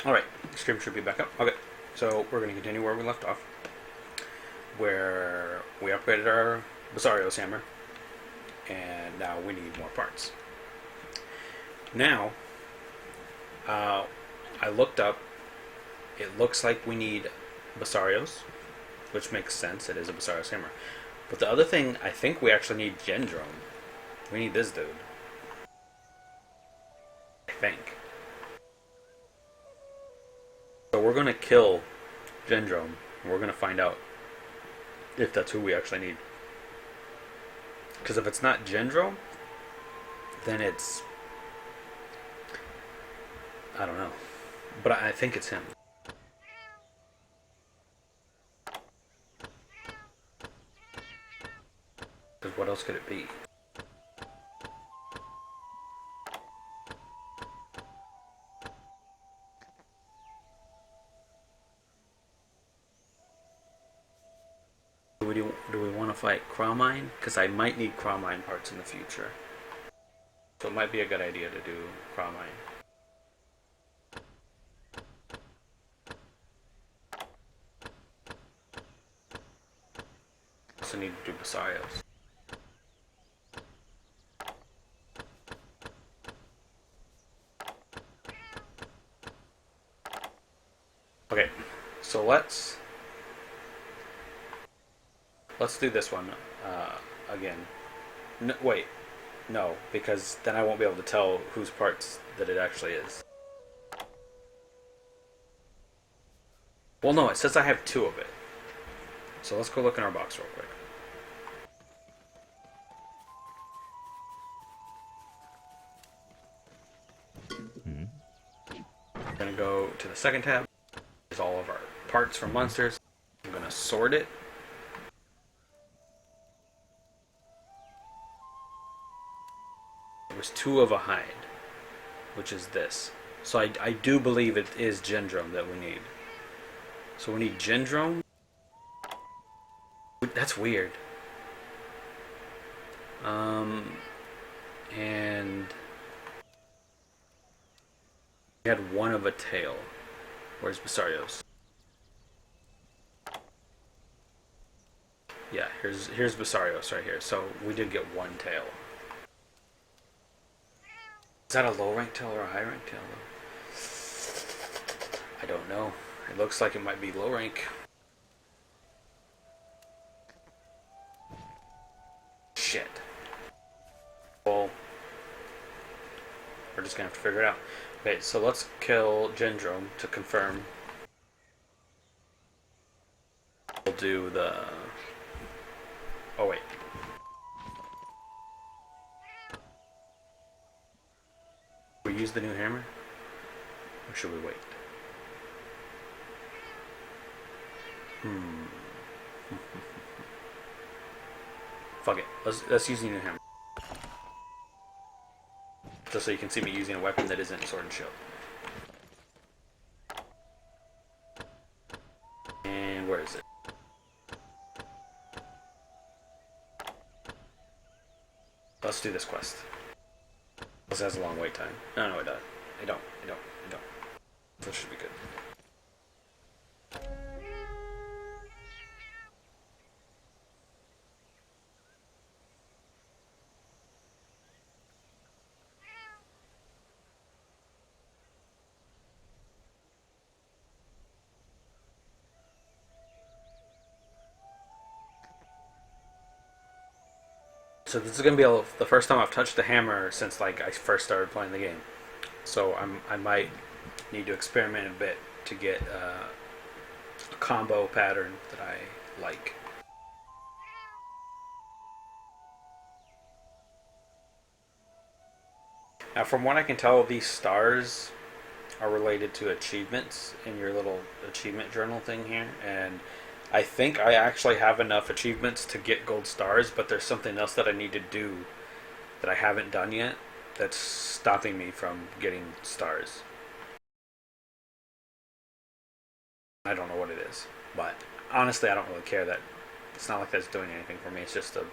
Alright, stream should be back up. Okay, so we're going to continue where we left off, where we upgraded our Basario's hammer, and now we need more parts. Now, I looked up, it looks like we need Basario's, which makes sense, it is a Basario's hammer. But the other thing, I think we actually need Gendrome. We need this dude. I think. So we're going to kill Gendrome, and we're going to find out if that's who we actually need. Because if it's not Gendrome, then it's... I don't know. But I think it's him. Because what else could it be? Do we want to fight Cromine? Because I might need Cromine parts in the future. So it might be a good idea to do Cromine. Also need to do Basarios. Okay, so let's do this one again. No, wait, no, because then I won't be able to tell whose parts that it actually is. Well, no, it says I have 2 of it. So let's go look in our box real quick. I'm gonna go to the second tab. There's all of our parts from monsters. I'm gonna sort it. There's 2 of a hide, which is this. So I do believe it is Gendrome that we need. So we need Gendrome. That's weird. And we had 1 of a tail. Where's Basarios? Yeah, here's Basarios right here. So we did get 1 tail. Is that a low rank tail or a high rank tail though? I don't know. It looks like it might be low rank. Shit. Well, we're just gonna have to figure it out. Okay, so let's kill Gendrome to confirm. We'll do the... Oh wait. We use the new hammer? Or should we wait? Fuck it. Let's use the new hammer. Just so you can see me using a weapon that isn't sword and shield. And where is it? Let's do this quest. This has a long wait time. No, it doesn't. I don't. That should be good. So this is gonna be the first time I've touched the hammer since like I first started playing the game. So I might need to experiment a bit to get a combo pattern that I like. Now, from what I can tell, these stars are related to achievements in your little achievement journal thing here, and I think I actually have enough achievements to get gold stars, but there's something else that I need to do that I haven't done yet that's stopping me from getting stars. I don't know what it is, but honestly I don't really care. That it's not like that's doing anything for me. It's just a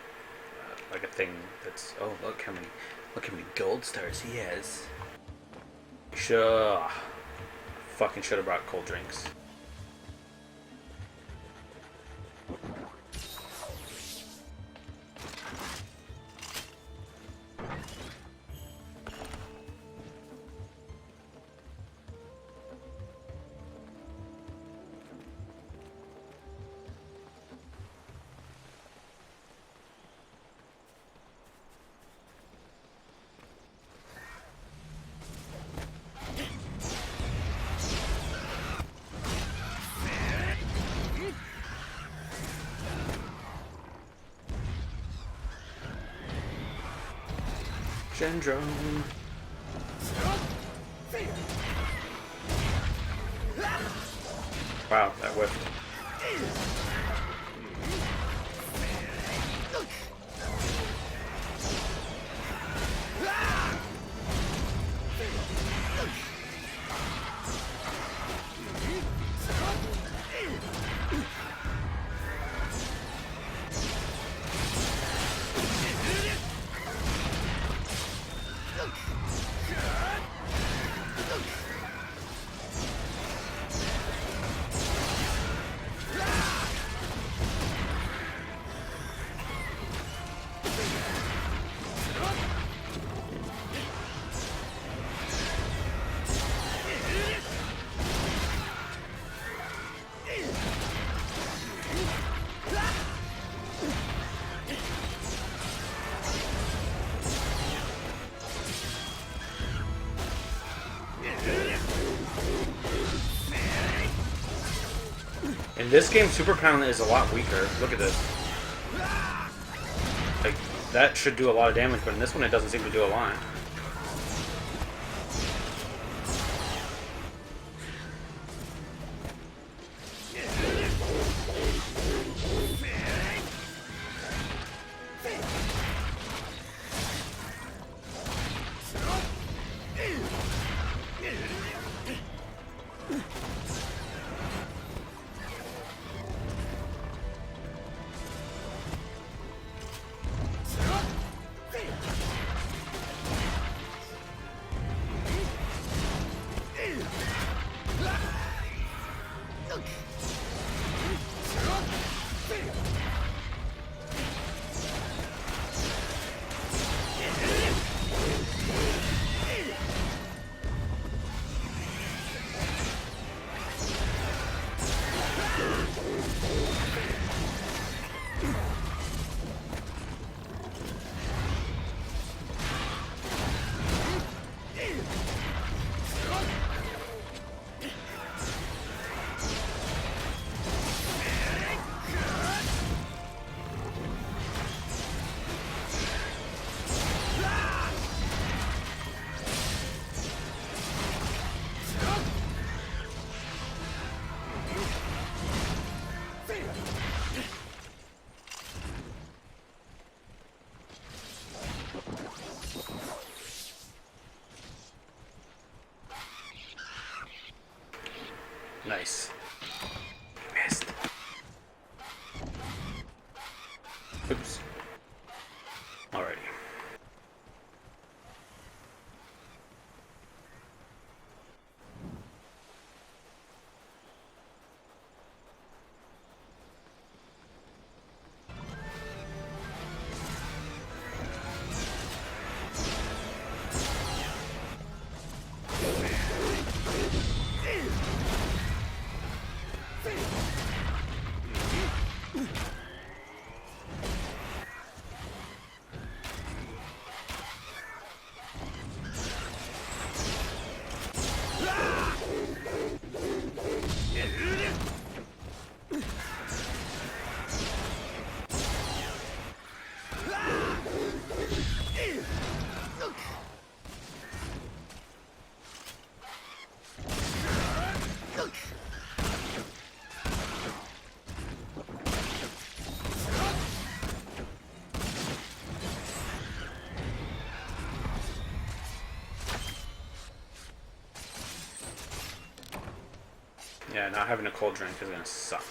like a thing that's, oh, look how many gold stars he has. Sure. fucking should have brought cold drinks. Gendrome. Wow, that whiffed. In this game, Super Pound is a lot weaker. Look at this. Like, that should do a lot of damage, but in this one it doesn't seem to do a lot. Nice. Missed. Oops. Alrighty. Yeah, not having a cold drink is gonna suck.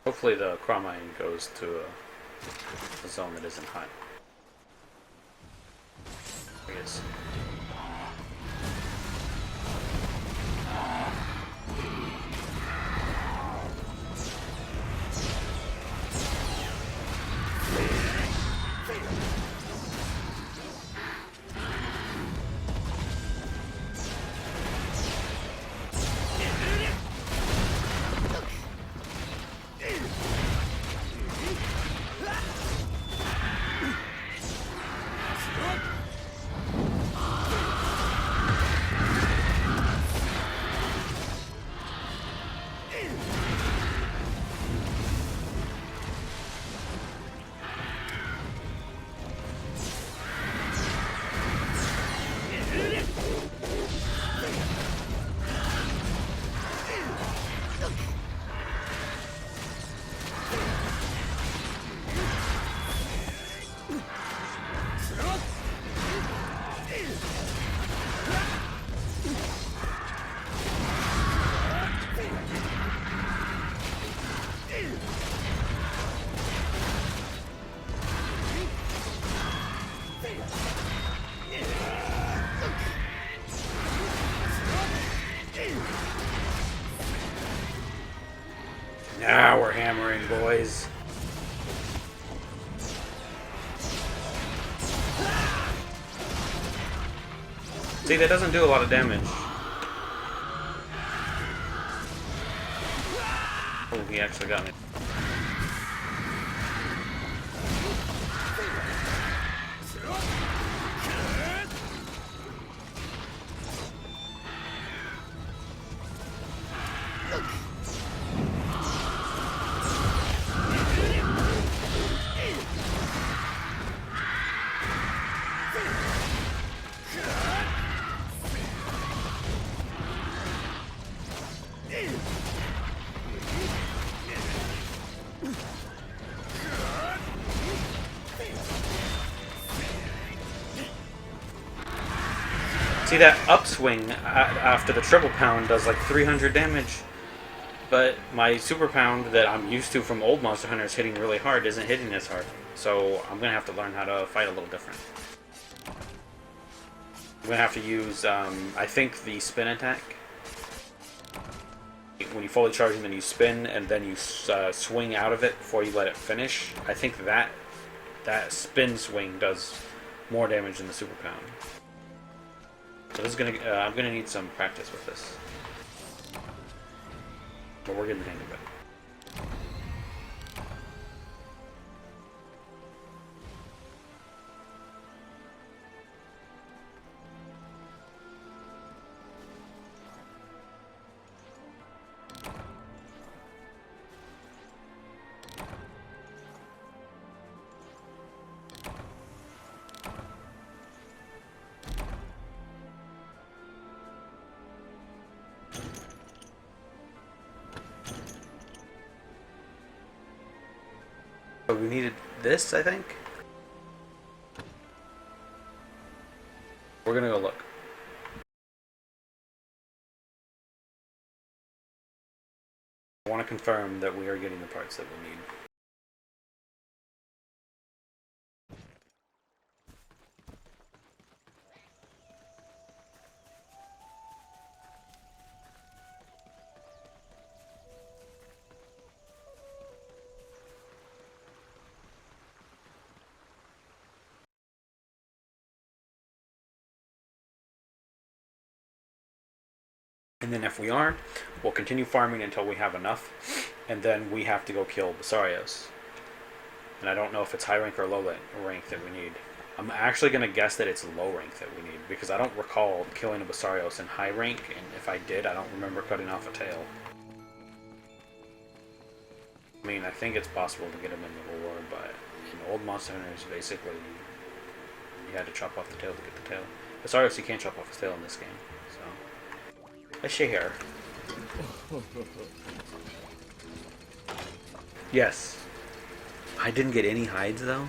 Hopefully the Chromine goes to a zone that isn't hot. There he is. Now we're hammering, boys. See, that doesn't do a lot of damage. Oh, he actually got me. See, that upswing after the triple pound does like 300 damage, but my super pound that I'm used to from old Monster Hunters hitting really hard isn't hitting as hard. So I'm going to have to learn how to fight a little different. I'm going to have to use, I think, the spin attack. When you fully charge and then you spin and then you swing out of it before you let it finish. I think that spin swing does more damage than the super pound. So this is gonna. I'm gonna need some practice with this, but we're getting the hang of it. So we needed this, I think. We're gonna go look. I want to confirm that we are getting the parts that we need. And then if we aren't, we'll continue farming until we have enough, and then we have to go kill Basarios. And I don't know if it's high rank or low rank that we need. I'm actually going to guess that it's low rank that we need, because I don't recall killing a Basarios in high rank, and if I did, I don't remember cutting off a tail. I mean, I think it's possible to get him in the lore, but in old Monster Hunters, basically, you had to chop off the tail to get the tail. Basarios, you can't chop off his tail in this game, so... I share. Yes. I didn't get any hides though.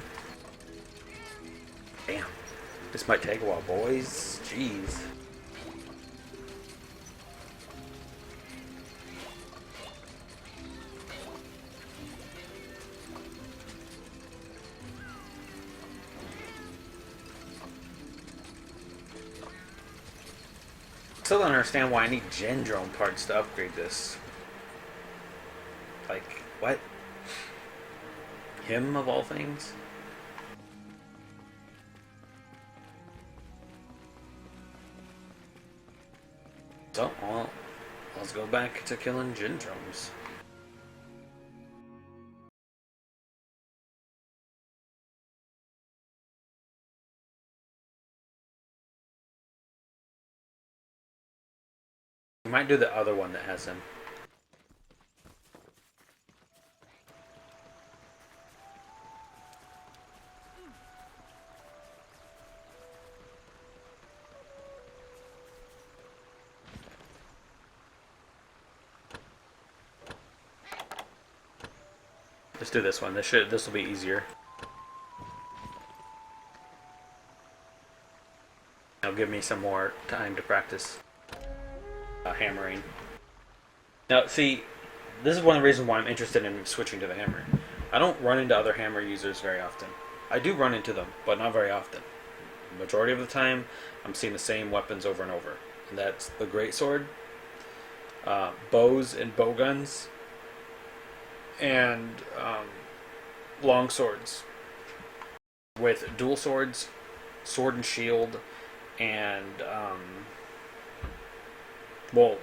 Damn. This might take a while, boys. Jeez. Still don't understand why I need Gendrome parts to upgrade this. Like, what? Him of all things? So, well, let's go back to killing Gendromes. We might do the other one that has him. Let's do this one. This will be easier. It'll give me some more time to practice hammering. Now, see, this is one of the reasons why I'm interested in switching to the hammer. I don't run into other hammer users very often. I do run into them, but not very often. The majority of the time, I'm seeing the same weapons over and over. And that's the greatsword, bows and bow guns, and long swords. With dual swords, sword and shield, and well,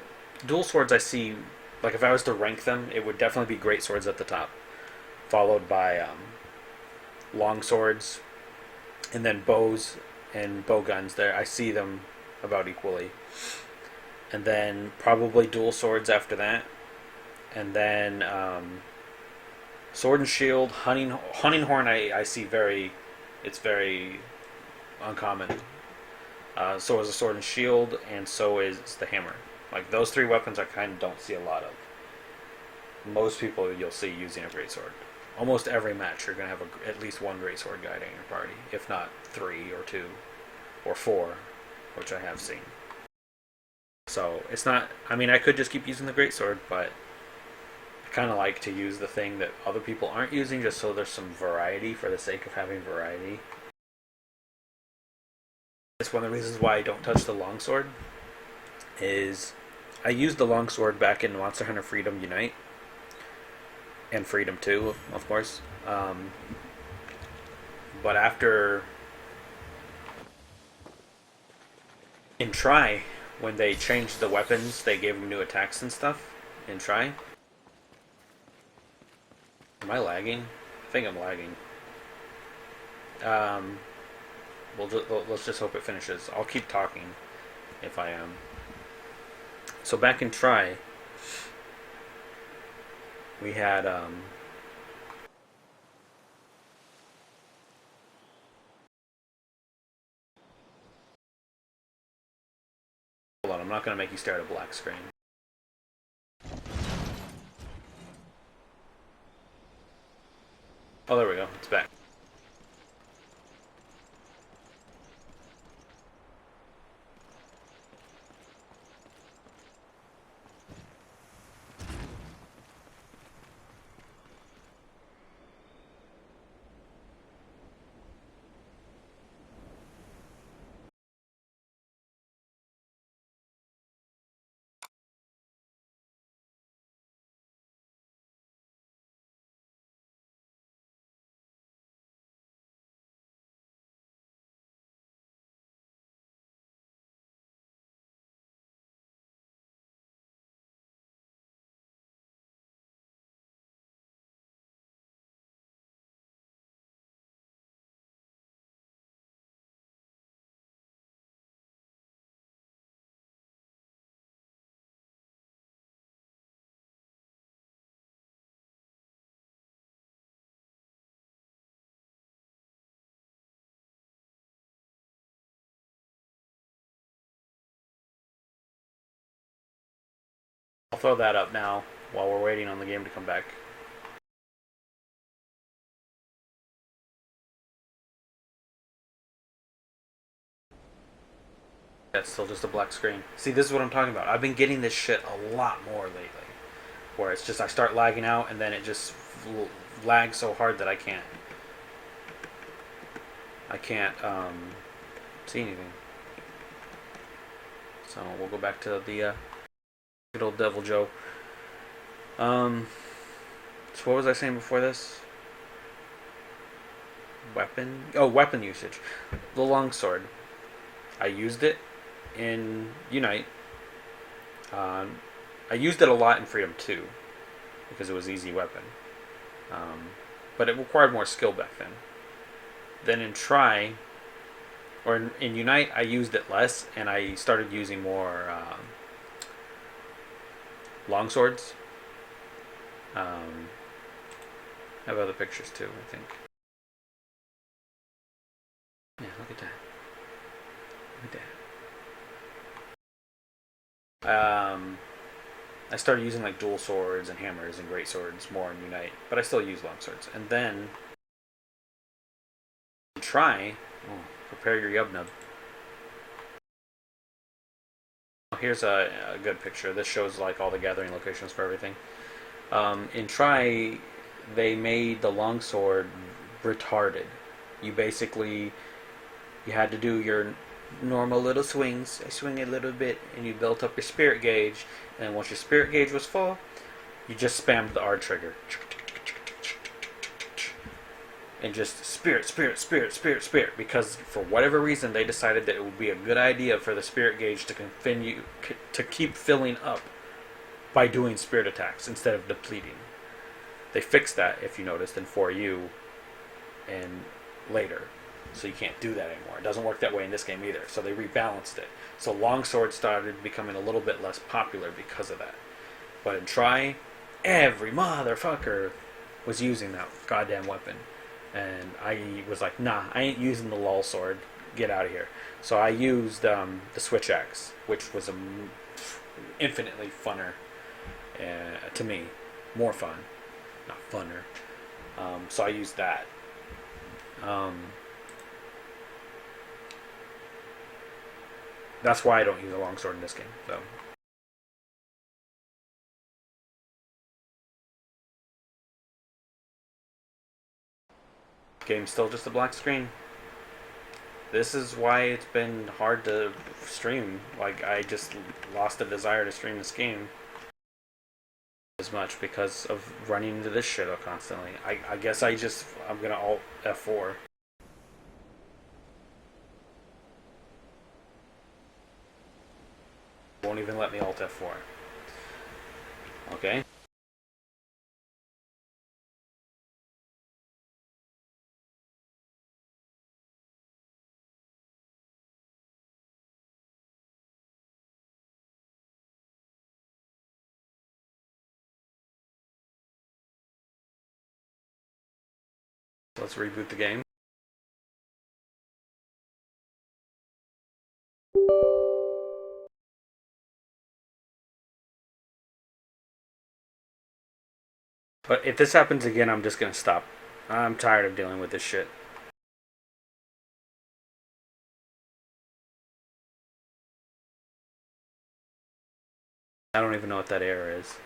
dual swords I see, like if I was to rank them, it would definitely be great swords at the top, followed by long swords, and then bows and bow guns. There, I see them about equally, and then probably dual swords after that, and then sword and shield, hunting horn. I see it's very uncommon. So is a sword and shield, and so is the hammer. Like those three weapons, I kind of don't see a lot of. Most people you'll see using a greatsword. Almost every match, you're gonna have at least one greatsword guiding your party, if not 3 or 2 or 4, which I have seen. So it's not. I mean, I could just keep using the greatsword, but I kind of like to use the thing that other people aren't using, just so there's some variety for the sake of having variety. It's one of the reasons why I don't touch the longsword. Is I used the longsword back in Monster Hunter Freedom Unite and Freedom 2, of course. But after in Try, when they changed the weapons, they gave them new attacks and stuff. In Try, am I lagging? I think I'm lagging. Let's just hope it finishes. I'll keep talking if I am. So back in Try, we had hold on, I'm not going to make you stare at a black screen. Oh, there we go. It's back. I'll throw that up now while we're waiting on the game to come back. That's still just a black screen. See, this is what I'm talking about. I've been getting this shit a lot more lately. Where it's just I start lagging out and then it just lags so hard that I can't see anything. So we'll go back to the good old Devil Joe. Um, so what was I saying before this? Weapon? Oh, weapon usage. The longsword. I used it in Unite. Um, I used it a lot in Freedom 2 because it was an easy weapon. Um, but it required more skill back then. Then in Try, or in Unite, I used it less, and I started using more longswords. I have other pictures too, I think. Yeah, look at that. Look at that. I started using like dual swords and hammers and great swords more in Unite, but I still use longswords. And then Try. Oh, prepare your yub nub. Here's a good picture. This shows like all the gathering locations for everything. In Try, they made the longsword retarded. You basically you had to do your normal little swings. I swing a little bit, and you built up your spirit gauge. And once your spirit gauge was full, you just spammed the R trigger. And just spirit, spirit, spirit, spirit, spirit. Because for whatever reason, they decided that it would be a good idea for the spirit gauge to continue to keep filling up by doing spirit attacks instead of depleting. They fixed that, if you noticed, in 4U and later. So you can't do that anymore. It doesn't work that way in this game either. So they rebalanced it. So longsword started becoming a little bit less popular because of that. But in Try, every motherfucker was using that goddamn weapon. And I was like, nah, I ain't using the lol sword. Get out of here. So I used the switch axe, which was infinitely funner to me. More fun. Not funner. So I used that. That's why I don't use a longsword in this game. So. Game's still just a black screen. This is why it's been hard to stream. Like, I just lost the desire to stream this game as much because of running into this shit constantly. I guess I'm gonna alt F4. Won't even let me alt F4. Okay. Let's reboot the game. But if this happens again, I'm just gonna stop. I'm tired of dealing with this shit. I don't even know what that error is.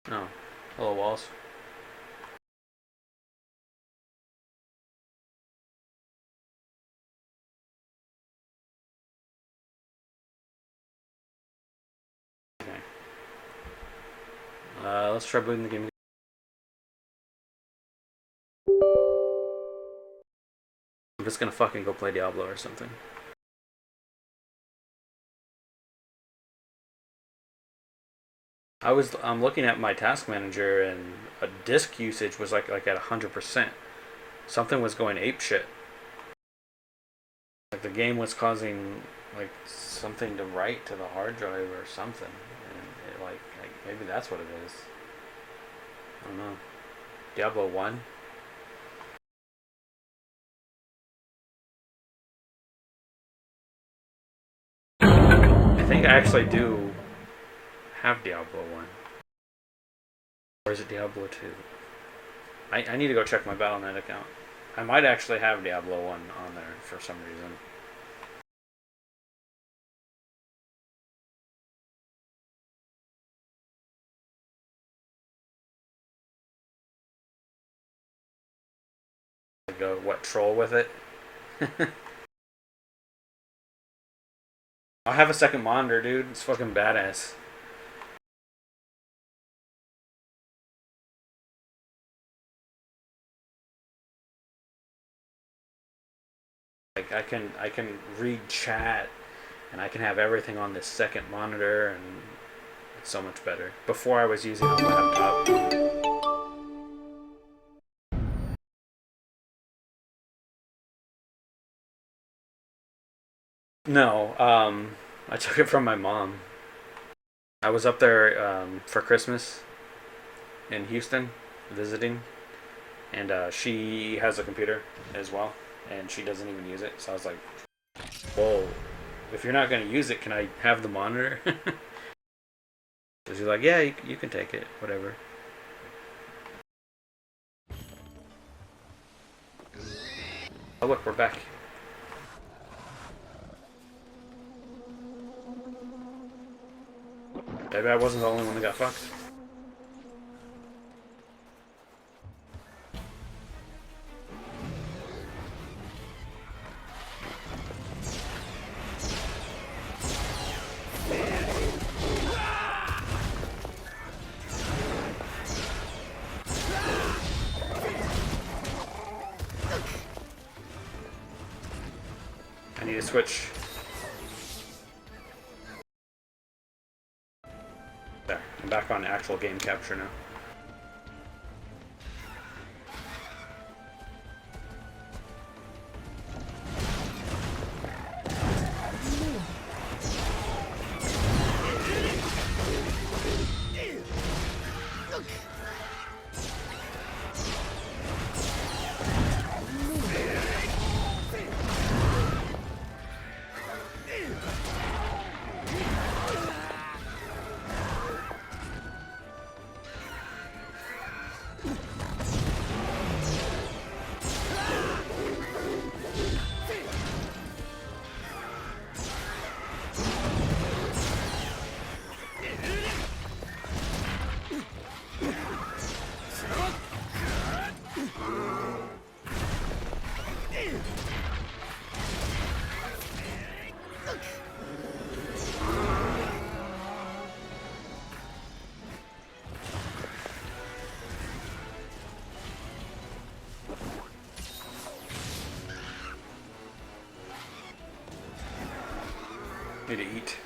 No. Hello, walls. Okay. Let's try booting the game. just gonna fucking go play Diablo or something. I'm looking at my task manager and a disk usage was like at 100%. Something was going ape shit. Like the game was causing like something to write to the hard drive or something, and like maybe that's what it is. I don't know. Diablo 1. I think I actually do have Diablo 1. Or is it Diablo 2? I need to go check my Battle.net account. I might actually have Diablo 1 on there for some reason. Go what, troll with it? I'll have a second monitor, dude. It's fucking badass. Like I can read chat and I can have everything on this second monitor, and it's so much better. Before I was using a laptop. No, I took it from my mom. I was up there for Christmas in Houston visiting, and she has a computer as well, and she doesn't even use it. So I was like, "Whoa, if you're not going to use it, can I have the monitor?" So she's like, "Yeah, you can take it, whatever." Oh look, we're back. Maybe I wasn't the only one that got fucked. I need to switch. There, I'm back on actual game capture now. Need to eat.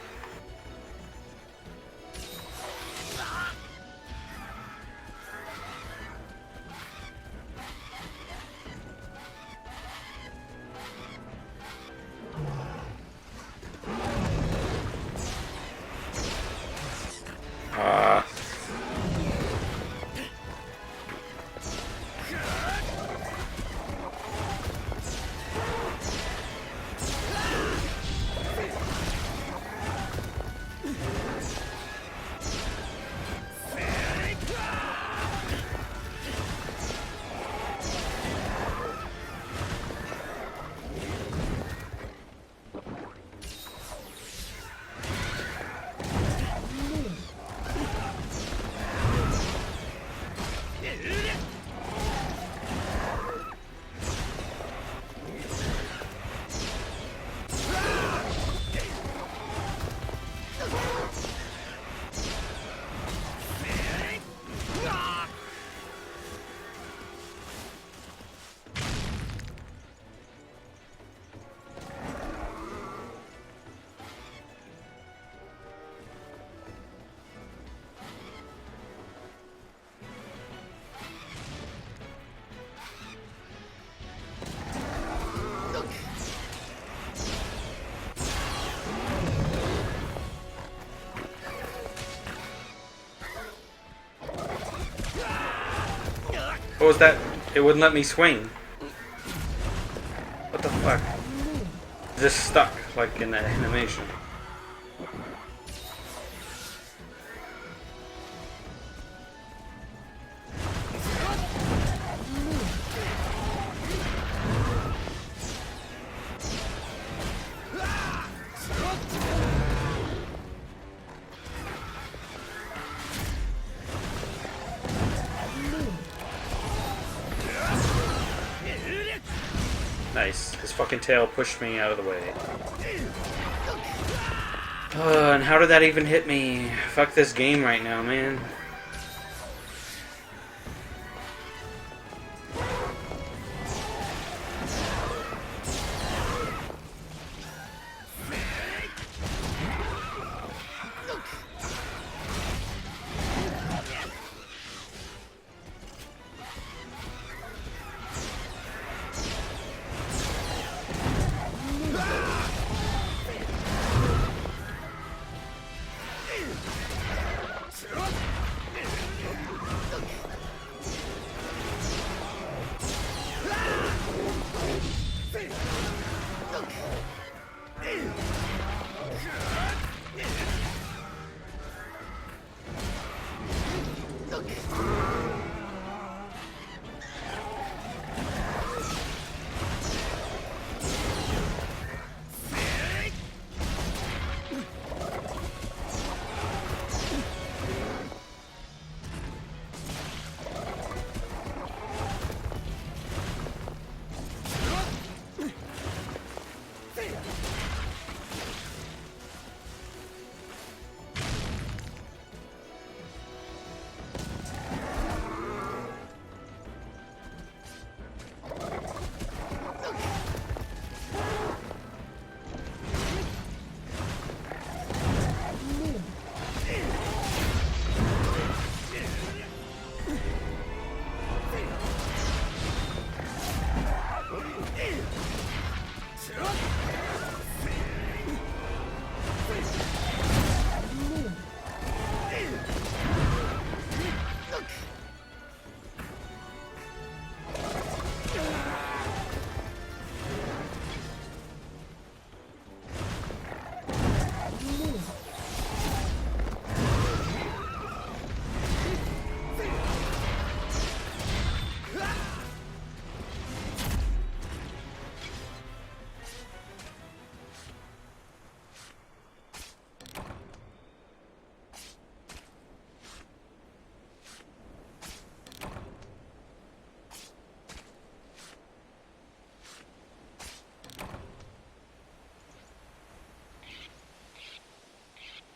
What was that? It wouldn't let me swing. What the fuck? Just stuck, like in that animation. Nice. His fucking tail pushed me out of the way. And how did that even hit me? Fuck this game right now, man.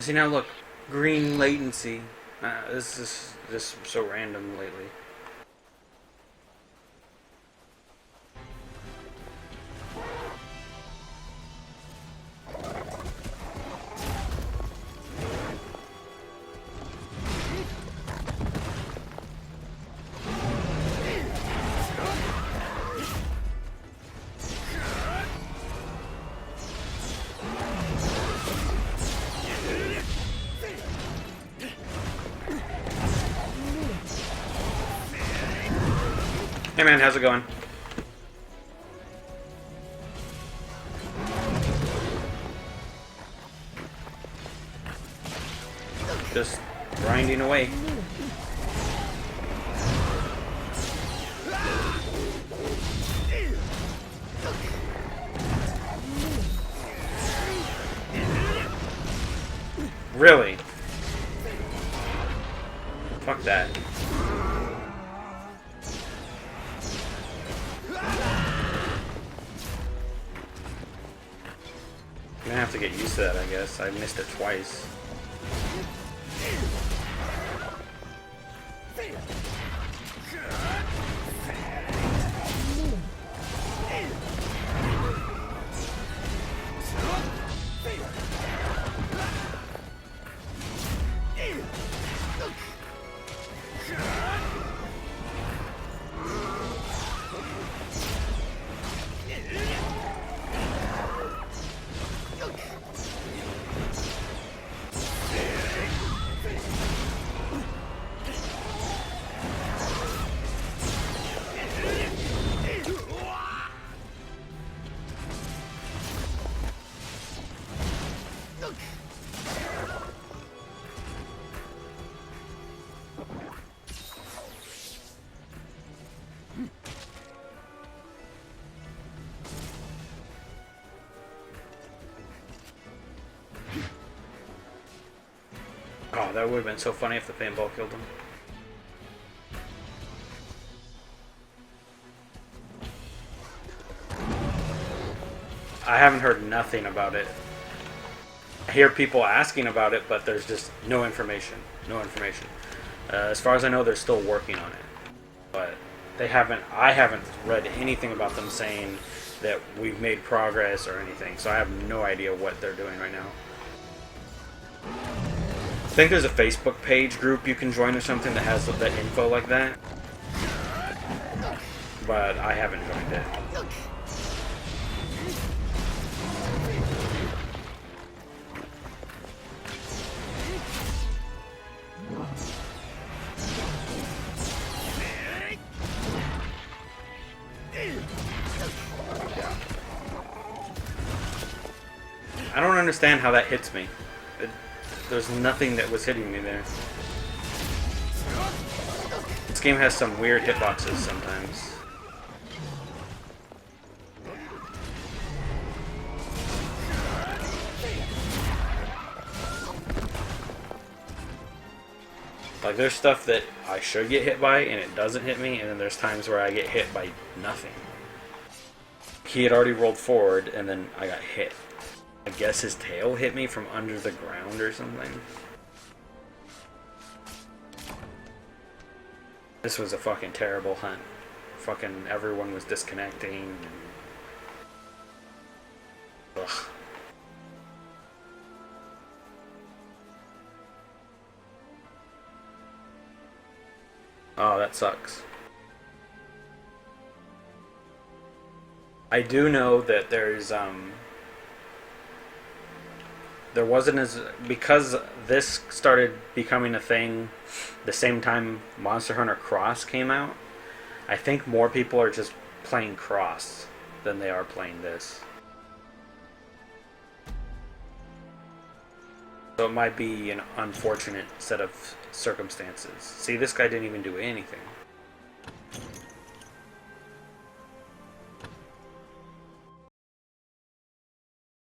See now, look, green latency. This is just so random lately. Hey man, how's it going? Just grinding away. Really? Fuck that. I'm gonna have to get used to that, I guess. I missed it twice. that would have been so funny if the paintball killed him. I haven't heard nothing about it. I hear people asking about it, but there's just no information. No information. As far as I know, they're still working on it, but they haven't. I haven't read anything about them saying that we've made progress or anything. So I have no idea what they're doing right now. I think there's a Facebook page group you can join or something that has the info like that, but I haven't joined it. I don't understand how that hits me. There's nothing that was hitting me there. This game has some weird hitboxes sometimes. Like, there's stuff that I should get hit by and it doesn't hit me, and then there's times where I get hit by nothing. He had already rolled forward and then I got hit. I guess his tail hit me from under the ground or something. This was a fucking terrible hunt. Fucking everyone was disconnecting. Ugh. Oh, that sucks. I do know that there's there wasn't as, because this started becoming a thing the same time Monster Hunter Cross came out. I think more people are just playing Cross than they are playing this. So it might be an unfortunate set of circumstances. See, this guy didn't even do anything.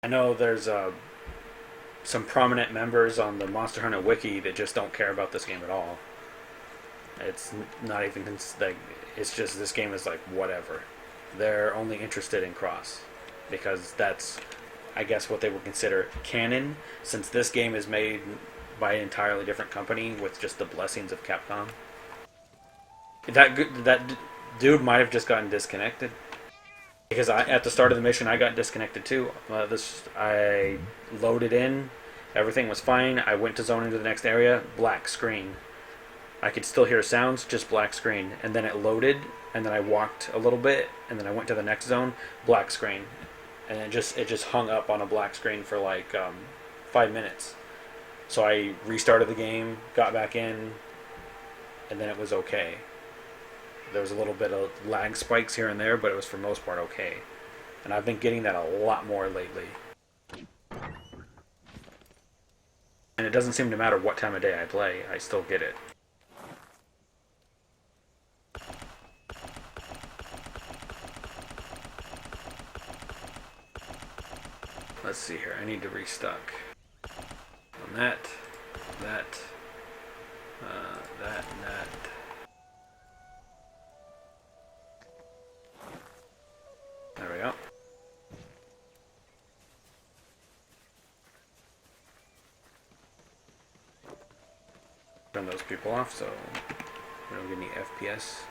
I know there's some prominent members on the Monster Hunter Wiki that just don't care about this game at all. It's not even like, it's just, this game is like whatever. They're only interested in Cross because that's, I guess, what they would consider canon, since this game is made by an entirely different company with just the blessings of Capcom. That dude might have just gotten disconnected. Because at the start of the mission, I got disconnected too. I loaded in, everything was fine. I went to zone into the next area, black screen. I could still hear sounds, just black screen. And then it loaded, and then I walked a little bit, and then I went to the next zone, black screen. And it just hung up on a black screen for like 5 minutes. So I restarted the game, got back in, and then it was okay. There was a little bit of lag spikes here and there, but it was for the most part okay. And I've been getting that a lot more lately. And it doesn't seem to matter what time of day I play, I still get it. Let's see here, I need to restock. On that, that, and that. There we go. Turn those people off so we don't get any FPS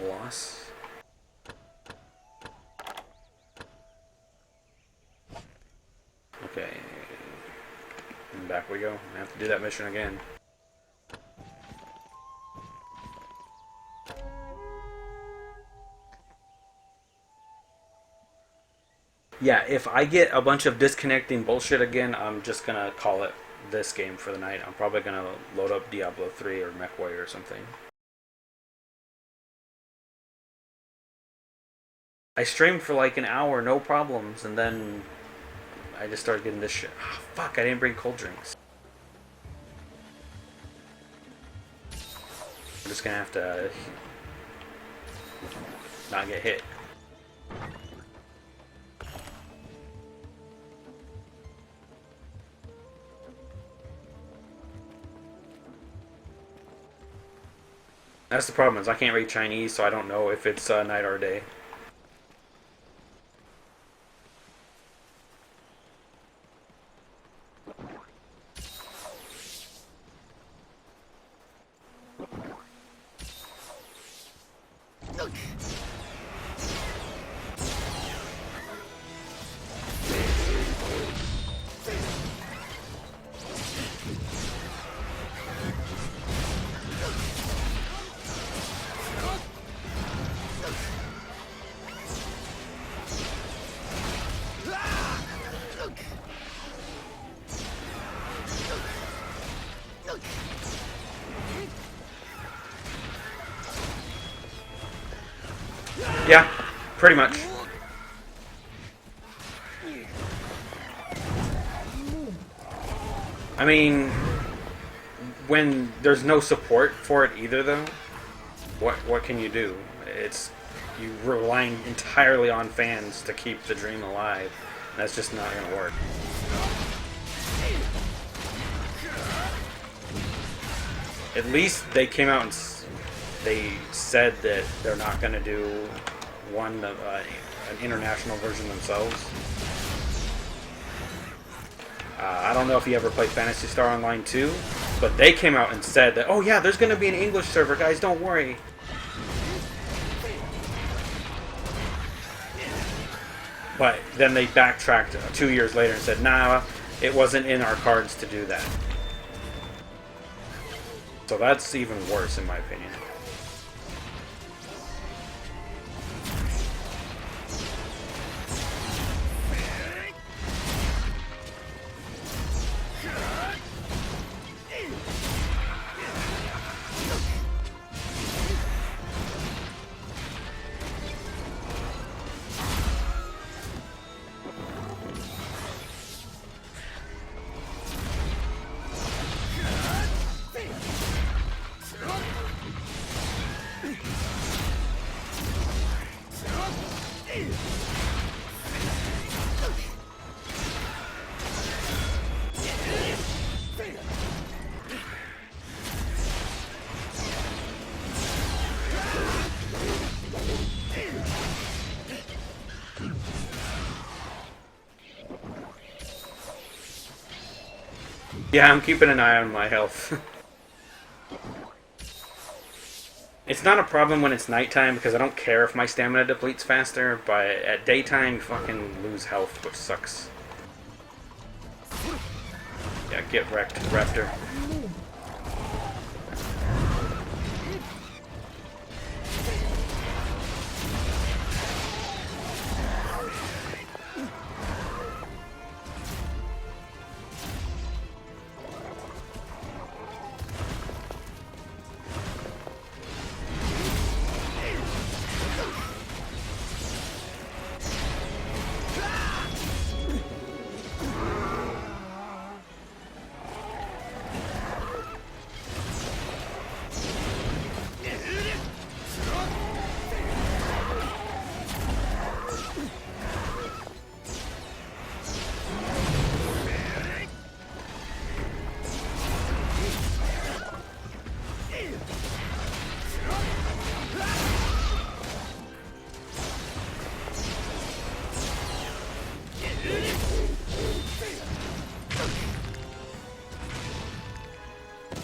loss. Okay. And back we go. I have to do that mission again. Yeah, if I get a bunch of disconnecting bullshit again, I'm just gonna call it this game for the night. I'm probably gonna load up Diablo 3 or MechWarrior or something. I streamed for like an hour, no problems, and then I just started getting this shit. Oh, fuck, I didn't bring cold drinks. I'm just gonna have to not get hit. That's the problem, is I can't read Chinese, so I don't know if it's night or day. Yeah, pretty much. I mean, when there's no support for it either, though, what can you do? It's you relying entirely on fans to keep the dream alive. That's just not going to work. At least they came out and they said that they're not going to do an international version themselves. I don't know if you ever played Phantasy Star Online 2, but they came out and said that, oh yeah, there's going to be an English server, guys, don't worry. But then they backtracked 2 years later and said, nah, it wasn't in our cards to do that. So that's even worse, in my opinion. Yeah, I'm keeping an eye on my health. It's not a problem when it's nighttime because I don't care if my stamina depletes faster, but at daytime you fucking lose health, which sucks. Yeah, get wrecked, Raptor.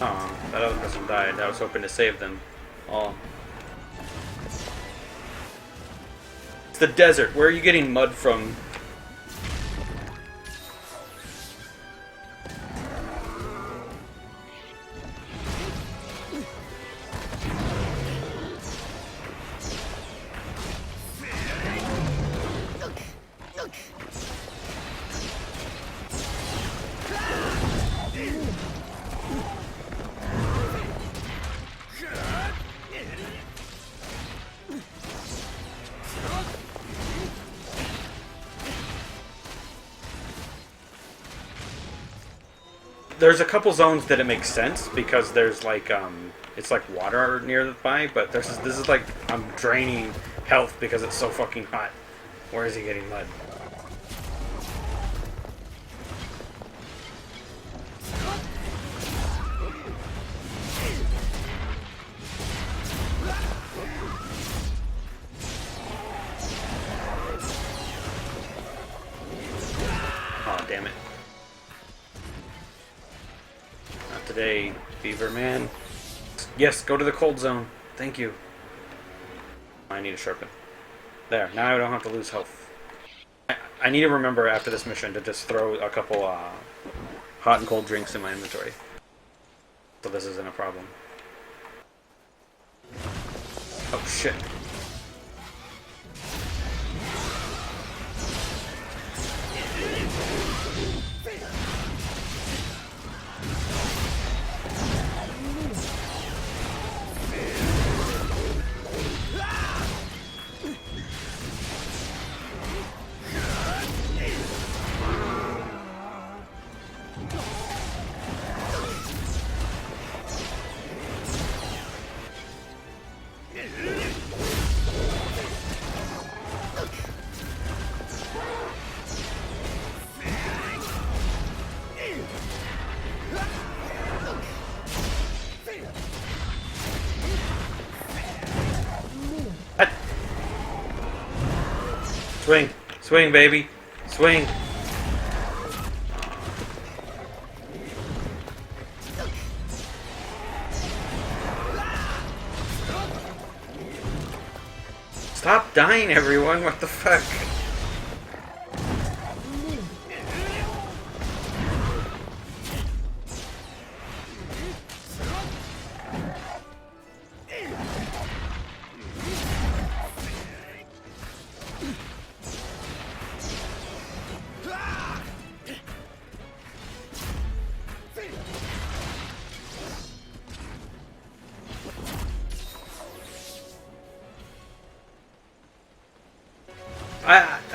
Oh, that other person died. I was hoping to save them all. It's the desert. Where are you getting mud from? There's a couple zones that it makes sense because there's like it's like water nearby, but this is like I'm draining health because it's so fucking hot. Where is he getting mud? today, Beaver man. Yes, go to the cold zone. Thank you. I need to sharpen. There, now I don't have to lose health. I need to remember after this mission to just throw a couple hot and cold drinks in my inventory. So this isn't a problem. Oh shit. Swing! Swing, baby! Swing! Stop dying, everyone! What the fuck?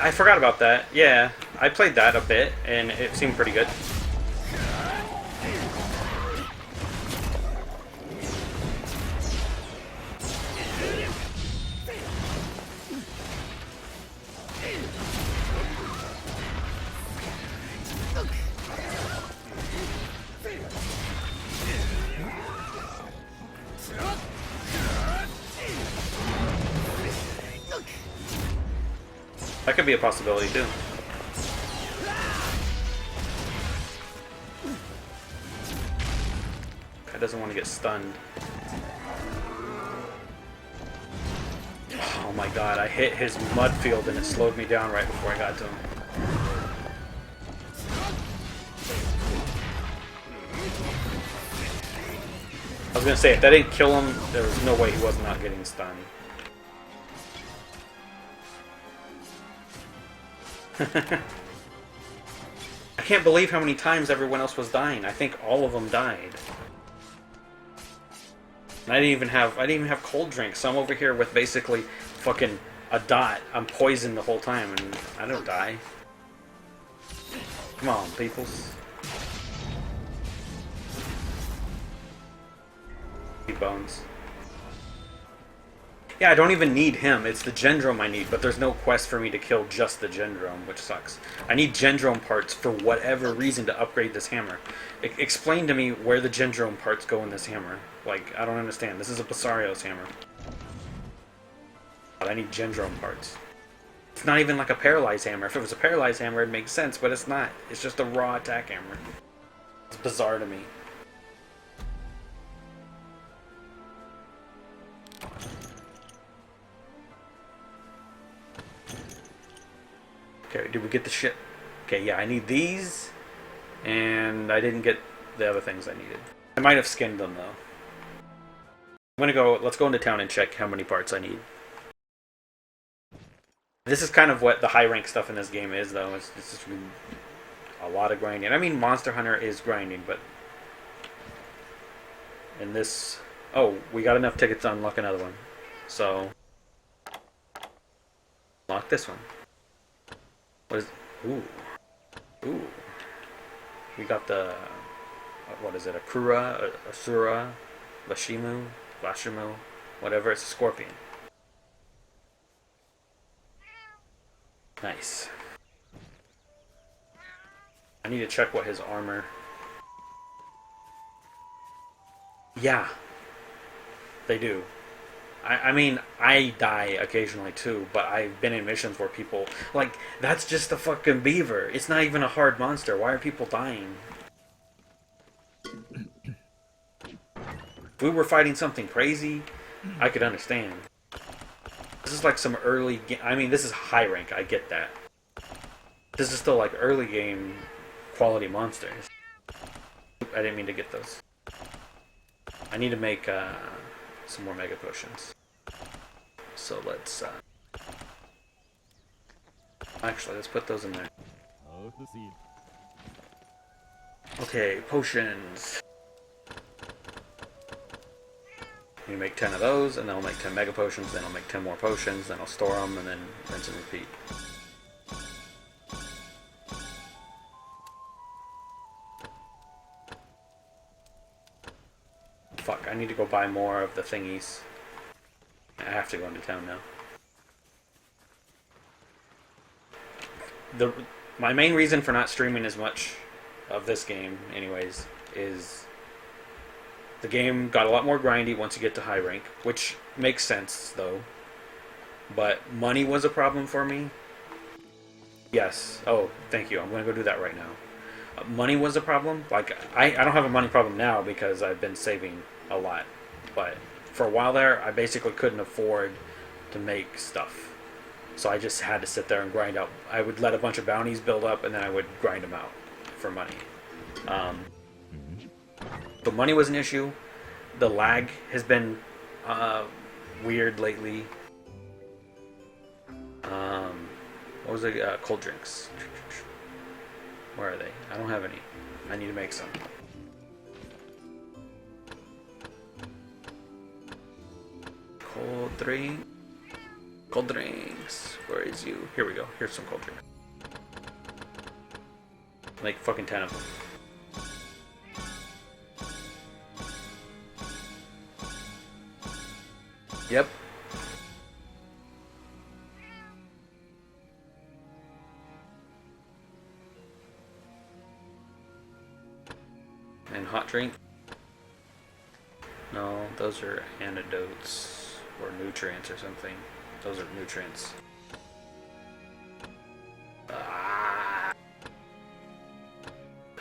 I forgot about that. Yeah, I played that a bit, and it seemed pretty good. That could be a possibility, too. Guy doesn't want to get stunned. Oh my god, I hit his mud field and it slowed me down right before I got to him. I was gonna say, if that didn't kill him, there was no way he was not getting stunned. I can't believe how many times everyone else was dying. I think all of them died. And I didn't even have cold drinks. So I'm over here with basically fucking a dot. I'm poisoned the whole time and I don't die. Come on, peoples. Bones. Yeah, I don't even need him. It's the Gendrome I need, but there's no quest for me to kill just the Gendrome, which sucks. I need Gendrome parts for whatever reason to upgrade this hammer. Explain to me where the Gendrome parts go in this hammer. Like, I don't understand. This is a Basario's hammer. But I need Gendrome parts. It's not even like a paralyzed hammer. If it was a paralyzed hammer, it'd make sense, but it's not. It's just a raw attack hammer. It's bizarre to me. Okay, did we get the shit? Okay, yeah, I need these, and I didn't get the other things I needed. I might have skinned them, though. Let's go into town and check how many parts I need. This is kind of what the high rank stuff in this game is, though. It's just a lot of grinding. I mean, Monster Hunter is grinding, but in this... Oh, we got enough tickets to unlock another one. So, unlock this one. What is... Ooh. Ooh. We got the... What is it? Akura? Asura? Lashimu? Lashimu? Whatever. It's a scorpion. Nice. I need to check what his armor... Yeah. They do. I mean, I die occasionally too, but I've been in missions where people... Like, that's just a fucking beaver. It's not even a hard monster. Why are people dying? If we were fighting something crazy, I could understand. This is like some early game. I mean, this is high rank. I get that. This is still like early game quality monsters. I didn't mean to get those. I need to make some more mega potions. So let's actually let's put those in there. Okay, potions. You make 10 of those, and then I'll make 10 mega potions, then I'll make 10 more potions, then I'll store them, and then rinse and repeat. Fuck, I need to go buy more of the thingies. I have to go into town now. My main reason for not streaming as much of this game, anyways, is the game got a lot more grindy once you get to high rank, which makes sense, though. But money was a problem for me. Yes. Oh, thank you. I'm going to go do that right now. Money was a problem. Like, I don't have a money problem now because I've been saving a lot. But for a while there, I basically couldn't afford to make stuff. So I just had to sit there and grind out. I would let a bunch of bounties build up, and then I would grind them out for money. But money was an issue. The lag has been weird lately. What was it? Cold drinks. Where are they? I don't have any. I need to make some. Cold drink. Cold drinks. Where is you? Here we go. Here's some cold drinks. Like fucking 10 of them. Yep. And hot drink. No, those are antidotes or nutrients or something. Those are nutrients.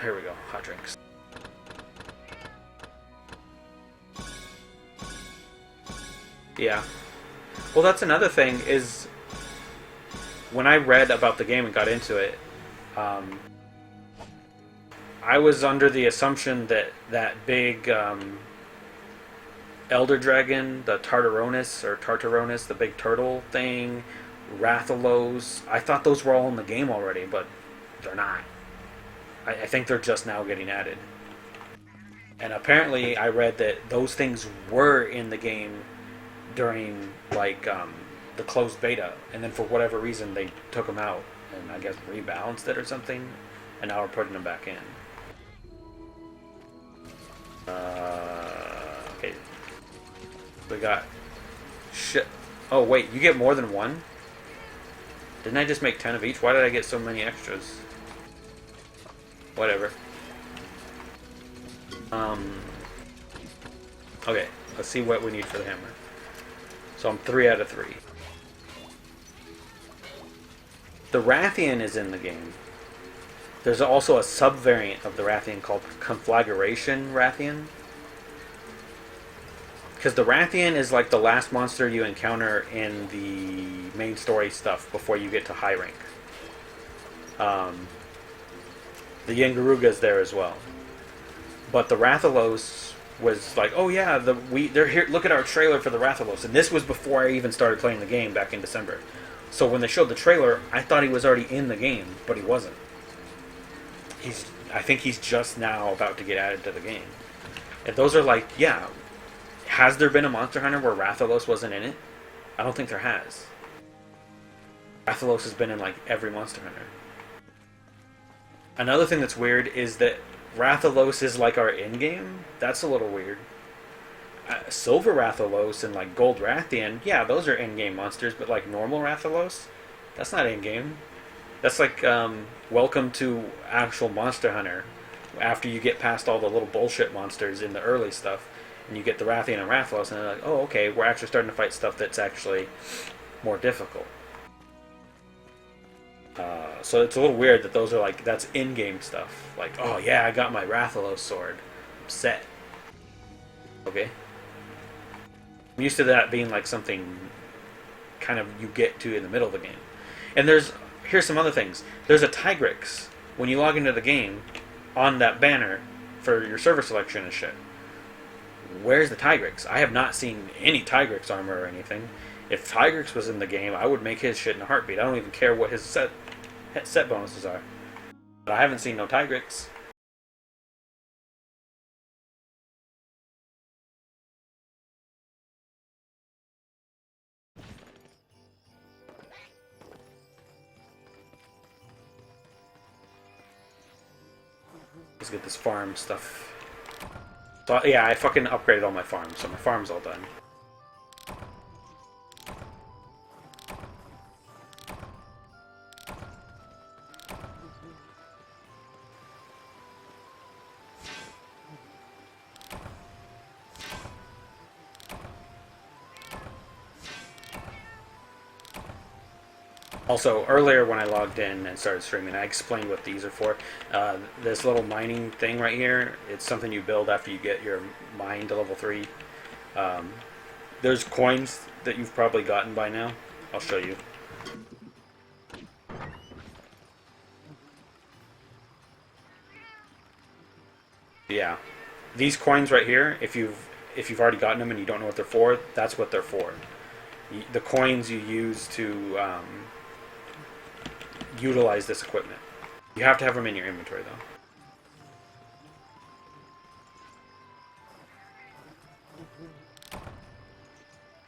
Here we go. Hot drinks. Yeah. Well, that's another thing is when I read about the game and got into it, I was under the assumption that that big Elder Dragon, the Tartaronus, the big turtle thing, Rathalos, I thought those were all in the game already, but they're not. I think they're just now getting added. And apparently I read that those things were in the game during like the closed beta, and then for whatever reason they took them out and I guess rebalanced it or something, and now we're putting them back in. Okay, we got shit. Oh wait, you get more than one? Didn't I just make 10 of each? Why did I get so many extras? Whatever. Okay, let's see what we need for the hammer. So I'm 3 out of 3. The Rathian is in the game. There's also a sub-variant of the Rathian called Conflagration Rathian. Because the Rathian is like the last monster you encounter in the main story stuff before you get to high rank. The Yengaruga's there as well. But the Rathalos was like, oh yeah, they're here. Look at our trailer for the Rathalos, and this was before I even started playing the game back in December. So when they showed the trailer, I thought he was already in the game, but he wasn't. I think he's just now about to get added to the game. And those are like, yeah. Has there been a Monster Hunter where Rathalos wasn't in it? I don't think there has. Rathalos has been in like every Monster Hunter. Another thing that's weird is that Rathalos is like our in-game. That's a little weird. Silver Rathalos and like Gold Rathian, yeah, those are in-game monsters, but like normal Rathalos, that's not in-game. That's like welcome to actual Monster Hunter. After you get past all the little bullshit monsters in the early stuff, and you get the Rathian and Rathalos, and they're like, oh, okay, we're actually starting to fight stuff that's actually more difficult. So it's a little weird that those are like, that's in-game stuff. Like, oh yeah, I got my Rathalos sword. I'm set. Okay. I'm used to that being like something kind of you get to in the middle of the game. And here's some other things. There's a Tigrix when you log into the game on that banner for your server selection and shit. Where's the Tigrix? I have not seen any Tigrix armor or anything. If Tigrix was in the game, I would make his shit in a heartbeat. I don't even care what his set bonuses are. But I haven't seen no Tigrix. Let's get this farm stuff. So, yeah, I fucking upgraded all my farms, so my farm's all done. Also, earlier when I logged in and started streaming, I explained what these are for. This little mining thing right here, it's something you build after you get your mine to level 3. There's coins that you've probably gotten by now. I'll show you. Yeah. These coins right here, if you've already gotten them and you don't know what they're for, that's what they're for. The coins you use to utilize this equipment. You have to have them in your inventory, though.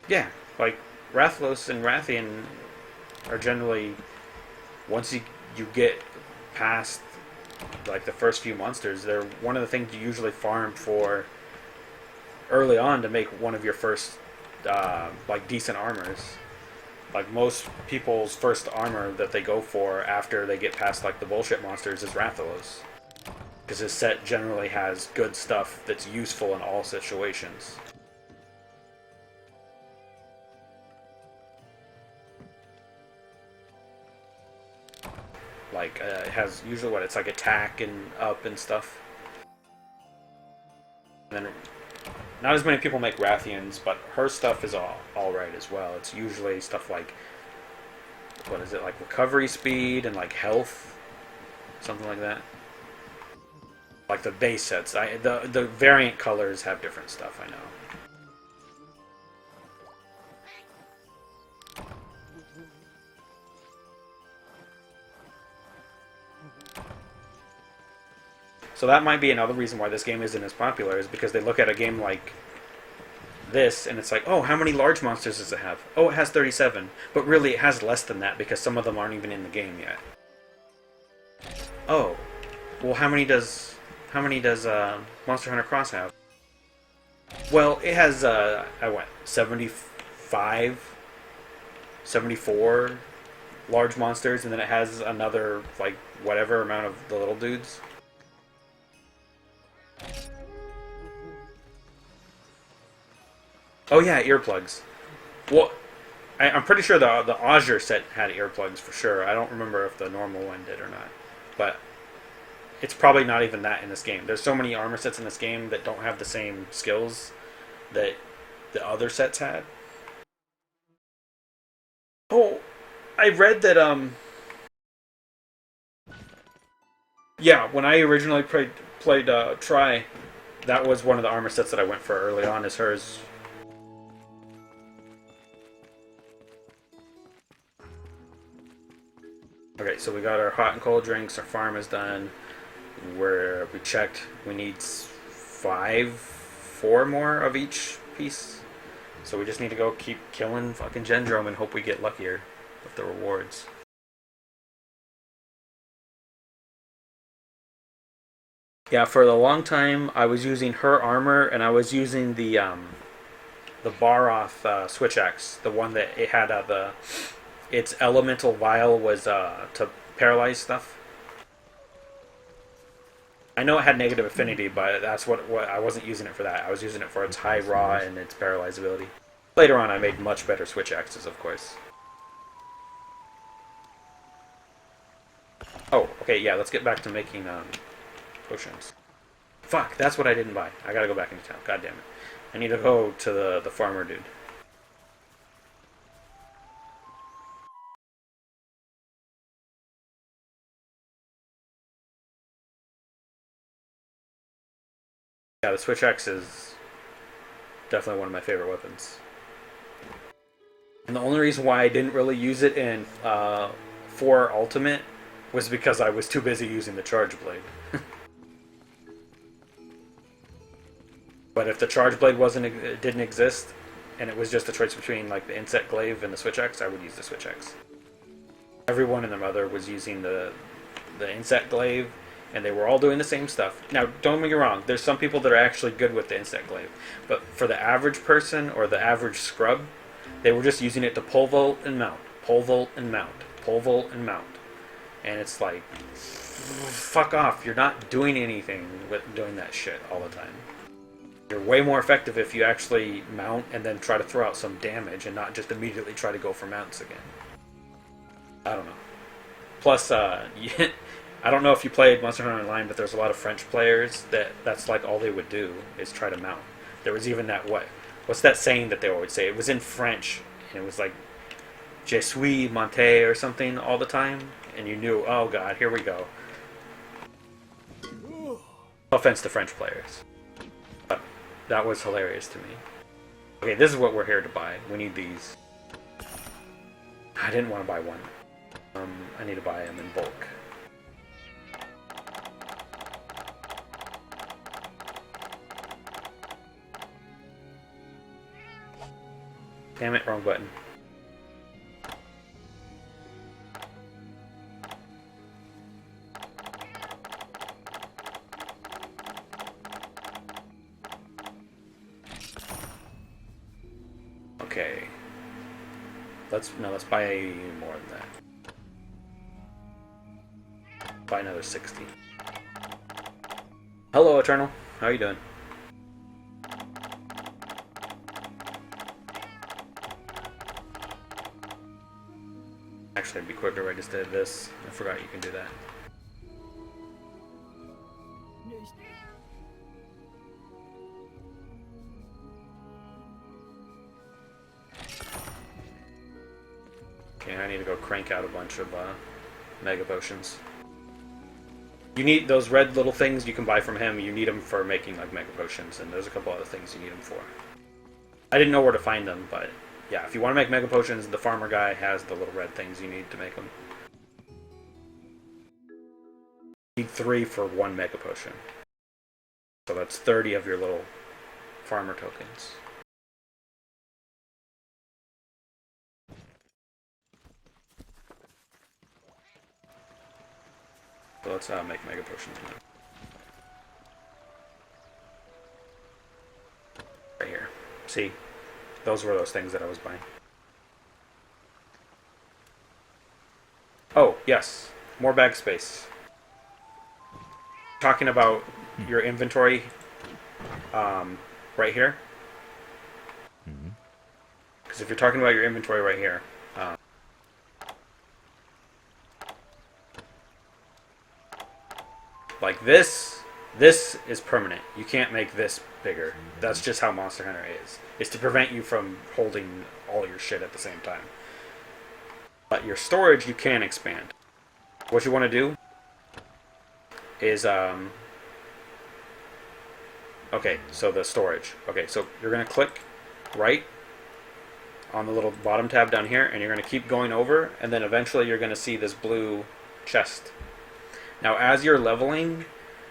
Yeah, like Rathlos and Rathian are generally, once you get past like the first few monsters, they're one of the things you usually farm for early on to make one of your first like decent armors. Like most people's first armor that they go for after they get past like the bullshit monsters is Rathalos. Because his set generally has good stuff that's useful in all situations. Like, it has usually what? It's like attack and up and stuff. And then not as many people make Rathians, but her stuff is alright as well. It's usually stuff like, what is it, like recovery speed and like health? Something like that. Like the base sets. The variant colors have different stuff, I know. So that might be another reason why this game isn't as popular, is because they look at a game like this and it's like, oh, how many large monsters does it have? Oh, it has 37. But really it has less than that because some of them aren't even in the game yet. Oh, well, how many does Monster Hunter Cross have? Well, it has 75, 74 large monsters, and then it has another like whatever amount of the little dudes. Oh yeah, earplugs. Well, I'm pretty sure the Azure set had earplugs for sure. I don't remember if the normal one did or not. But it's probably not even that in this game. There's so many armor sets in this game that don't have the same skills that the other sets had. Oh, I read that yeah, when I originally played Try, that was one of the armor sets that I went for early on, is hers. Okay, so we got our hot and cold drinks, our farm is done. We checked, we need 4 more of each piece. So we just need to go keep killing fucking Gendrome and hope we get luckier with the rewards. Yeah, for a long time I was using her armor and I was using the Baroth switch axe, the one that it had its elemental vial was to paralyze stuff. I know it had negative affinity, but that's what I wasn't using it for that. I was using it for its high raw and its paralyze ability. Later on, I made much better switch axes, of course. Oh, okay, yeah, let's get back to making potions. Fuck, that's what I didn't buy. I gotta go back into town. God damn it. I need to go to the farmer dude. Yeah, the Switch X is definitely one of my favorite weapons. And the only reason why I didn't really use it in 4 Ultimate was because I was too busy using the Charge Blade. But if the Charge Blade didn't exist, and it was just a choice between like the Insect Glaive and the Switch X, I would use the Switch X. Everyone and their mother was using the Insect Glaive, and they were all doing the same stuff. Now, don't get me wrong, there's some people that are actually good with the Insect Glaive, but for the average person or the average scrub, they were just using it to pole vault and mount, pole vault and mount, pole vault and mount. And it's like, fuck off, you're not doing anything with doing that shit all the time. You're way more effective if you actually mount and then try to throw out some damage and not just immediately try to go for mounts again. I don't know. Plus, I don't know if you played Monster Hunter Online, but there's a lot of French players that's like all they would do is try to mount. There was even that, what's that saying that they always say? It was in French, and it was like, Je suis monté or something all the time, and you knew, oh god, here we go. No offense to French players. But that was hilarious to me. Okay, this is what we're here to buy. We need these. I didn't want to buy one. I need to buy them in bulk. Damn it, wrong button. Okay. Let's buy more than that. Buy another 60. Hello, Eternal. How are you doing? Actually, it'd be quicker if I just did this. I forgot you can do that. Okay, I need to go crank out a bunch of Mega Potions. You need those red little things you can buy from him. You need them for making like Mega Potions, and there's a couple other things you need them for. I didn't know where to find them, but yeah, if you want to make Mega Potions, the farmer guy has the little red things you need to make them. You need 3 for 1 Mega Potion. So that's 30 of your little farmer tokens. So let's make Mega Potions now. Right here. See? Those were those things that I was buying. Oh, yes. More bag space. Talking about your inventory right here. Because if you're talking about your inventory right here, like this is permanent. You can't make this bigger. That's just how Monster Hunter is. It's to prevent you from holding all your shit at the same time. But your storage you can expand. What you want to do is okay, so the storage. Okay, so you're going to click right on the little bottom tab down here, and you're going to keep going over, and then eventually you're going to see this blue chest. Now, as you're leveling,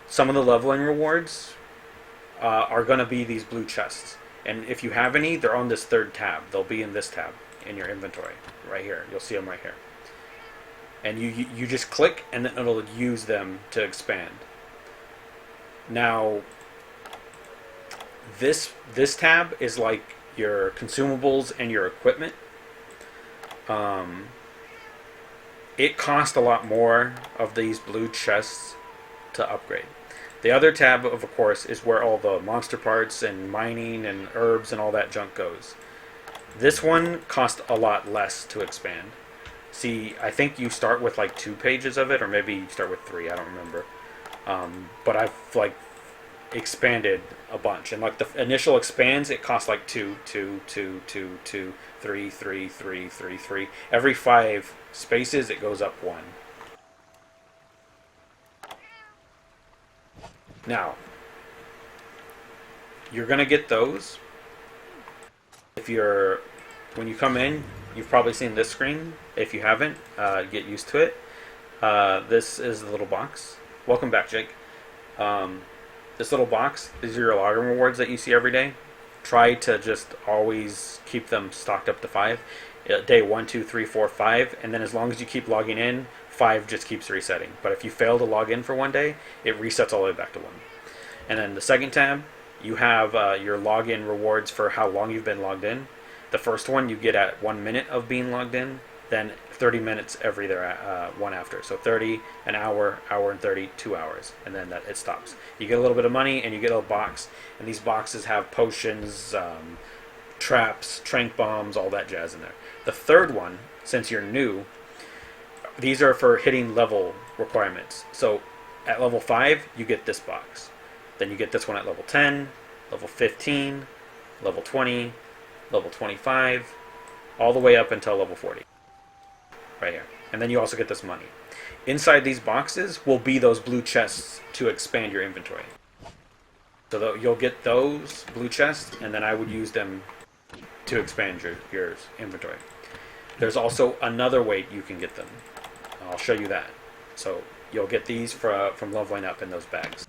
some of the leveling rewards are going to be these blue chests. And if you have any, they're on this 3rd tab. They'll be in this tab in your inventory, right here. You'll see them right here. And you just click, and then it'll use them to expand. Now, this tab is like your consumables and your equipment. It costs a lot more of these blue chests to upgrade. The other tab, of course, is where all the monster parts and mining and herbs and all that junk goes. This one costs a lot less to expand. See, I think you start with like 2 pages of it, or maybe you start with 3, I don't remember. But I've like expanded a bunch, and like the initial expands, it costs like 2, 2, 2, 2, 2, 3, 3, 3, 3, 3. Every 5 spaces, it goes up 1. Now, You're gonna get those if you're when you come in. You've probably seen this screen. If you haven't, get used to it. This is the little box. Welcome back, Jake. This little box, these are your login rewards that you see every day. Try to just always keep them stocked up to 5. Day 1, 2, 3, 4, 5, and then as long as you keep logging in, 5 just keeps resetting. But if you fail to log in for one day, it resets all the way back to 1. And then the second tab, you have your login rewards for how long you've been logged in. The first one you get at 1 minute of being logged in, then 30 minutes every one after. So 30, an hour, hour and 30, 2 hours, and then it stops. You get a little bit of money, and you get a box, and these boxes have potions, traps, trank bombs, all that jazz in there. The third one, since you're new, these are for hitting level requirements. So at level 5, you get this box. Then you get this one at level 10, level 15, level 20, level 25, all the way up until level 40. Right here. And then you also get this money. Inside these boxes will be those blue chests to expand your inventory. So you'll get those blue chests, and then I would use them to expand your inventory. There's also another way you can get them. I'll show you that. So you'll get these from leveling up in those bags.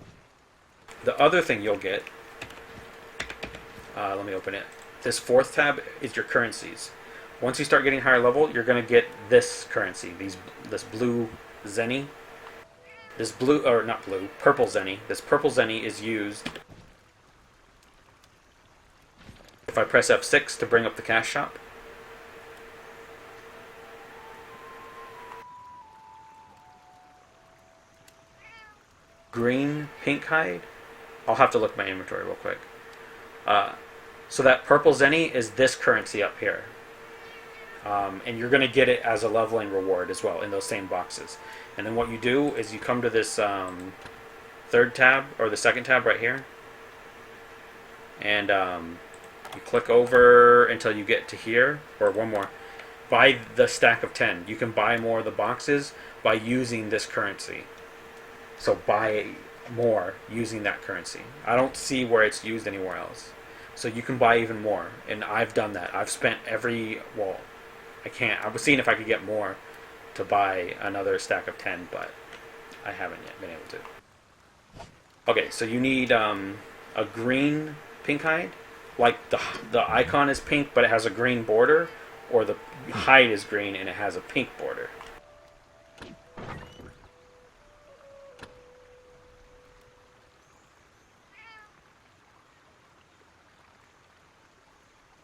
The other thing you'll get, let me open it. This fourth tab is your currencies. Once you start getting higher level, you're going to get this currency, this blue zenny. Purple zenny. This purple zenny is used if I press F6 to bring up the cash shop. Green pink hide. I'll have to look at my inventory real quick. So that purple zenny is this currency up here. And you're going to get it as a leveling reward as well in those same boxes. And then what you do is you come to this third tab, or the second tab right here, and you click over until you get to here, or one more. Buy the stack of 10. You can buy more of the boxes by using this currency. So buy more using that currency. I don't see where it's used anywhere else. So you can buy even more, and I've done that. I've spent I can't. I was seeing if I could get more to buy another stack of 10, but I haven't yet been able to. Okay, so you need a green pink hide. Like the icon is pink, but it has a green border, or the hide is green and it has a pink border.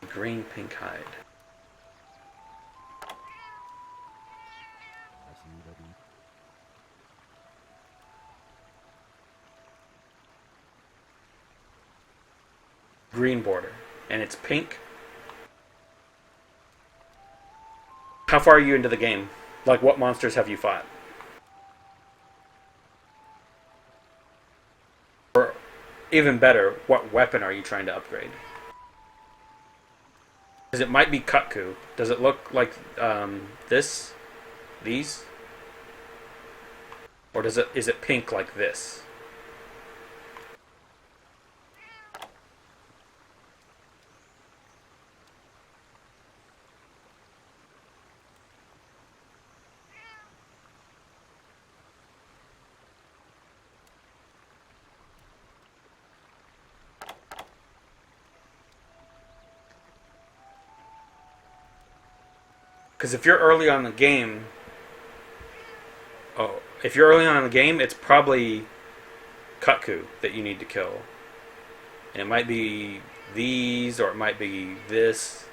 Green pink hide. Green border, and it's pink. How far are you into the game? Like, what monsters have you fought? Or even better, what weapon are you trying to upgrade? Because it might be Kutku. Does it look like these? Or is it pink like this? Because if you're early on in the game, it's probably Kutku that you need to kill. And it might be these, or it might be this.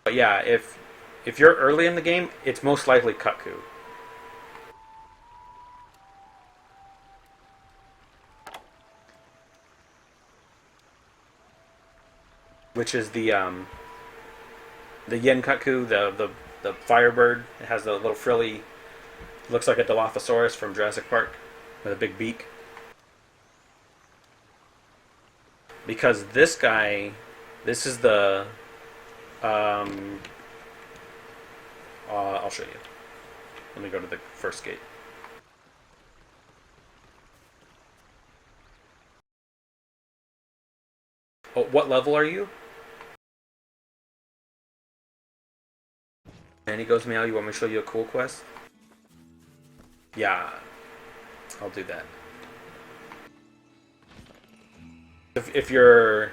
But yeah, if you're early in the game, it's most likely Kutku. Which is the Yen Kutku, the firebird. It has the little frilly, looks like a Dilophosaurus from Jurassic Park with a big beak. Because this guy, this is the Um, I'll show you. Let me go to the first gate. Oh, what level are you? And he goes, Meow, you want me to show you a cool quest? Yeah, I'll do that. If you're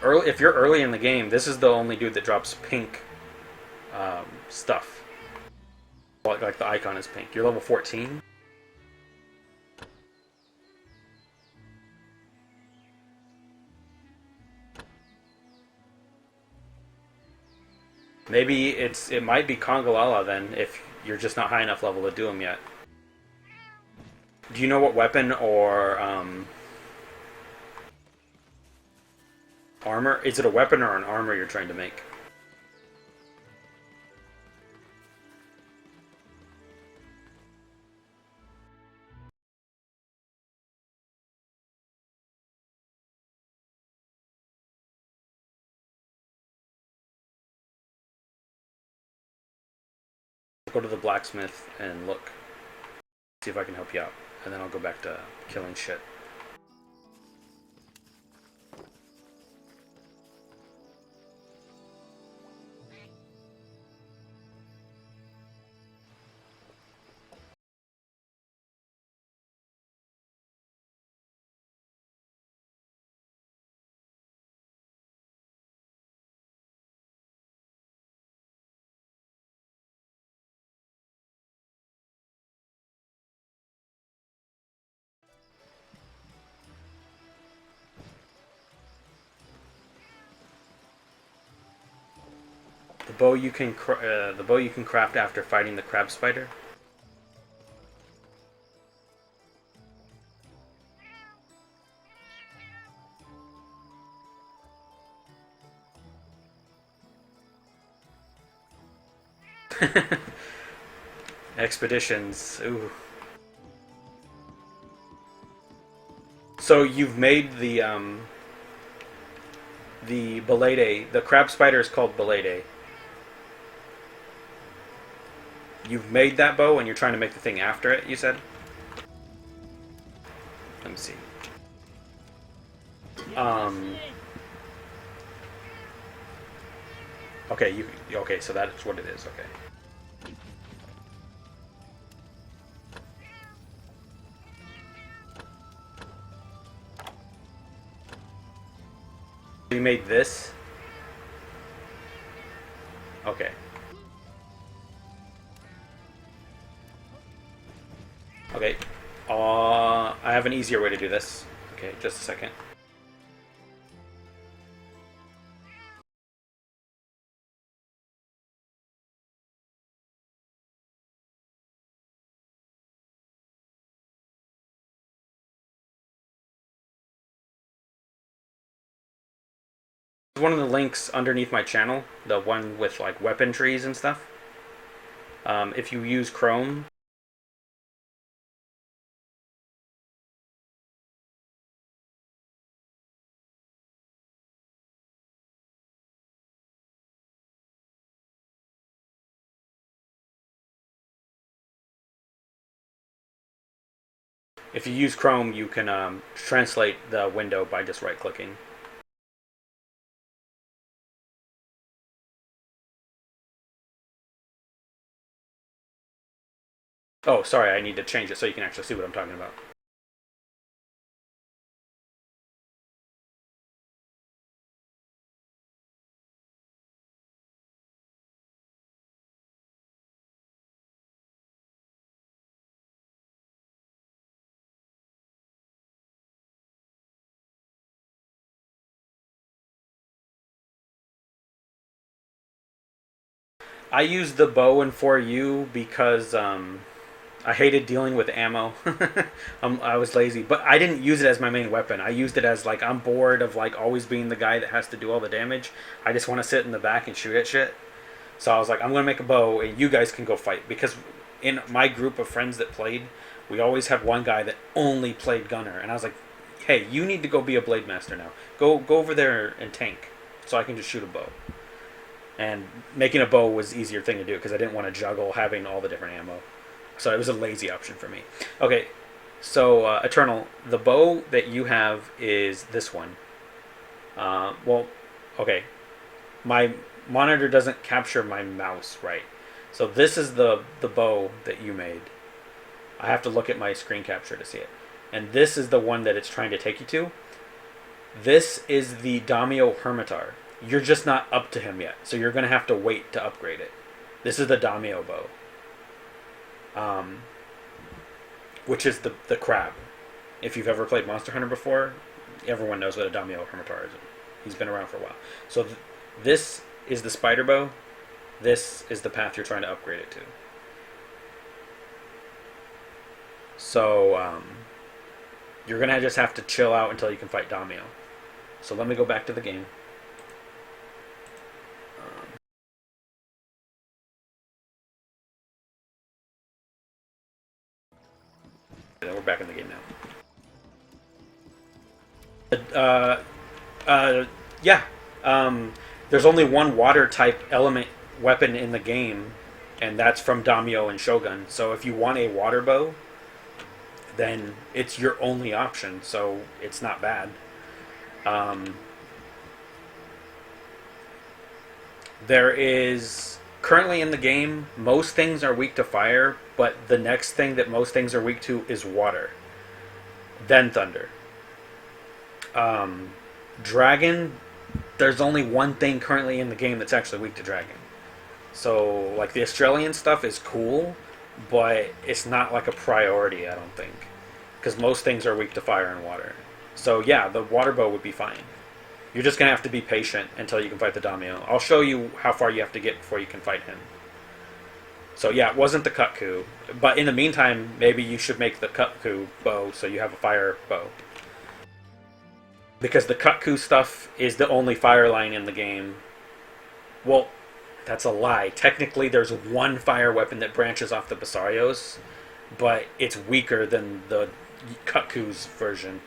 early, if you're early in the game, this is the only dude that drops pink stuff. Like the icon is pink. You're level 14. Maybe it might be Kongalala then if you're just not high enough level to do them yet. Do you know what weapon or armor? Is it a weapon or an armor you're trying to make? Go to the blacksmith and look. See if I can help you out. And then I'll go back to killing shit. The bow you can craft after fighting the crab spider. Expeditions. Ooh. So you've made the Belede. The crab spider is called Belede. You've made that bow and you're trying to make the thing after it, you said? Let me see. Okay, okay, so that's what it is, okay. You made this? Okay. Okay. I have an easier way to do this. Okay, just a second. One of the links underneath my channel, the one with like weapon trees and stuff. If you use Chrome, you can translate the window by just right-clicking. Oh, sorry, I need to change it so you can actually see what I'm talking about. I used the bow in 4U because I hated dealing with ammo. I was lazy, but I didn't use it as my main weapon. I used it as like I'm bored of like always being the guy that has to do all the damage. I just want to sit in the back and shoot at shit. So I was like, I'm gonna make a bow, and you guys can go fight because in my group of friends that played, we always had one guy that only played gunner, and I was like, Hey, you need to go be a blade master now. Go over there and tank, so I can just shoot a bow. And making a bow was easier thing to do because I didn't want to juggle having all the different ammo. So it was a lazy option for me. Okay, so Eternal, the bow that you have is this one. Well, okay, my monitor doesn't capture my mouse right. So this is the bow that you made. I have to look at my screen capture to see it. And this is the one that it's trying to take you to. This is the Damio Hermitar. You're just not up to him yet, so you're going to have to wait to upgrade it. This is the Damio bow. Which is the crab. If you've ever played Monster Hunter before, everyone knows what a Damio Hermitar is. He's been around for a while. So this is the spider bow. This is the path you're trying to upgrade it to. So you're going to just have to chill out until you can fight Damio. So let me go back to the game. We're back in the game now. Yeah. There's only one water type element weapon in the game, and that's from Damio and Shogun. So if you want a water bow, then it's your only option. So it's not bad. There is currently in the game, most things are weak to fire, but the next thing that most things are weak to is water. Then thunder. Dragon, there's only one thing currently in the game that's actually weak to dragon. So, like, the Australian stuff is cool, but it's not like a priority, I don't think. Because most things are weak to fire and water. So, yeah, the water bow would be fine. You're just going to have to be patient until you can fight the Damio. I'll show you how far you have to get before you can fight him. So, yeah, it wasn't the Kutku. But in the meantime, maybe you should make the Kutku bow so you have a fire bow. Because the Kutku stuff is the only fire line in the game. Well, that's a lie. Technically, there's one fire weapon that branches off the Basarios, but it's weaker than the Kutku's version.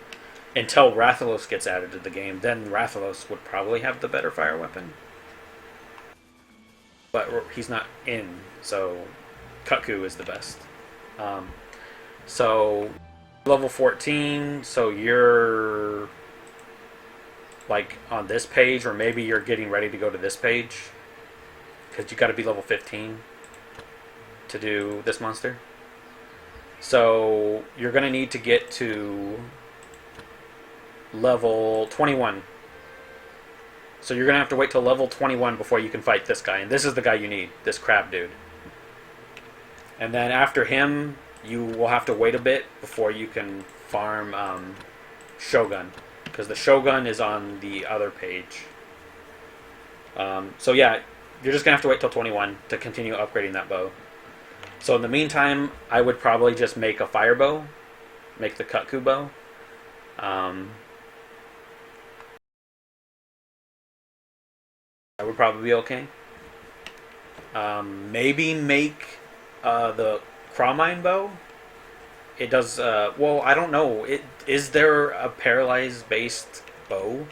Until Rathalos gets added to the game, then Rathalos would probably have the better fire weapon. But he's not in, so Kutku is the best. So, level 14, so you're like on this page, or maybe you're getting ready to go to this page. Because you got to be level 15 to do this monster. So, you're going to need to get to level 21. So you're going to have to wait till level 21 before you can fight this guy. And this is the guy you need, this crab dude. And then after him, you will have to wait a bit before you can farm Shogun. Because the Shogun is on the other page. So yeah, you're just going to have to wait till 21 to continue upgrading that bow. So in the meantime, I would probably just make a fire bow. Make the Kutku bow. That would probably be okay. Maybe make the Crawmine bow. It does. Well, I don't know. Is there a paralyzed based bow?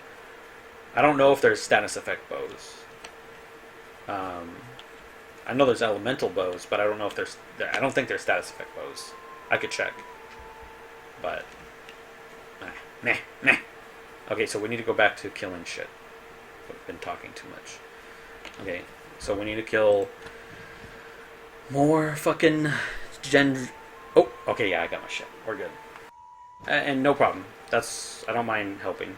I don't know if there's status effect bows. I know there's elemental bows, but I don't know if there's. I don't think there's status effect bows. I could check, but nah. Okay, so we need to go back to killing shit. I've been talking too much. Okay, so we need to kill more fucking Oh, okay, yeah, I got my shit. We're good. And no problem. I don't mind helping.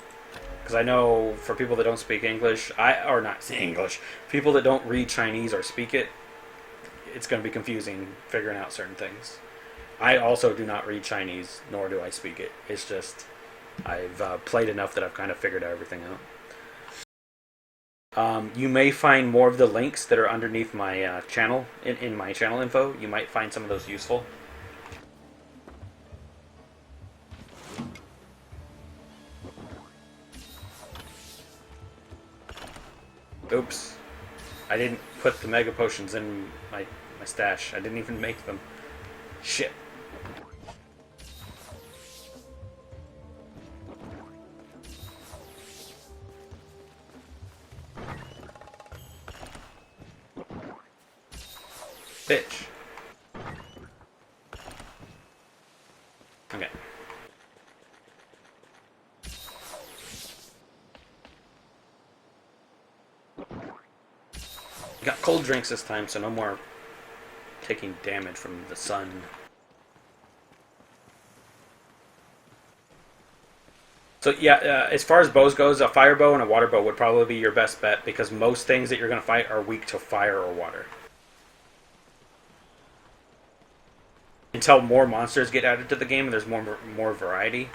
Because I know for people that don't speak English, or not English, people that don't read Chinese or speak it, it's going to be confusing figuring out certain things. I also do not read Chinese, nor do I speak it. It's just, I've played enough that I've kind of figured everything out. You may find more of the links that are underneath my channel, in my channel info. You might find some of those useful. Oops. I didn't put the mega potions in my stash. I didn't even make them. Shit. Bitch. Okay. Got cold drinks this time, so no more taking damage from the sun. So yeah, as far as bows goes, a fire bow and a water bow would probably be your best bet because most things that you're going to fight are weak to fire or water. Until more monsters get added to the game and there's more variety.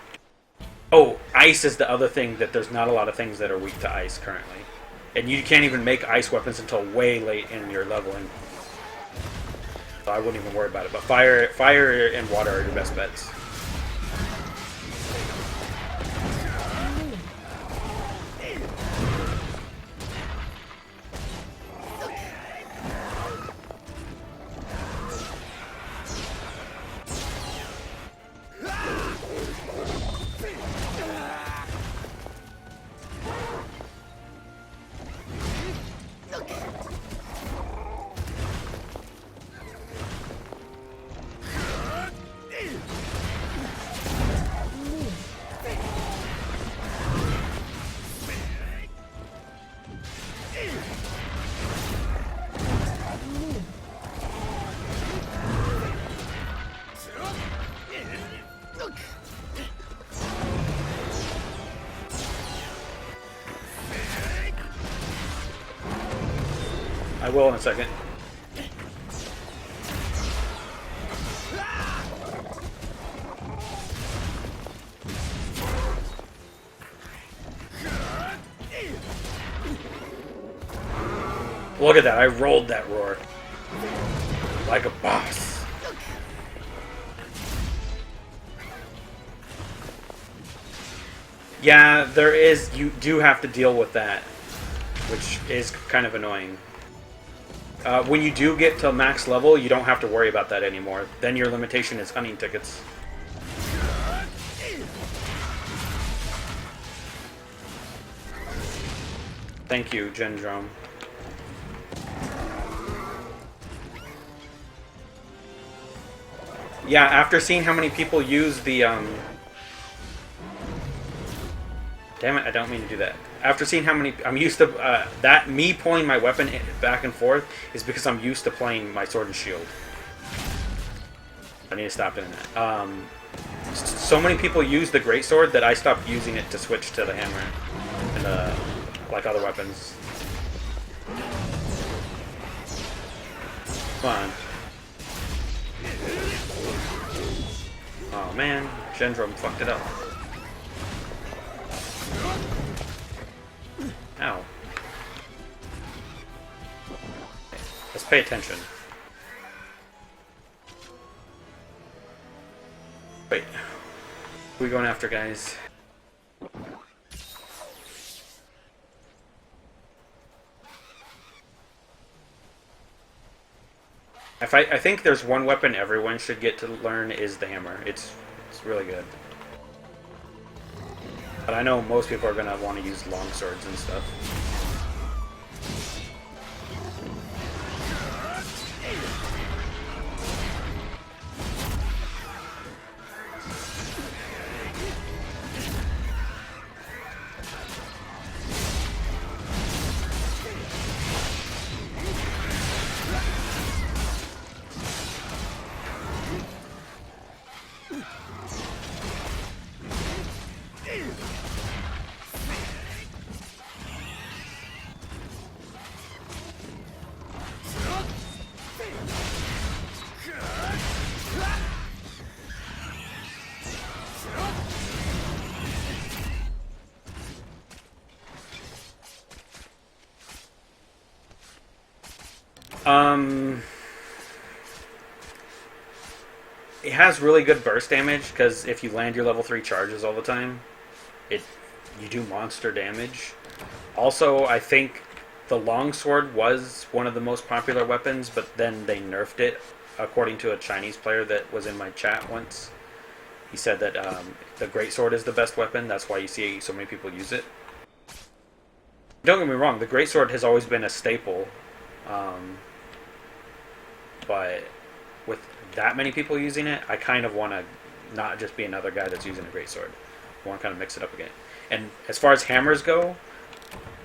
Oh, ice is the other thing that there's not a lot of things that are weak to ice currently. And you can't even make ice weapons until way late in your leveling. So I wouldn't even worry about it. But fire and water are your best bets. I will in a second. Look at that, I rolled that roar. Like a boss. Yeah, there is, you do have to deal with that, which is kind of annoying. When you do get to max level, you don't have to worry about that anymore. Then your limitation is hunting tickets. Thank you, Gendrome. Yeah, after seeing how many people use the, Damn it, I don't mean to do that. After seeing how many... I'm used to... me pulling my weapon back and forth is because I'm used to playing my sword and shield. I need to stop doing that. So many people use the greatsword that I stopped using it to switch to the hammer. And, like other weapons. Come on. Oh man, Gendrome fucked it up. Ow. Let's pay attention. Wait. Who are we going after, guys? I think there's one weapon everyone should get to learn is the hammer. It's really good. But I know most people are going to want to use long swords and stuff. It has really good burst damage because if you land your level 3 charges all the time, you do monster damage. Also, I think the longsword was one of the most popular weapons, but then they nerfed it, according to a Chinese player that was in my chat once. He said that the greatsword is the best weapon, that's why you see so many people use it. Don't get me wrong, the greatsword has always been a staple. but with that many people using it, I kind of want to not just be another guy that's using a greatsword. I want to kind of mix it up again. And as far as hammers go,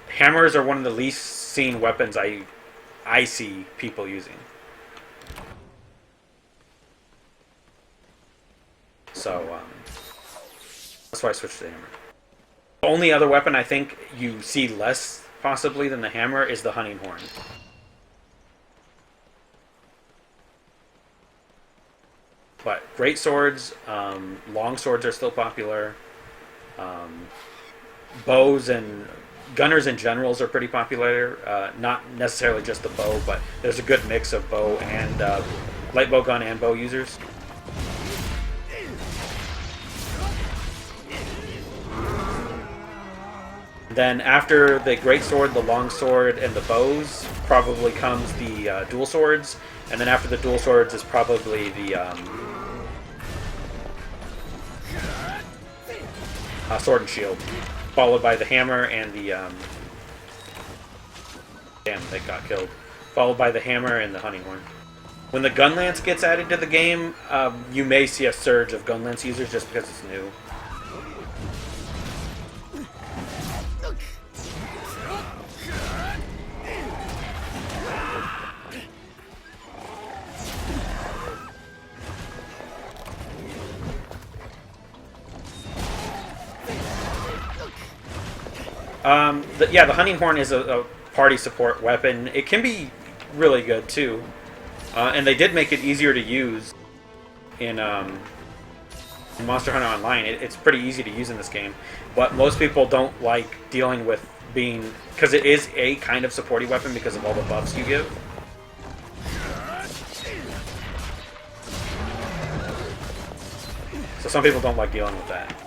hammers are one of the least seen weapons I see people using. So that's why I switched to the hammer. The only other weapon I think you see less possibly than the hammer is the hunting horn. But great swords, long swords are still popular. Bows and gunners and generals are pretty popular. Not necessarily just the bow, but there's a good mix of bow and light bow gun and bow users. Then after the great sword, the long sword, and the bows, probably comes the dual swords. And then after the dual swords is probably the sword and shield, followed by the hammer and the damn, they got killed. Followed by the hammer and the hunting horn. When the gun lance gets added to the game, you may see a surge of gun lance users just because it's new. The hunting horn is a party support weapon. It can be really good too, and they did make it easier to use in Monster Hunter Online. It's pretty easy to use in this game, but most people don't like dealing with being, because it is a kind of supporty weapon because of all the buffs you give. So some people don't like dealing with that.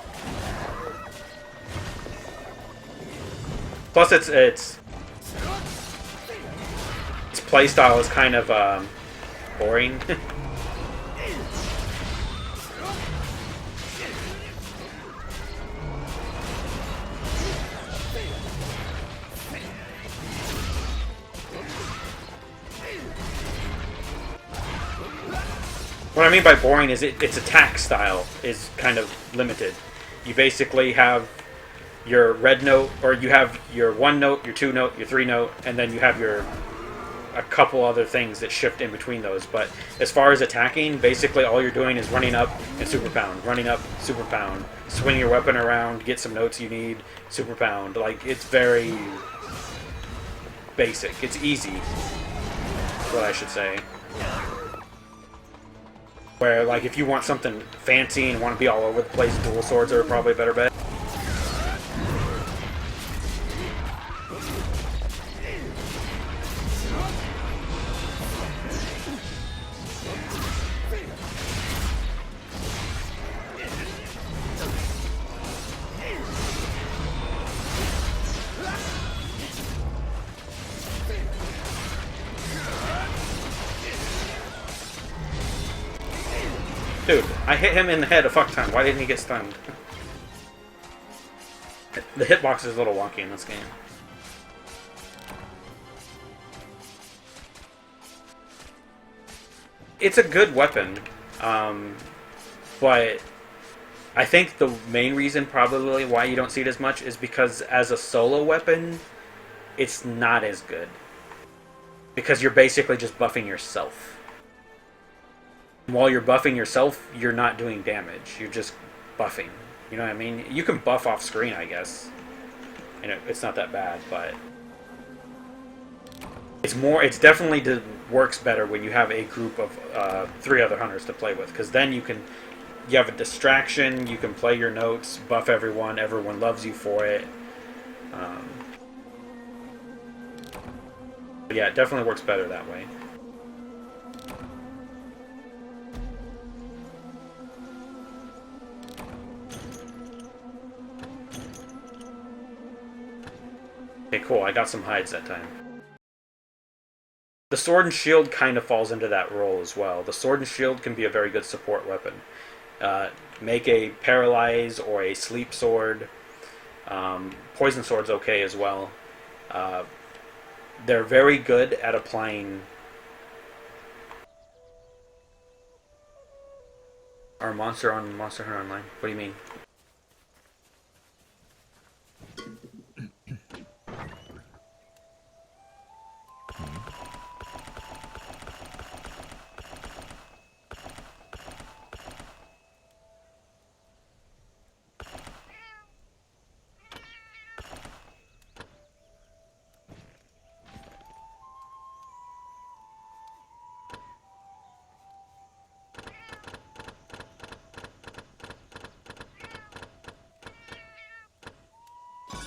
Plus, its playstyle is kind of boring. What I mean by boring is its attack style is kind of limited. You basically have your red note, or you have your 1 note, your 2 note, your 3 note, and then you have a couple other things that shift in between those. But as far as attacking, basically all you're doing is running up and super pound, running up, super pound, swing your weapon around, get some notes you need, super pound. Like, it's very basic. It's easy, is what I should say. Where, like, if you want something fancy and want to be all over the place, dual swords are probably a better bet. Dude, I hit him in the head a fuck ton. Why didn't he get stunned? The hitbox is a little wonky in this game. It's a good weapon, but I think the main reason probably why you don't see it as much is because as a solo weapon, it's not as good. Because you're basically just buffing yourself. While you're buffing yourself, you're not doing damage. You're just buffing. You know what I mean? You can buff off screen, I guess. And it's not that bad, but it's definitely works better when you have a group of 3 other hunters to play with, because then you have a distraction, you can play your notes, buff everyone loves you for it. Yeah, it definitely works better that way. Okay, cool. I got some hides that time. The sword and shield kind of falls into that role as well. The sword and shield can be a very good support weapon. Make a paralyze or a sleep sword. Poison sword's okay as well. They're very good at applying Our monster on Monster Hunter Online. What do you mean?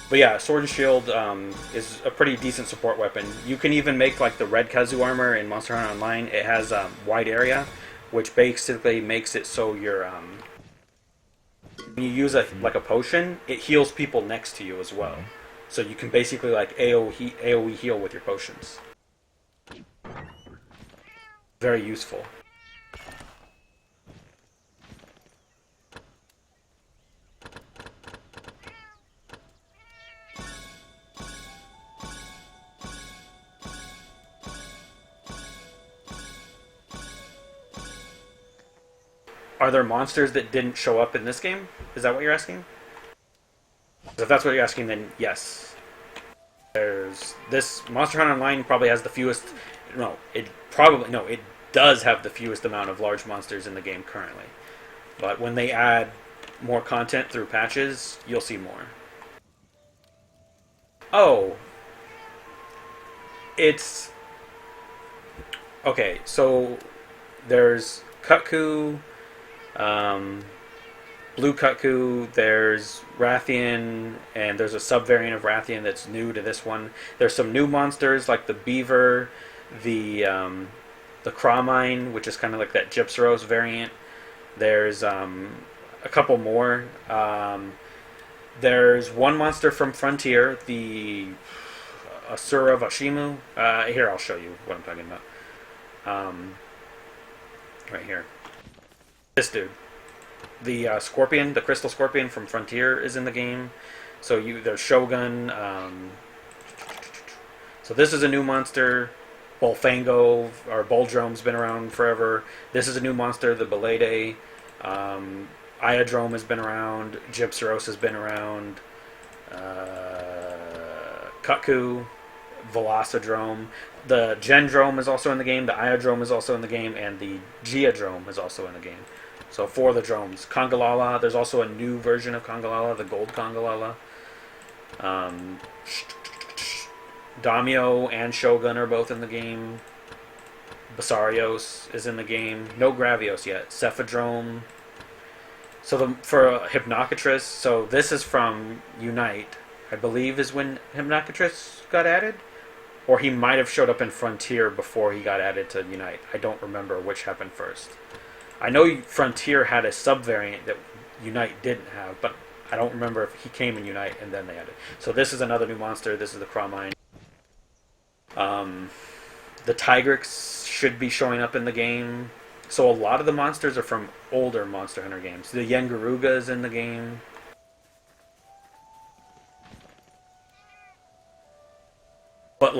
But yeah, Sword and Shield is a pretty decent support weapon. You can even make like the red Kazu armor in Monster Hunter Online. It has wide area, which basically makes it so you're when you use like a potion, it heals people next to you as well. So you can basically like AOE heal with your potions. Very useful. Are there monsters that didn't show up in this game? Is that what you're asking? If that's what you're asking, then yes. There's this Monster Hunter Online probably has the fewest. No, it does have the fewest amount of large monsters in the game currently. But when they add more content through patches, you'll see more. Oh, it's okay. So there's Kutku, um, Blue Kutku, there's Rathian, and there's a subvariant of Rathian that's new to this one. There's some new monsters like the Beaver, the Crawmine, which is kind of like that Gypsaros variant. There's a couple more. There's one monster from Frontier, the Asura Vashimu. Here, I'll show you what I'm talking about. Right here. This dude. The Scorpion, the Crystal Scorpion from Frontier is in the game. So there's Shogun. So this is a new monster. Bolfango or Boldrome's been around forever. This is a new monster, the Belede. Iodrome has been around. Gypsaros has been around. Kutku, Velocidrome. The Gendrome is also in the game. The Iodrome is also in the game, and the Geodrome is also in the game. So 4 of the drones. Congalala. There's also a new version of Congalala, the Gold Congalala. Damio and Shogun are both in the game. Basarios is in the game. No Gravios yet. Cephadrome. So for Hypnocatrix, so this is from Unite, I believe is when Hypnocatrix got added. Or he might have showed up in Frontier before he got added to Unite. I don't remember which happened first. I know Frontier had a subvariant that Unite didn't have, but I don't remember if he came in Unite and then they added. So this is another new monster. This is the Crawmine. The Tigrix should be showing up in the game. So a lot of the monsters are from older Monster Hunter games. The Yengaruga is in the game. But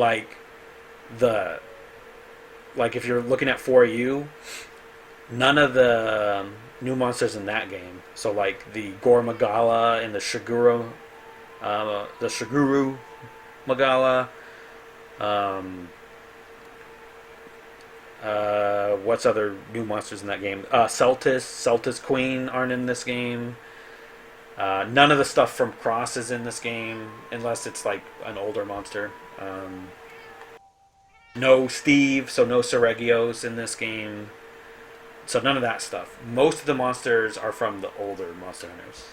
if you're looking at 4U, none of the new monsters in that game. So like the Gore Magala and the Shiguru Magala. What's other new monsters in that game? Celtis Queen aren't in this game. None of the stuff from Cross is in this game, unless it's like an older monster. No Steve, so no Seregios in this game. So none of that stuff. Most of the monsters are from the older Monster Hunters.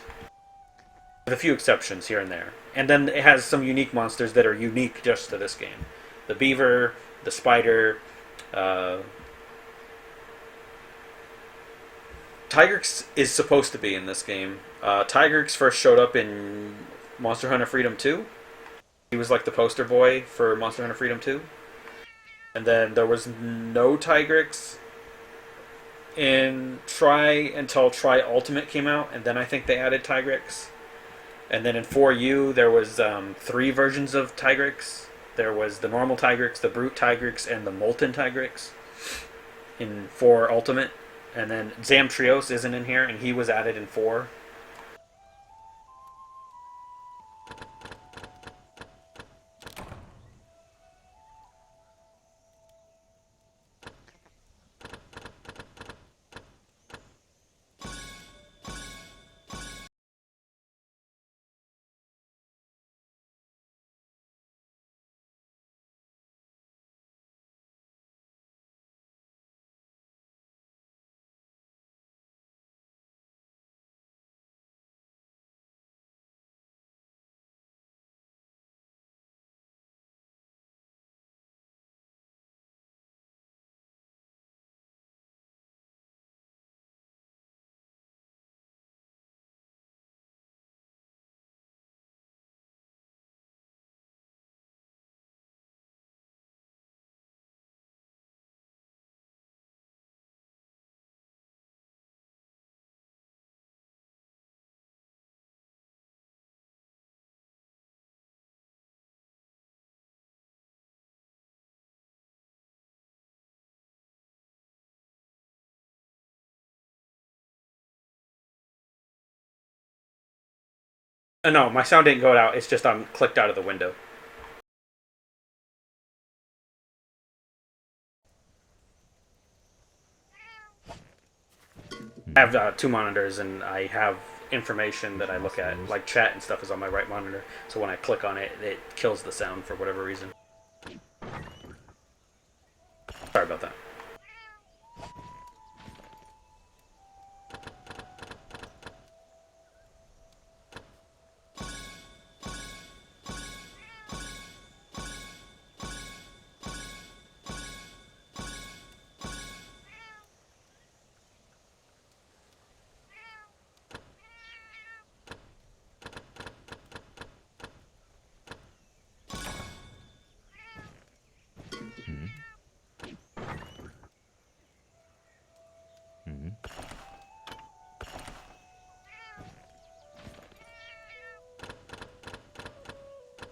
With a few exceptions here and there. And then it has some unique monsters that are unique just to this game. The Beaver, the Spider, Tigrix is supposed to be in this game. Tigrix first showed up in Monster Hunter Freedom 2. He was like the poster boy for Monster Hunter Freedom 2. And then there was no Tigrix in Tri until Tri Ultimate came out, and then I think they added Tigrix. And then in 4U there was 3 versions of Tigrix. There was the normal Tigrix, the Brute Tigrix, and the Molten Tigrix in 4 Ultimate. And then Zamtrios isn't in here, and he was added in 4. No, my sound didn't go out. It's just I'm clicked out of the window. I have 2 monitors, and I have information that I look at, like chat and stuff is on my right monitor. So when I click on it, it kills the sound for whatever reason. Sorry about that.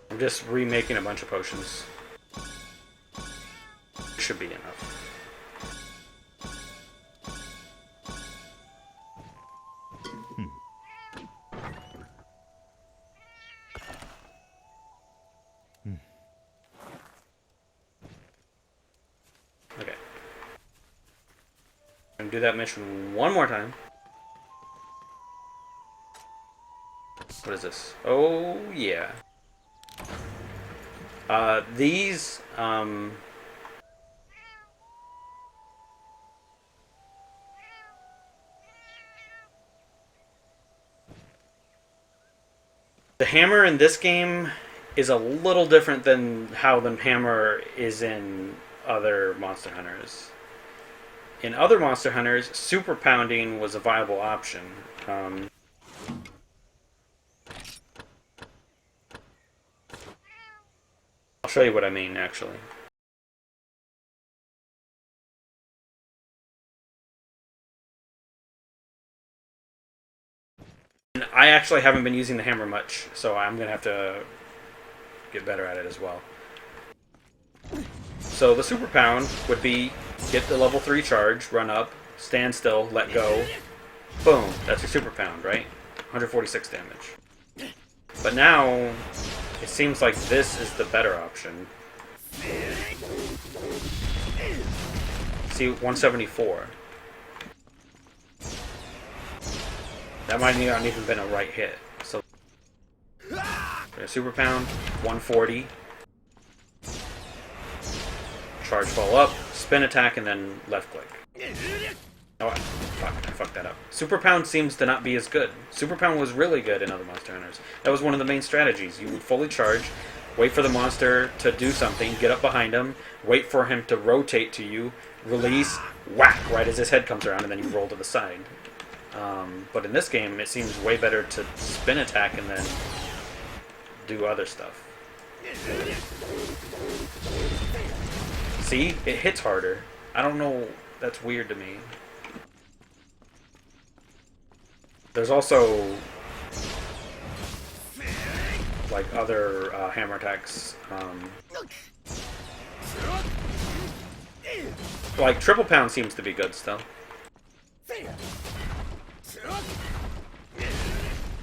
I'm just remaking a bunch of potions. Should be enough. Okay. I'm gonna do that mission one more time. What is this? Oh, yeah. These, the hammer in this game is a little different than how the hammer is in other Monster Hunters. In other Monster Hunters, super pounding was a viable option. I'll show you what I mean, actually. And I actually haven't been using the hammer much, so I'm going to have to get better at it as well. So the super pound would be get the level 3 charge, run up, stand still, let go. Boom, that's your super pound, right? 146 damage. But now, it seems like this is the better option. See, 174. That might not even been a right hit. So, super pound, 140. Charge fall up, spin attack, and then left click. Oh, fuck, I fucked that up. Super Pound seems to not be as good. Super Pound was really good in other Monster Hunters. That was one of the main strategies. You would fully charge, wait for the monster to do something, get up behind him, wait for him to rotate to you, release, whack, right as his head comes around, and then you roll to the side. But in this game, it seems way better to spin attack and then do other stuff. See? It hits harder. I don't know. That's weird to me. There's also like other hammer attacks. Like triple pound seems to be good still.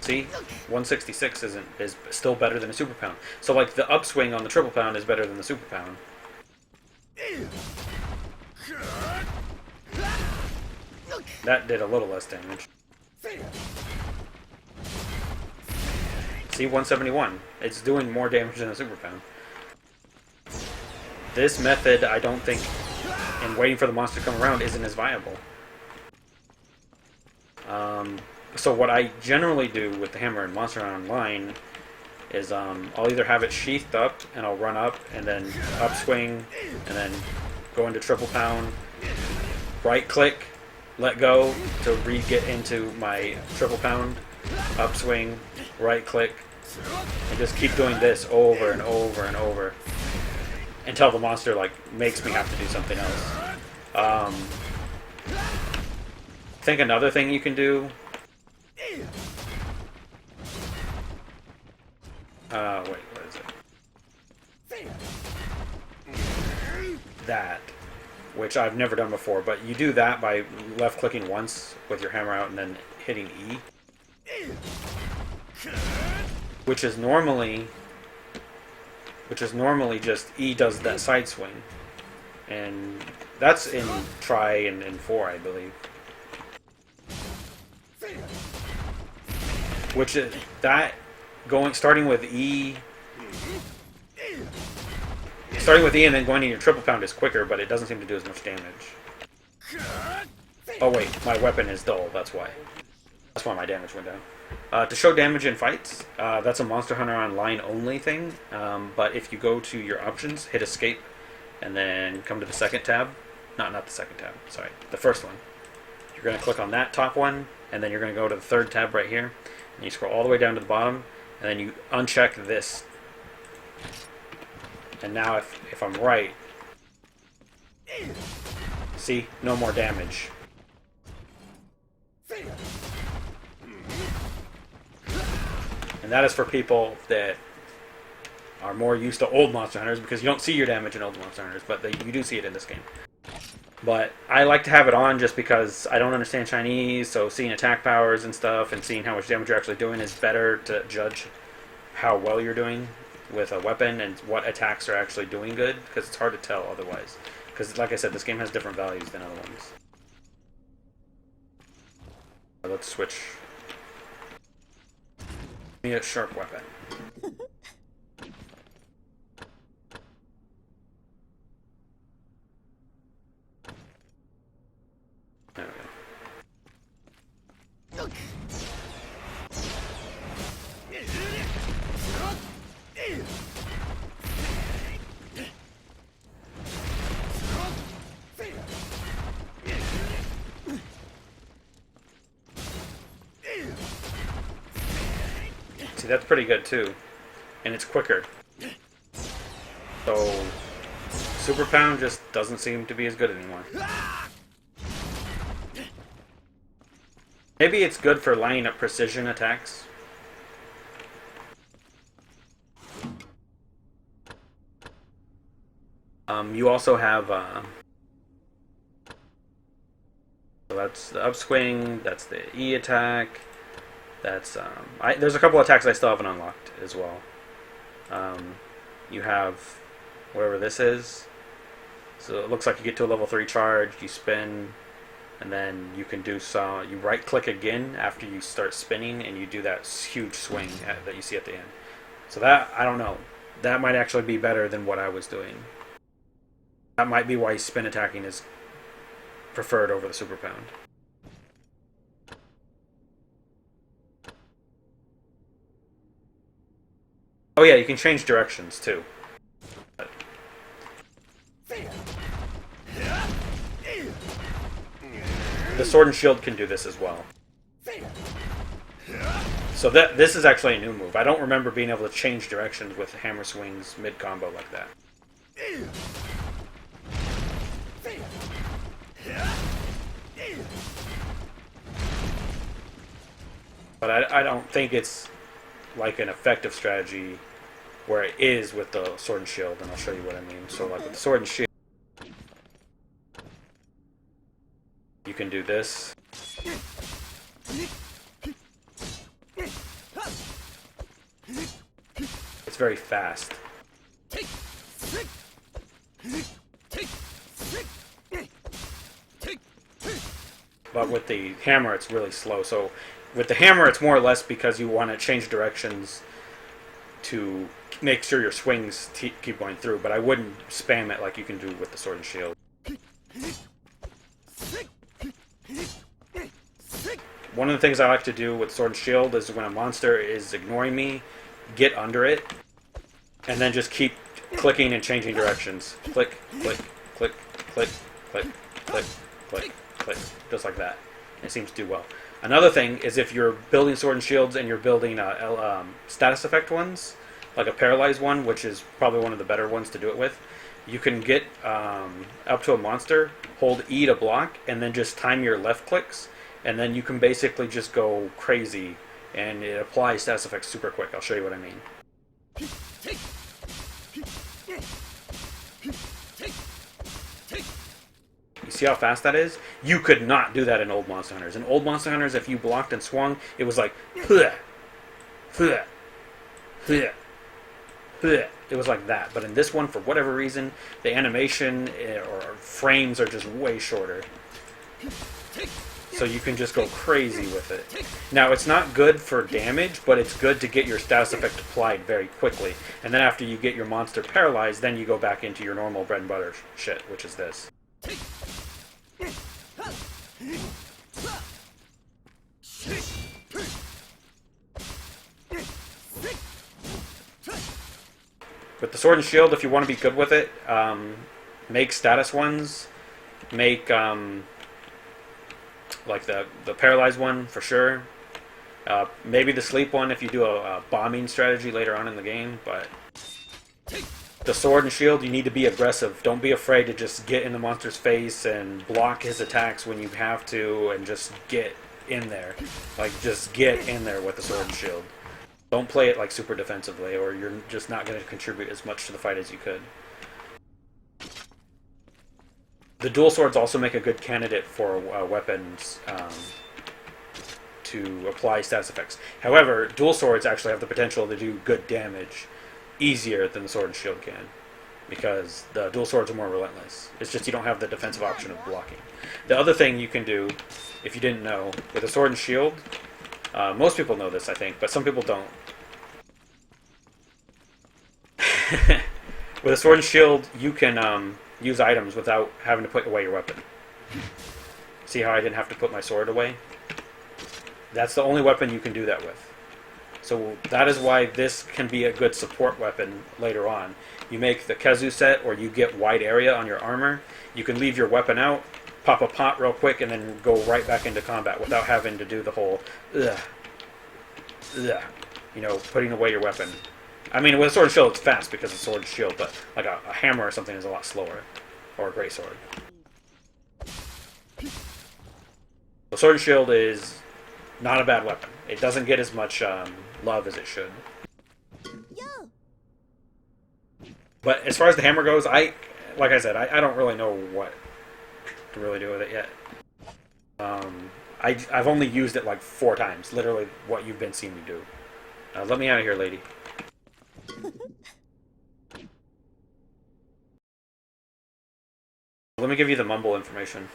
See, 166 is still better than a super pound. So like the upswing on the triple pound is better than the super pound. That did a little less damage. See, 171. It's doing more damage than a super pound. This method, I don't think, in waiting for the monster to come around, isn't as viable. So what I generally do with the hammer in Monster Hunter Online is I'll either have it sheathed up and I'll run up and then upswing and then go into triple pound, right click, let go to re-get into my triple pound, upswing, right click, and just keep doing this over and over and over until the monster like makes me have to do something else. I think another thing you can do. Wait, what is it? That, which I've never done before, but you do that by left clicking once with your hammer out and then hitting E, which is normally just E does that side swing, and that's in try and in 4, I believe. Which is that starting with E and then going to your triple pound is quicker, but it doesn't seem to do as much damage. Oh wait, my weapon is dull. That's why. That's why my damage went down. To show damage in fights, that's a Monster Hunter Online only thing. But if you go to your options, hit escape, and then come to the second tab. Not the second tab. Sorry, the first one. You're going to click on that top one, and then you're going to go to the third tab right here. And you scroll all the way down to the bottom, and then you uncheck this. And now if I'm right, see, no more damage. And that is for people that are more used to old Monster Hunters, because you don't see your damage in old Monster Hunters, but you do see it in this game. But I like to have it on just because I don't understand Chinese, so seeing attack powers and stuff and seeing how much damage you're actually doing is better to judge how well you're doing with a weapon and what attacks are actually doing good, because it's hard to tell otherwise. Because, like I said, this game has different values than other ones. Let's switch. Give me a sharp weapon. There we go. See, that's pretty good too. And it's quicker. So, Super Pound just doesn't seem to be as good anymore. Maybe it's good for lining up precision attacks. You also have so that's the upswing, that's the E attack, that's there's a couple of attacks I still haven't unlocked as well. You have whatever this is. So it looks like you get to a level 3 charge, you spin, and then you can do some. You right click again after you start spinning, and you do that huge swing that you see at the end. So that, I don't know, that might actually be better than what I was doing. That might be why spin attacking is preferred over the Super Pound. Oh yeah, you can change directions too. The Sword and Shield can do this as well. So this is actually a new move. I don't remember being able to change directions with hammer swings mid-combo like that. But I don't think it's like an effective strategy where it is with the Sword and Shield, and I'll show you what I mean. So like with the Sword and Shield, you can do this. very fast. But with the hammer, it's really slow. So with the hammer, it's more or less because you want to change directions to make sure your swings keep going through. But I wouldn't spam it like you can do with the sword and shield. One of the things I like to do with sword and shield is when a monster is ignoring me, get under it, and then just keep clicking and changing directions. Click, click, click, click, click, click, click, click, just like that. It seems to do well. Another thing is if you're building sword and shields and you're building status effect ones, like a paralyzed one, which is probably one of the better ones to do it with, you can get up to a monster, hold E to block, and then just time your left clicks, and then you can basically just go crazy, and it applies status effects super quick. I'll show you what I mean. You see how fast that is? You could not do that in old Monster Hunters. In old Monster Hunters, if you blocked and swung, it was like, it was like that. But in this one, for whatever reason, the animation or frames are just way shorter. So you can just go crazy with it. Now, it's not good for damage, but it's good to get your status effect applied very quickly. And then after you get your monster paralyzed, then you go back into your normal bread and butter shit, which is this. With the sword and shield, if you want to be good with it, make status ones. Make like the paralyzed one for sure. Maybe the sleep one if you do a bombing strategy later on in the game. But the sword and shield, you need to be aggressive. Don't be afraid to just get in the monster's face and block his attacks when you have to, and just get in there. Like, just get in there with the sword and shield. Don't play it like super defensively, or you're just not going to contribute as much to the fight as you could. The dual swords also make a good candidate for weapons to apply status effects. However, dual swords actually have the potential to do good damage easier than the sword and shield can, because the dual swords are more relentless. It's just you don't have the defensive option of blocking. The other thing you can do, if you didn't know, with a sword and shield, most people know this, I think, but some people don't. With a sword and shield, you can use items without having to put away your weapon. See how I didn't have to put my sword away? That's the only weapon you can do that with. So that is why this can be a good support weapon later on. You make the Kezu set, or you get wide area on your armor. You can leave your weapon out, pop a pot real quick, and then go right back into combat without having to do the whole, putting away your weapon. I mean, with a sword and shield, it's fast because it's sword and shield, but like a hammer or something is a lot slower. Or a great sword. The sword and shield is not a bad weapon. It doesn't get as much love as it should. But as far as the hammer goes, like I said, I don't really know what to really do with it yet. I've only used it like 4 times. Literally what you've been seeing me do. Let me out of here, lady. Let me give you the mumble information.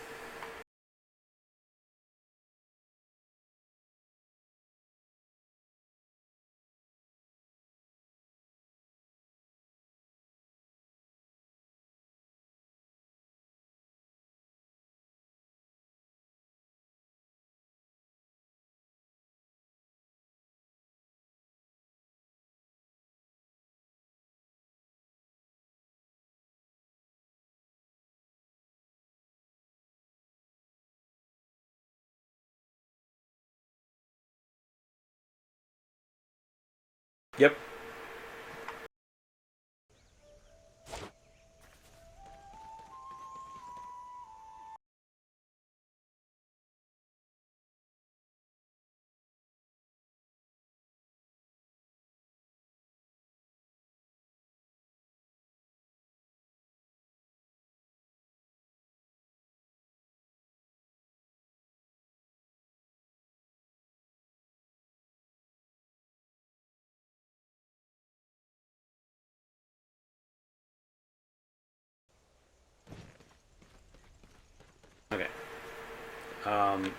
Yep.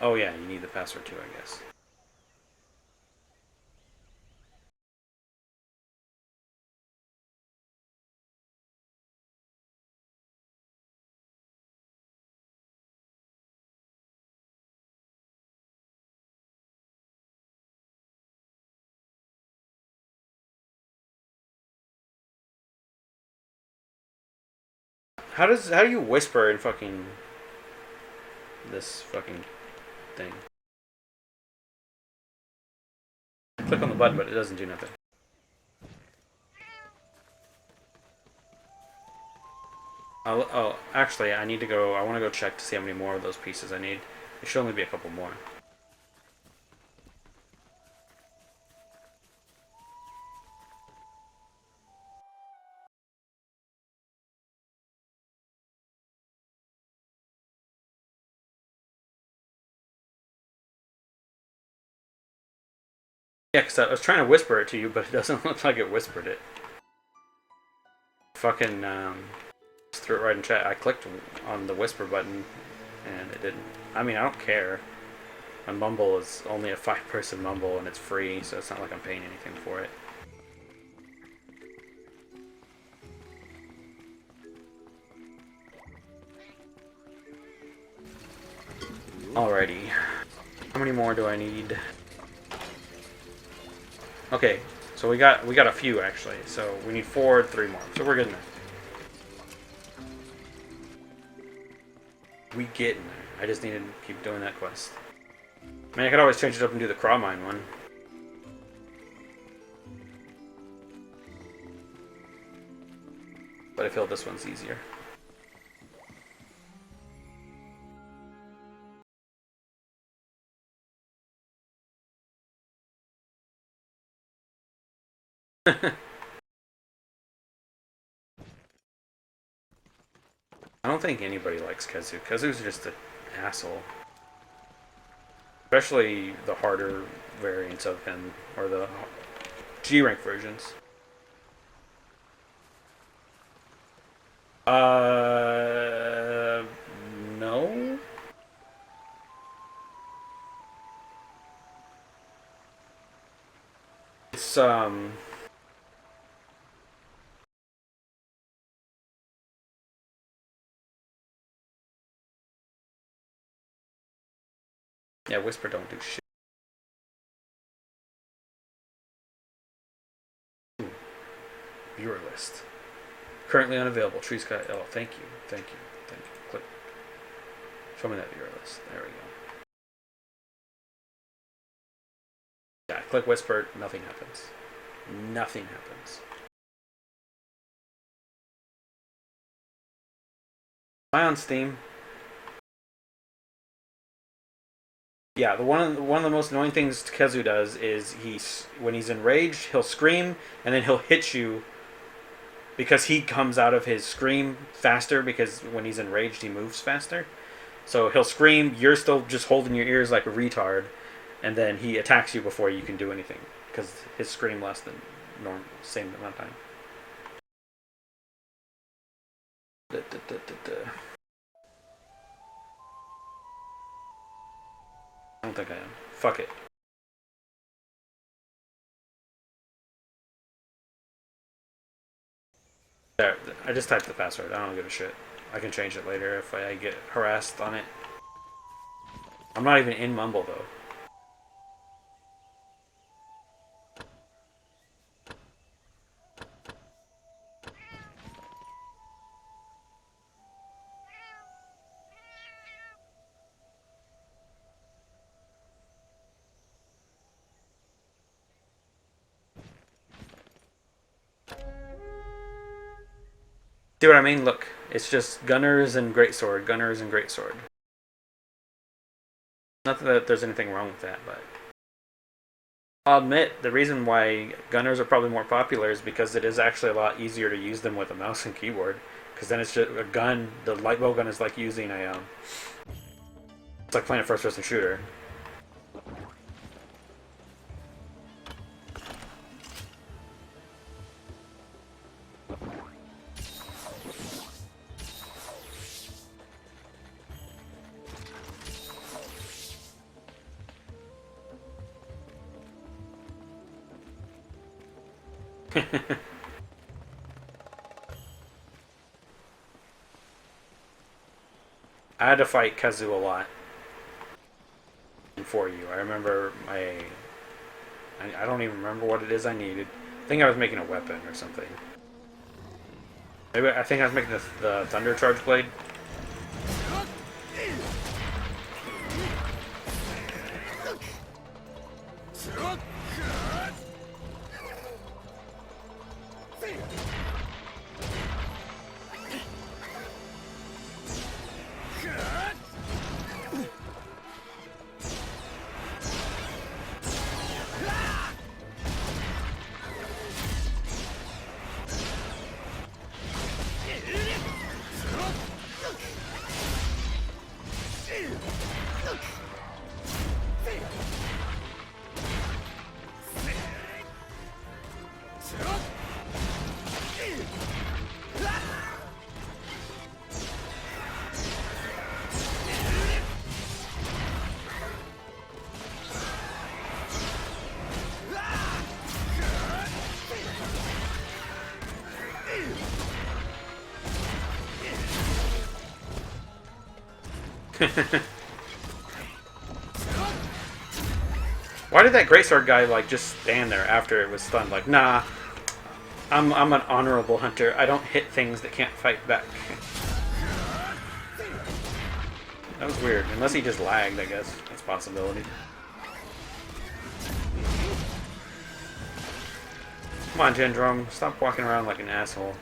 Oh yeah, you need the password too, I guess. How do you whisper in fucking this fucking thing? Click on the button, but it doesn't do nothing. Oh, actually, I need to go. I want to go check to see how many more of those pieces I need. It should only be a couple more. Yeah, because I was trying to whisper it to you, but it doesn't look like it whispered it. Fucking just threw it right in chat. I clicked on the whisper button, and it didn't. I mean, I don't care. My Mumble is only a 5-person Mumble, and it's free, so it's not like I'm paying anything for it. Alrighty. How many more do I need? Okay, so we got a few actually. So we need 4, 3 more. So we're getting there. We getting there. I just need to keep doing that quest. I mean, I could always change it up and do the Craw Mine one. But I feel this one's easier. I don't think anybody likes Kazu. Kazu's just an asshole. Especially the harder variants of him, or the G-rank versions. No? It's, yeah, Whisper don't do shit. Ooh, viewer list. Currently unavailable. Tree Sky. Oh, thank you. Thank you. Thank you. Click. Show me that viewer list. There we go. Yeah, click Whisper. Nothing happens. Nothing happens. Am I on Steam? Yeah, one of the most annoying things Kazu does is when he's enraged, he'll scream and then he'll hit you because he comes out of his scream faster because when he's enraged he moves faster. So he'll scream, you're still just holding your ears like a retard, and then he attacks you before you can do anything because his scream lasts the same amount of time. Da, da, da, da, da. I don't think I am. Fuck it. There, I just typed the password. I don't give a shit. I can change it later if I get harassed on it. I'm not even in Mumble though. See what I mean? Look, it's just Gunners and Greatsword, Gunners and Greatsword. Not that there's anything wrong with that, but I'll admit the reason why Gunners are probably more popular is because it is actually a lot easier to use them with a mouse and keyboard. Because then it's just a gun. The light bow gun is like using a it's like playing a first-person shooter. I had to fight Kazoo a lot for you. I remember I don't even remember what it is I needed. I think I was making a weapon or something. Maybe I think I was making the Thunder Charge Blade. Why did that greatsword guy like just stand there after it was stunned? Like, nah, I'm an honorable hunter. I don't hit things that can't fight back. That was weird. Unless he just lagged, I guess. That's a possibility. Come on, Gendrome. Stop walking around like an asshole.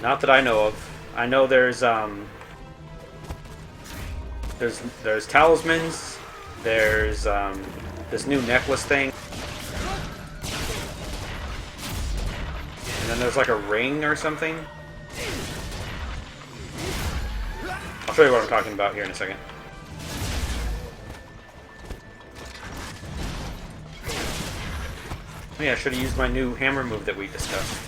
Not that I know of. I know there's talismans. There's this new necklace thing, and then there's like a ring or something. I'll show you what I'm talking about here in a second. Oh yeah, I should have used my new hammer move that we discussed.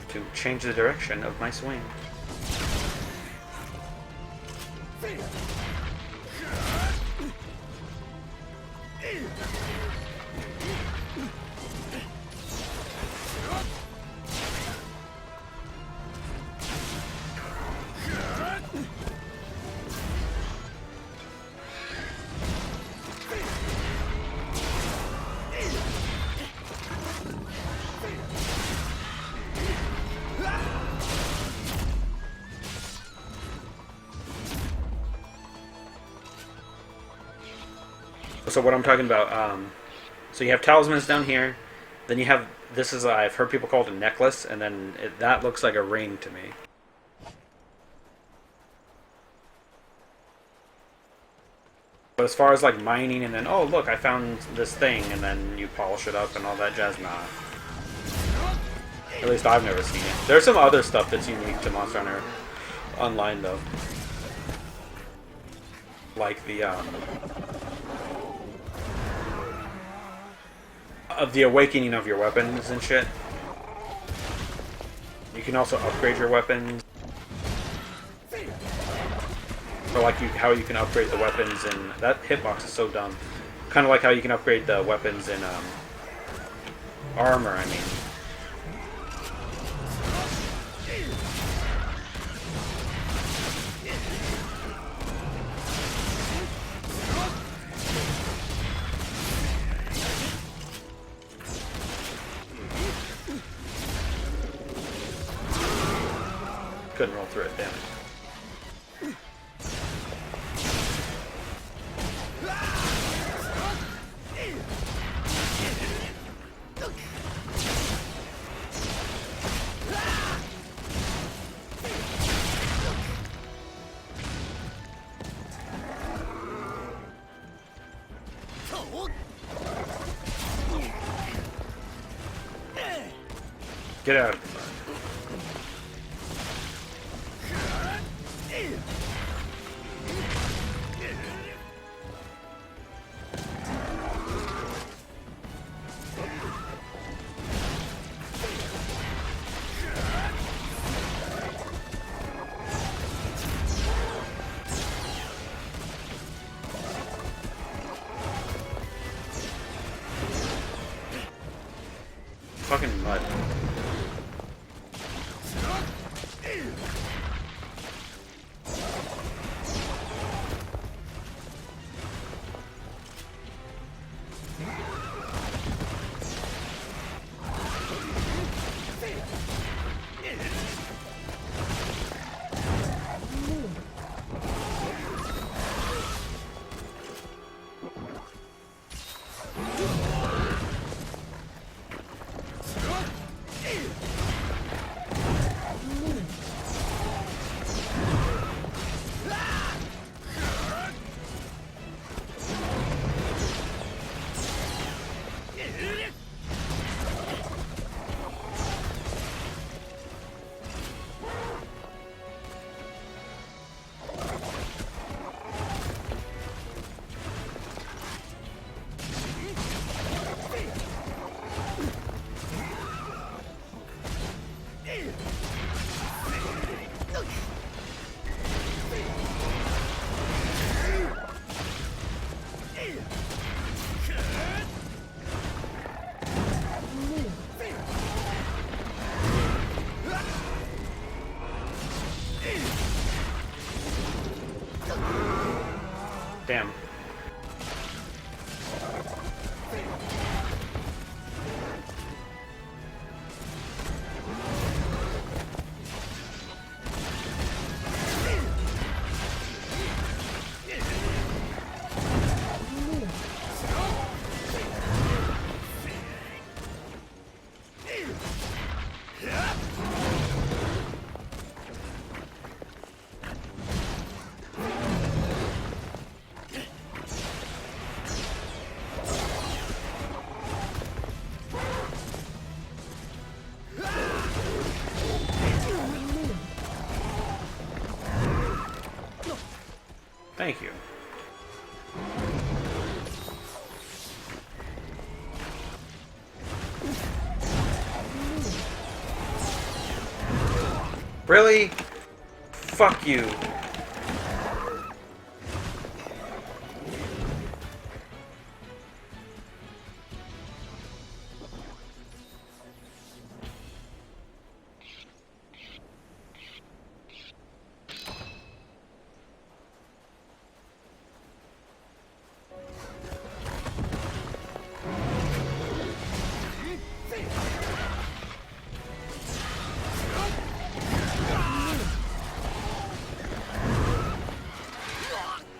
To change the direction of my swing. So what I'm talking about, so you have talismans down here, then you have, this is, I've heard people call it a necklace, and then that looks like a ring to me. But as far as like mining and then, oh look, I found this thing, and then you polish it up and all that jazz, nah. At least I've never seen it. There's some other stuff that's unique to Monster Hunter Online though. Like the, of the awakening of your weapons and shit. You can also upgrade your weapons. Or like how you can upgrade the weapons, and that hitbox is so dumb. Kind of like how you can upgrade the weapons in armor, I mean. Couldn't roll through it, damn it. Get out of the front. fucking mud. Damn. Thank you. Really? Fuck you.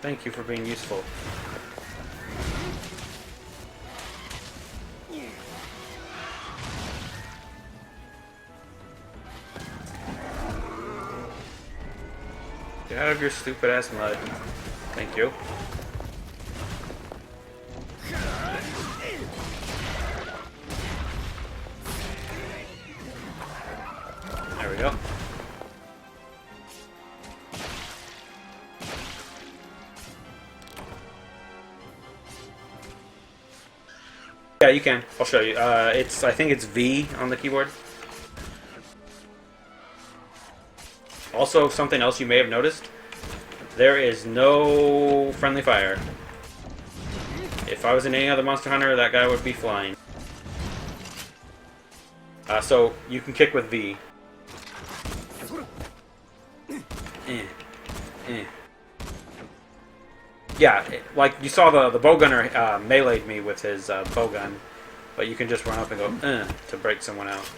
Thank you for being useful. Get out of your stupid ass mud. Thank you. There we go. Yeah, you can. I'll show you. I think it's V on the keyboard. Also, something else you may have noticed. There is no friendly fire. If I was in any other Monster Hunter, that guy would be flying. So, you can kick with V. Yeah, like you saw the bowgunner meleeed me with his bowgun, but you can just run up and go to break someone out.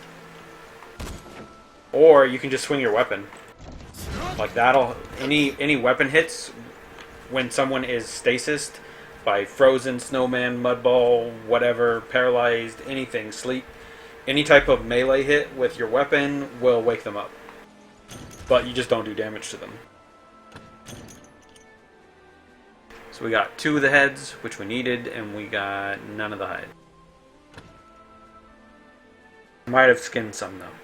Or you can just swing your weapon. Like that'll any weapon hits when someone is stasised by frozen, snowman, mudball, whatever, paralyzed, anything, sleep. Any type of melee hit with your weapon will wake them up. But you just don't do damage to them. So we got 2 of the heads, which we needed, and we got none of the hide. Might have skinned some though.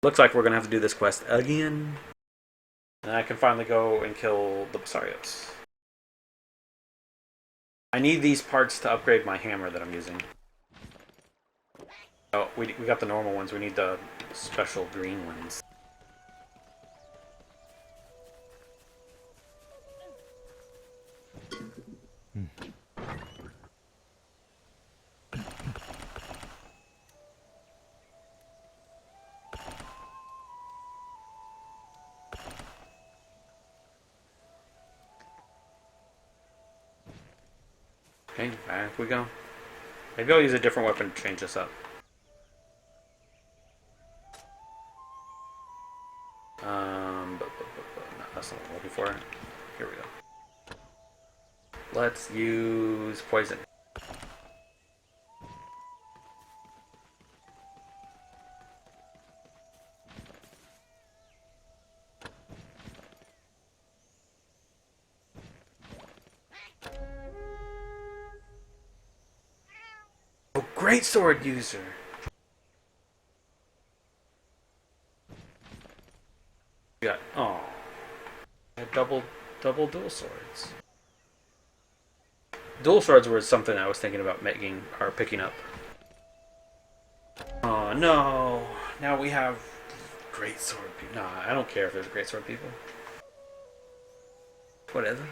Looks like we're gonna have to do this quest again. And I can finally go and kill the Basarios. I need these parts to upgrade my hammer that I'm using. Oh, we got the normal ones. We need the special green ones. Okay, back we go. Maybe I'll use a different weapon to change this up. No, that's not what I'm looking for. Here we go. Let's use poison. Oh, great sword user. Yeah. Oh, double dual swords. Dual swords was something I was thinking about making or picking up. Oh no! Now we have great sword people. Nah, I don't care if there's great sword people. Whatever.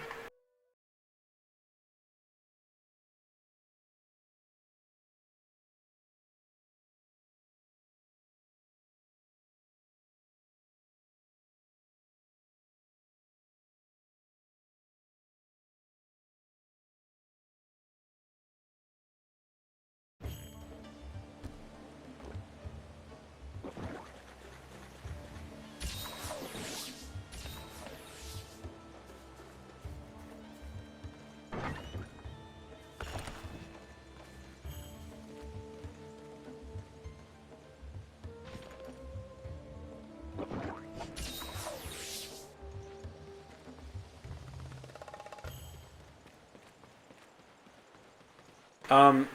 Um,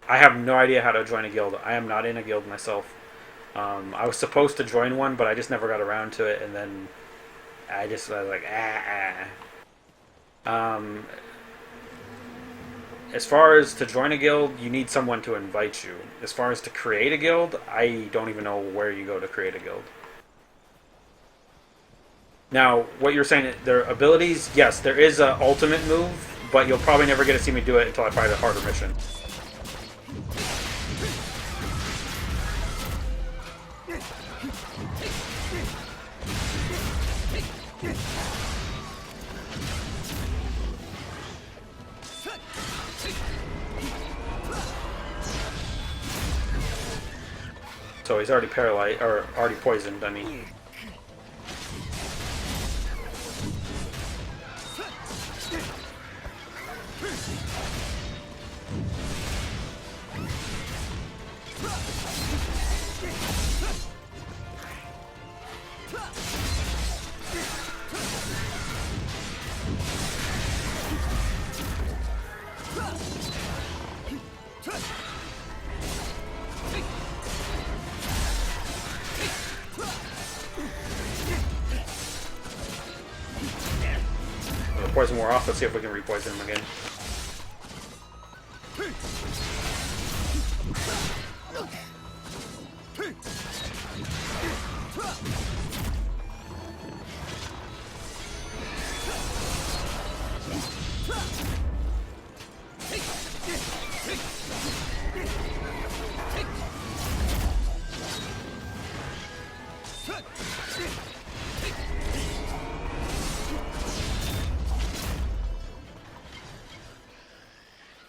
I have no idea how to join a guild. I am not in a guild myself. I was supposed to join one, but I just never got around to it, and then I was like, as far as to join a guild, you need someone to invite you. As far as to create a guild, I don't even know where you go to create a guild. Now, what you're saying, their abilities, yes, there is an ultimate move, but you'll probably never get to see me do it until I find a harder mission. So he's already paralyzed, or already poisoned, I mean. Poison wore off. Let's see if we can re-poison him again.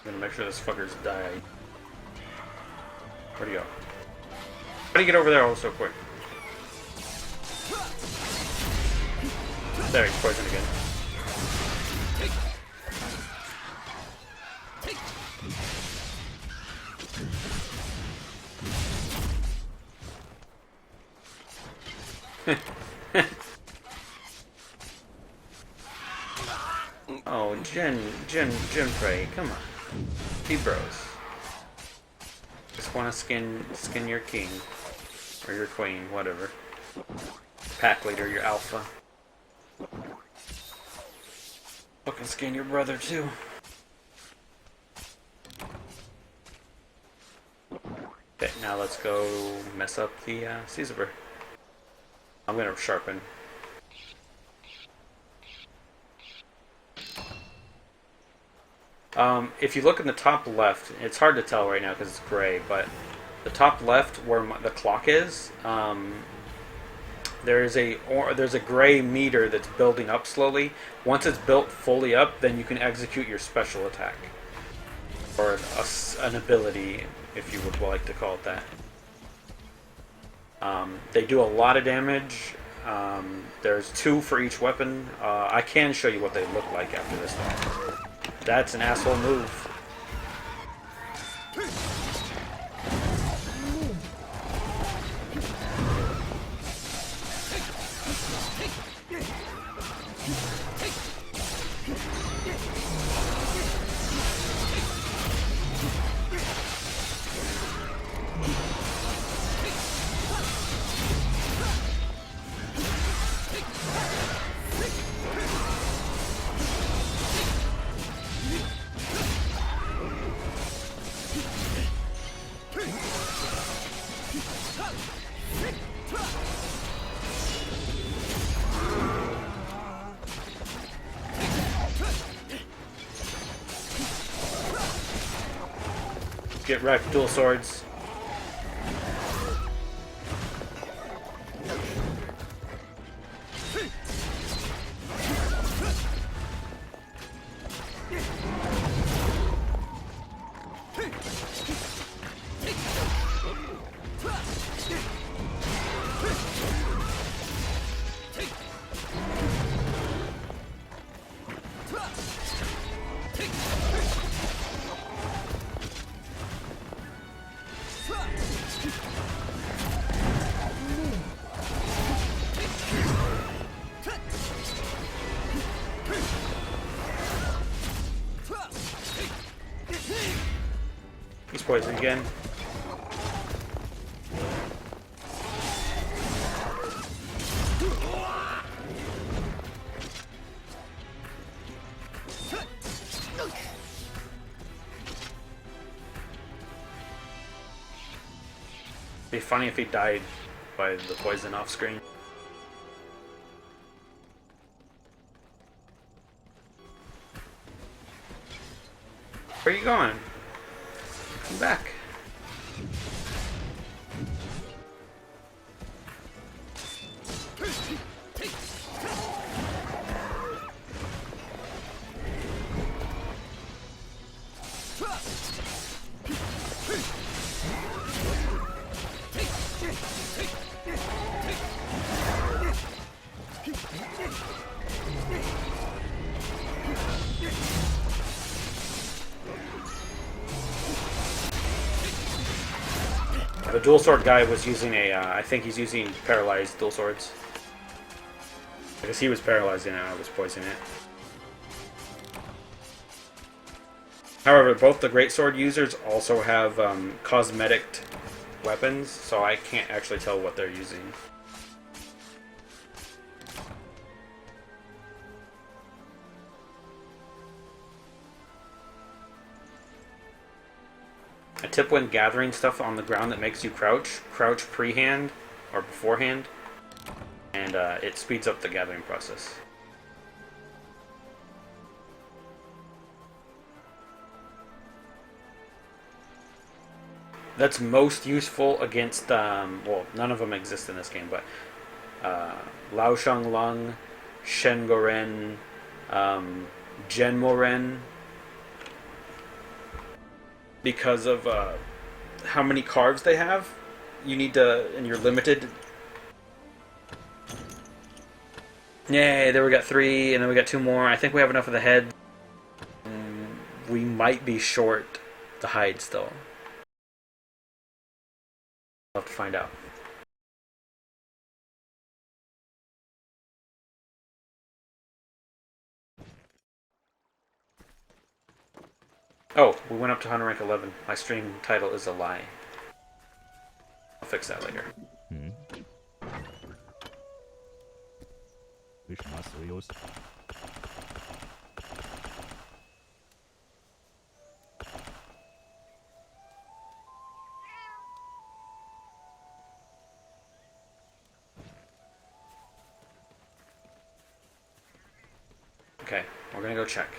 I'm gonna make sure this fucker's died. Where'd he go? How do you get over there all so quick? There, he's poisoned again. Oh, Gendrome, come on. Be bros. Just wanna skin your king. Or your queen, whatever. Pack leader, your alpha. Fucking skin your brother too. Okay, now let's go mess up the Caesar. I'm gonna sharpen. If you look in the top left, it's hard to tell right now because it's gray, but the top left where the clock is, There's a gray meter that's building up slowly. Once it's built fully up, then you can execute your special attack, or an ability, if you would like to call it that. They do a lot of damage. There's 2 for each weapon. I can show you what they look like after this though. That's an asshole move. Get wrecked, dual swords. He's poisoned again. It'd be funny if he died by the poison off screen. Where are you going? Come back. The dual sword guy was using a, I think he's using paralyzed dual swords. Because he was paralyzing it and I was poisoning it. However, both the greatsword users also have cosmetic weapons, so I can't actually tell what they're using. A tip when gathering stuff on the ground that makes you crouch pre-hand or beforehand, and it speeds up the gathering process. That's most useful against, well, none of them exist in this game, but Lao Shang Lung, Shen Goren, Genmoren, because of how many carves they have. You need to, and you're limited. Yay, there we got 3, and then we got 2 more. I think we have enough of the head. We might be short the hide still. We'll have to find out. Oh, we went up to Hunter rank 11. My stream title is a lie. I'll fix that later. Okay, we're gonna go check.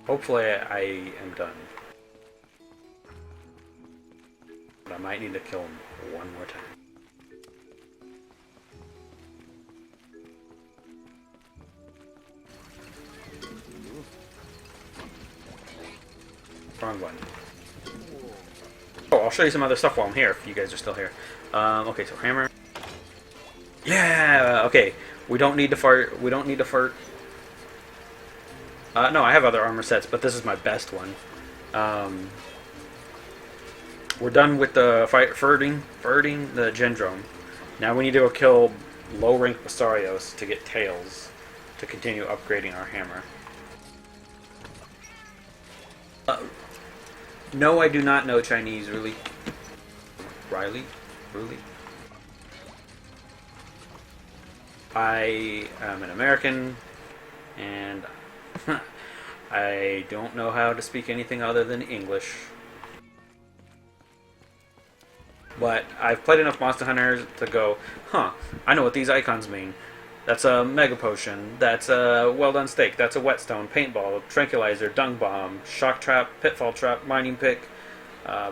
Hopefully I am done. But I might need to kill him one more time. Wrong one. Oh, I'll show you some other stuff while I'm here, if you guys are still here. Okay, so hammer. Yeah, okay. We don't need to fart. We don't need to fart. No, I have other armor sets, but this is my best one. We're done with the farting the Gendrome. Now we need to go kill low-rank Basarios to get tails to continue upgrading our hammer. No, I do not know Chinese, really. Riley? Really? I am an American, and I don't know how to speak anything other than English. But I've played enough Monster Hunter to go, I know what these icons mean. That's a Mega Potion, that's a Well Done Steak, that's a Whetstone, Paintball, Tranquilizer, Dung Bomb, Shock Trap, Pitfall Trap, Mining Pick,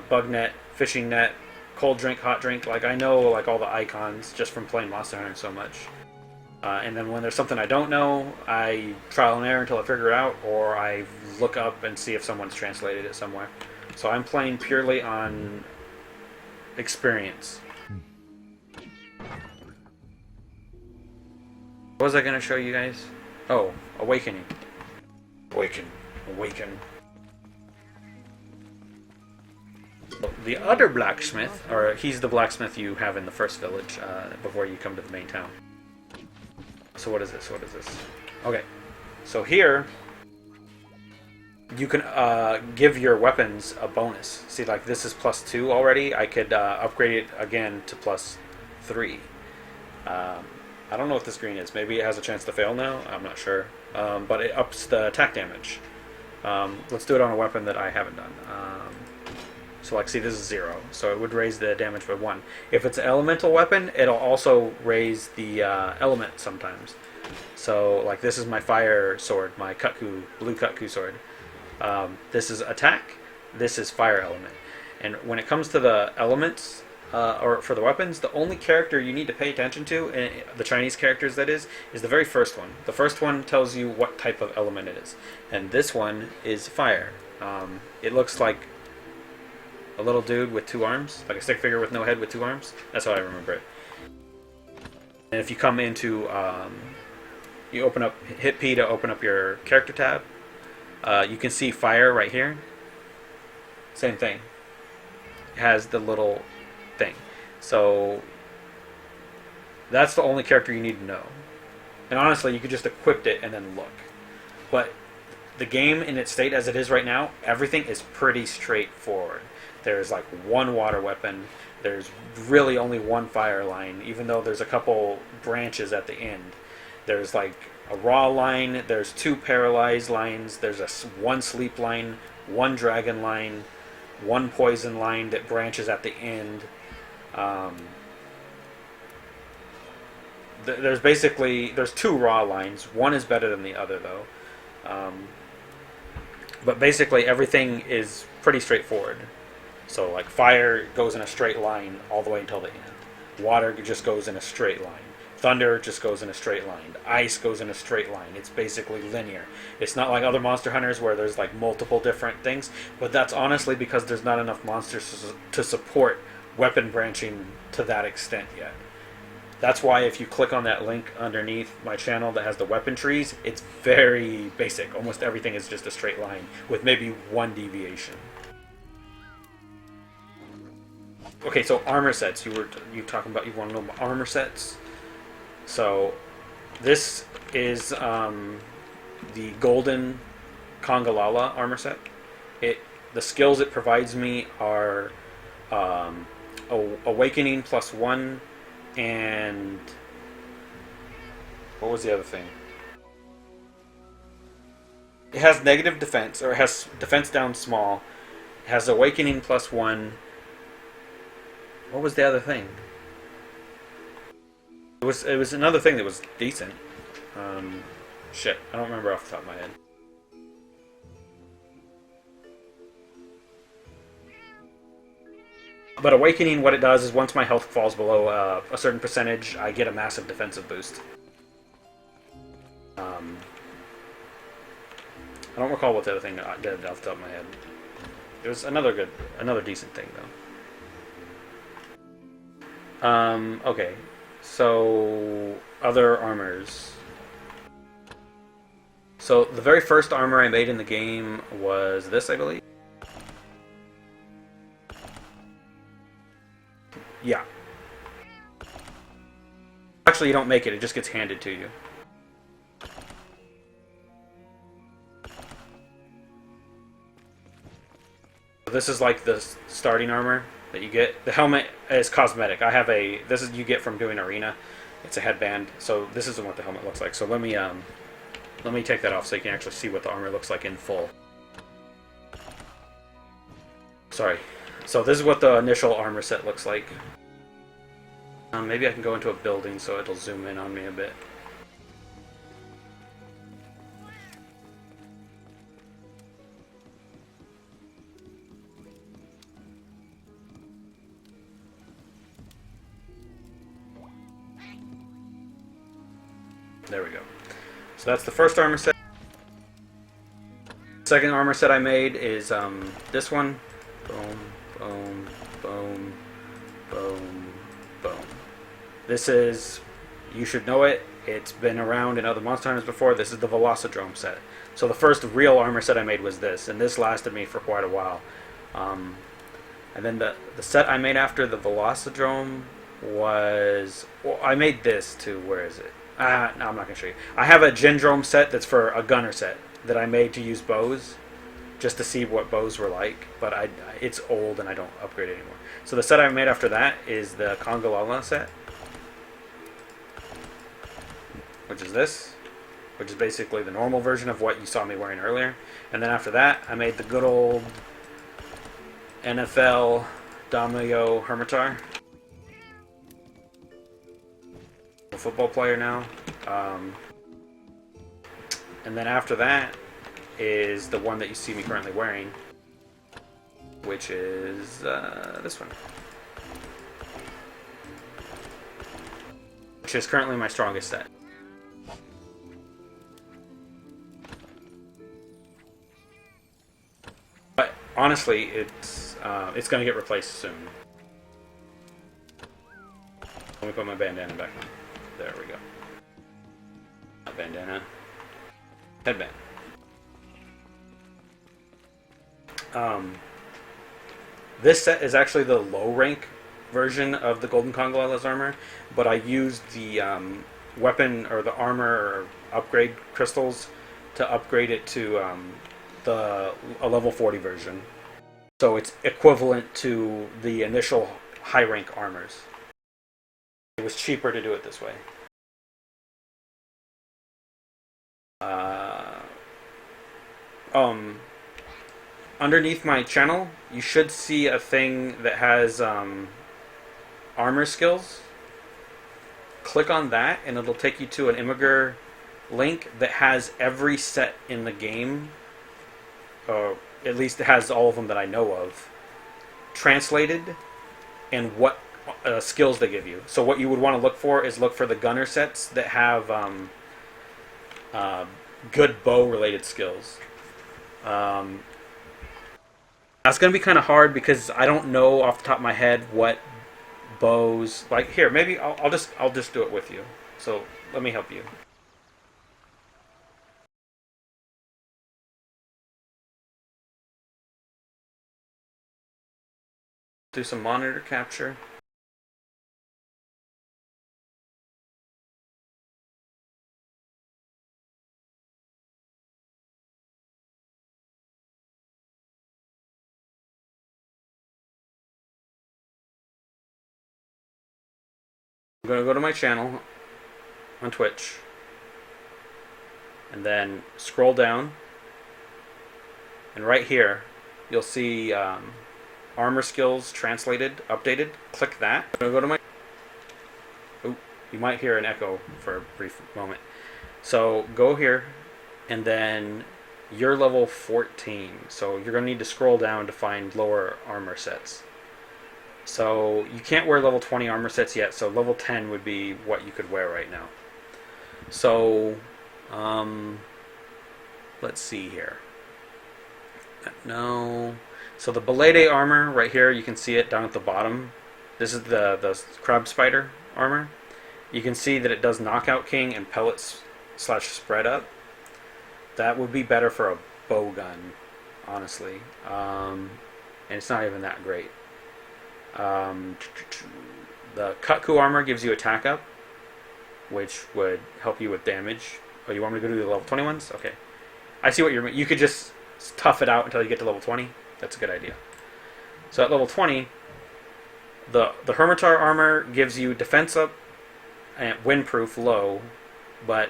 Bug Net, Fishing Net, Cold Drink, Hot Drink. Like, I know like all the icons just from playing Monster Hunter so much. And then when there's something I don't know, I trial and error until I figure it out, or I look up and see if someone's translated it somewhere. So I'm playing purely on experience. What was I going to show you guys? Oh, Awakening. Awaken. The other blacksmith, or he's the blacksmith you have in the first village before you come to the main town. So what is this? Okay, so here you can give your weapons a bonus. See, like this is +2 already. I could upgrade it again to +3. I don't know what this green is. Maybe it has a chance to fail now. I'm not sure. But it ups the attack damage. Let's do it on a weapon that I haven't done. So like, see, this is 0. So it would raise the damage by 1. If it's an elemental weapon, it'll also raise the element sometimes. So like, this is my fire sword, my blue Kutku sword. This is attack. This is fire element. And when it comes to the elements, or for the weapons, the only character you need to pay attention to, the Chinese characters that is the very first one. The first one tells you what type of element it is. And this one is fire. It looks like a little dude with 2 arms, like a stick figure with no head with 2 arms. That's how I remember it. And if you come into, you open up, hit P to open up your character tab. You can see fire right here. Same thing. It has the little thing. So that's the only character you need to know. And honestly, you could just equip it and then look. But the game in its state as it is right now, everything is pretty straightforward. There's like 1 water weapon. There's really only 1 fire line, even though there's a couple branches at the end. There's like a raw line. There's 2 paralyzed lines. There's 1 sleep line, 1 dragon line, 1 poison line that branches at the end. There's 2 raw lines. 1 is better than the other though. But basically everything is pretty straightforward. So like, fire goes in a straight line all the way until the end. Water just goes in a straight line. Thunder just goes in a straight line. Ice goes in a straight line. It's basically linear. It's not like other Monster Hunters where there's like multiple different things, but that's honestly because there's not enough monsters to support weapon branching to that extent yet. That's why if you click on that link underneath my channel that has the weapon trees, it's very basic. Almost everything is just a straight line with maybe 1 deviation. Okay, so armor sets. You talking about, you want to know about armor sets? So this is the golden Kongalala armor set. The skills it provides me are Awakening +1, and what was the other thing? It has negative defense, or it has defense down small. It has Awakening +1. What was the other thing? It was another thing that was decent. Shit, I don't remember off the top of my head. But Awakening, what it does is once my health falls below a certain percentage, I get a massive defensive boost. I don't recall what the other thing I did off the top of my head. It was another decent thing though. Okay, so other armors. So the very first armor I made in the game was this, I believe. Yeah. Actually, you don't make it, it just gets handed to you. This is like the starting armor that you get. The helmet is cosmetic. I have a... This is you get from doing arena. It's a headband. So this isn't what the helmet looks like. So let me take that off so you can actually see what the armor looks like in full. Sorry. So this is what the initial armor set looks like. Maybe I can go into a building so it'll zoom in on me a bit. There we go. So that's the first armor set. Second armor set I made is this one. Boom, boom, boom, boom, boom. This is, you should know it. It's been around in other Monster Hunters before. This is the Gendrome set. So the first real armor set I made was this, and this lasted me for quite a while. And then the set I made after the Gendrome was... Well, I made this too. Where is it? No, I'm not going to show you. I have a Gendrome set that's for a gunner set that I made to use bows, just to see what bows were like, but it's old and I don't upgrade it anymore. So the set I made after that is the Congalala set, which is this, which is basically the normal version of what you saw me wearing earlier. And then after that, I made the good old NFL Damio Hermitar. A football player now. And then after that is the one that you see me currently wearing, which is this one, which is currently my strongest set. But honestly, it's going to get replaced soon. Let me put my bandana back on. There we go. Not bandana. Headband. This set is actually the low rank version of the Golden Congalala's armor, but I used the weapon or the armor or upgrade crystals to upgrade it to a level 40 version. So it's equivalent to the initial high rank armors. It was cheaper to do it this way. Underneath my channel, you should see a thing that has armor skills. Click on that, and it'll take you to an Imgur link that has every set in the game. At least it has all of them that I know of, translated, and what skills they give you. So what you would want to look for is look for the gunner sets that have good bow related skills. That's going to be kind of hard because I don't know off the top of my head what bows... Like, here, maybe I'll just do it with you. So, let me help you. Do some monitor capture. I'm going to go to my channel on Twitch and then scroll down, and right here you'll see armor skills translated, updated. Click that. I'm going to go to my... Oh, you might hear an echo for a brief moment. So go here, and then you're level 14, so you're going to need to scroll down to find lower armor sets. So you can't wear level 20 armor sets yet, so level 10 would be what you could wear right now. So, let's see here. No. So the Belede armor right here, you can see it down at the bottom. This is the crab spider armor. You can see that it does knockout king and pellets slash spread up. That would be better for a bow gun, honestly. And it's not even that great. The Kutku armor gives you attack up, which would help you with damage. Oh, you want me to go to the level 20 ones? Okay. I see what you're... You could just tough it out until you get to level 20. That's a good idea. So at level 20, the Hermitar armor gives you defense up and windproof low, but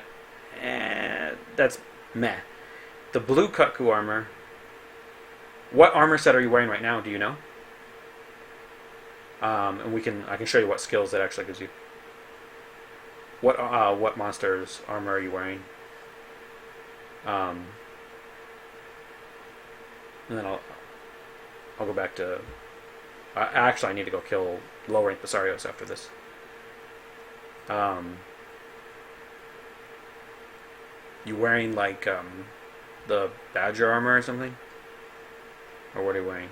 that's meh. The blue Kutku armor... What armor set are you wearing right now? Do you know? And I can show you what skills that actually gives you. What monster's armor are you wearing? And then I'll go back to. Actually, I need to go kill low rank Basarios after this. You wearing like the Badger armor or something? Or what are you wearing?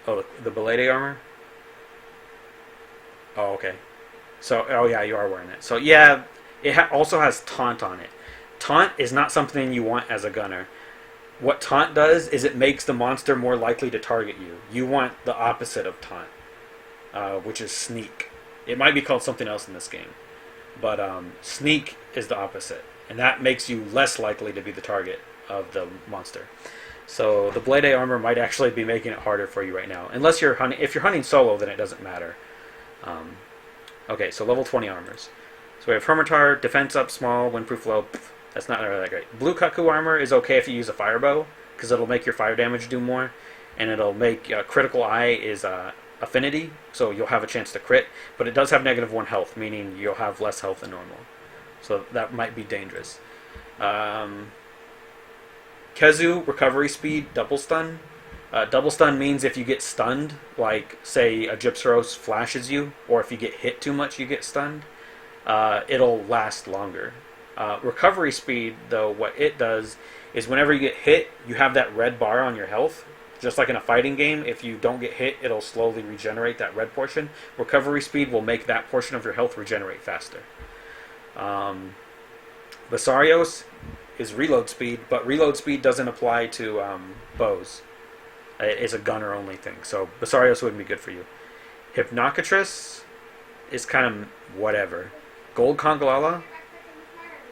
Oh, the Belede armor? Oh, okay. So, oh yeah, you are wearing it. So yeah, it also has taunt on it. Taunt is not something you want as a gunner. What taunt does is it makes the monster more likely to target you. You want the opposite of taunt, which is sneak. It might be called something else in this game, but sneak is the opposite, and that makes you less likely to be the target of the monster. So the Belede armor might actually be making it harder for you right now, unless you're hunting. If you're hunting solo, then it doesn't matter. Okay, so level 20 armors. So we have Hermitar, defense up small, windproof low. That's not really that great. Blue Kutku armor is okay if you use a fire bow, because it'll make your fire damage do more, and it'll make critical eye is affinity, so you'll have a chance to crit, but it does have -1 health, meaning you'll have less health than normal. So that might be dangerous. Kezu, recovery speed, double stun. Double stun means if you get stunned, like say a Gypsaros flashes you, or if you get hit too much you get stunned, it'll last longer. Recovery speed, though, what it does is whenever you get hit, you have that red bar on your health. Just like in a fighting game, if you don't get hit, it'll slowly regenerate that red portion. Recovery speed will make that portion of your health regenerate faster. Basarios is reload speed, but reload speed doesn't apply to bows. It's a gunner only thing, so Basarios wouldn't be good for you. Hypnocatress is kind of whatever. Gold Congalala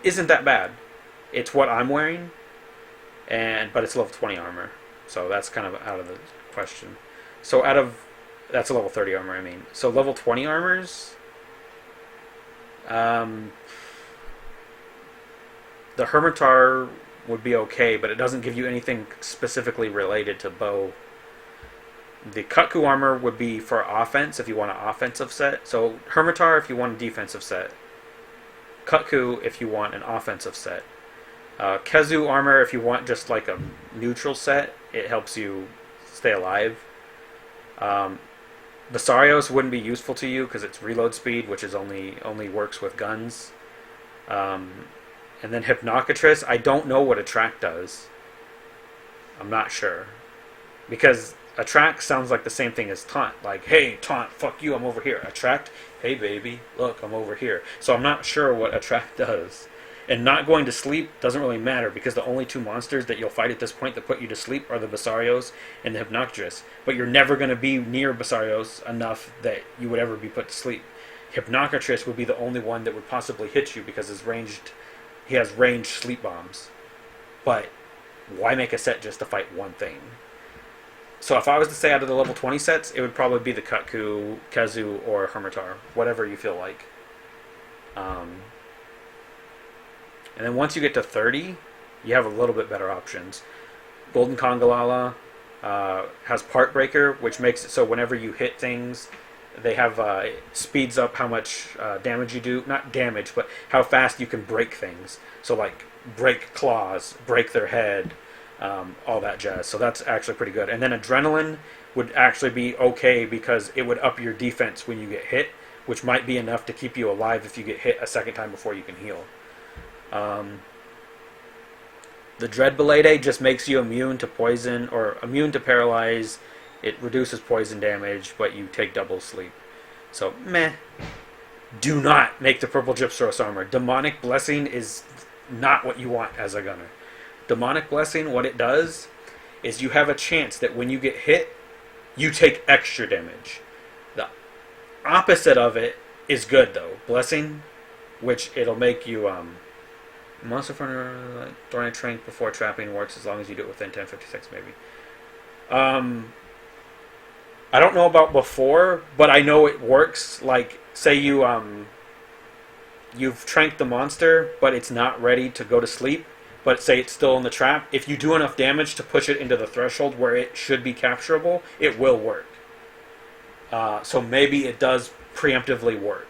isn't that bad. It's what I'm wearing, but it's level 20 armor, so that's kind of out of the question. So that's a level 30 armor, I mean. So level 20 armors, the Hermitar would be okay, but it doesn't give you anything specifically related to bow. The Kutku armor would be for offense if you want an offensive set. So Hermitar if you want a defensive set. Kutku if you want an offensive set. Kezu armor if you want just like a neutral set. It helps you stay alive. Basarios wouldn't be useful to you because it's reload speed, which is only works with guns. And then Hypnocatress, I don't know what Attract does. I'm not sure. Because Attract sounds like the same thing as Taunt. Like, hey, Taunt, fuck you, I'm over here. Attract, hey, baby, look, I'm over here. So I'm not sure what Attract does. And not going to sleep doesn't really matter because the only two monsters that you'll fight at this point that put you to sleep are the Basarios and the Hypnocatress. But you're never going to be near Basarios enough that you would ever be put to sleep. Hypnocatress would be the only one that would possibly hit you because he has ranged sleep bombs. But why make a set just to fight one thing? So if I was to say out of the level 20 sets, it would probably be the Kutku, Kezu, or Hermitar. Whatever you feel like. And then once you get to 30, you have a little bit better options. Golden Congalala has Part Breaker, which makes it so whenever you hit things, they have speeds up how much damage you do. Not damage, but how fast you can break things. So like break claws, break their head, all that jazz. So that's actually pretty good. And then adrenaline would actually be okay because it would up your defense when you get hit, which might be enough to keep you alive if you get hit a second time before you can heal. The Dread Belade just makes you immune to poison or immune to paralyze. It reduces poison damage, but you take double sleep. So, meh. Do not make the Purple Gypsros armor. Demonic Blessing is not what you want as a gunner. Demonic Blessing, what it does is you have a chance that when you get hit, you take extra damage. The opposite of it is good, though. Blessing, which it'll make you... Monster Furnace, Thorny Trank before trapping works as long as you do it within 1056, maybe. I don't know about before, but I know it works. Like, say you've tranked the monster, but it's not ready to go to sleep, but say it's still in the trap. If you do enough damage to push it into the threshold where it should be capturable, it will work. So maybe it does preemptively work,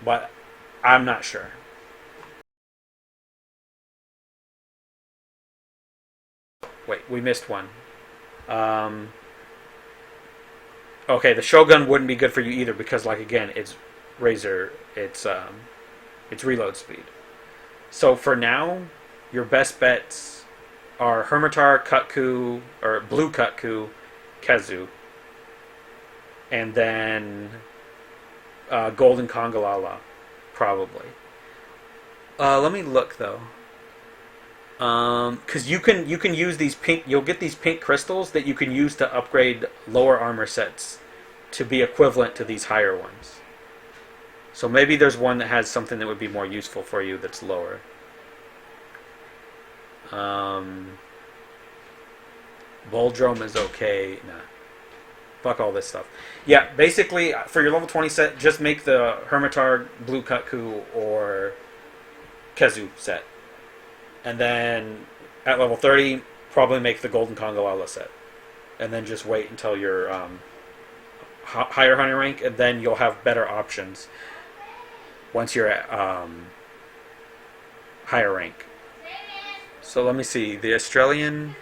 but I'm not sure. Wait, we missed one. Okay, the Shogun wouldn't be good for you either because, like, again, it's Razor, it's reload speed. So for now, your best bets are Hermitar, Kutku, or Blue Kutku, Kezu, and then Golden Kongalala, probably. Let me look though. Because you can use these pink. You'll get these pink crystals that you can use to upgrade lower armor sets to be equivalent to these higher ones. So maybe there's one that has something that would be more useful for you that's lower. Gendrome is okay. Nah. Fuck all this stuff. Yeah, basically for your level 20 set, just make the Hermitar, Blue Kutku, or Kezu set. And then at level 30, probably make the Golden Kongalala set. And then just wait until you're higher hunter rank, and then you'll have better options once you're at higher rank. So let me see. The Australian...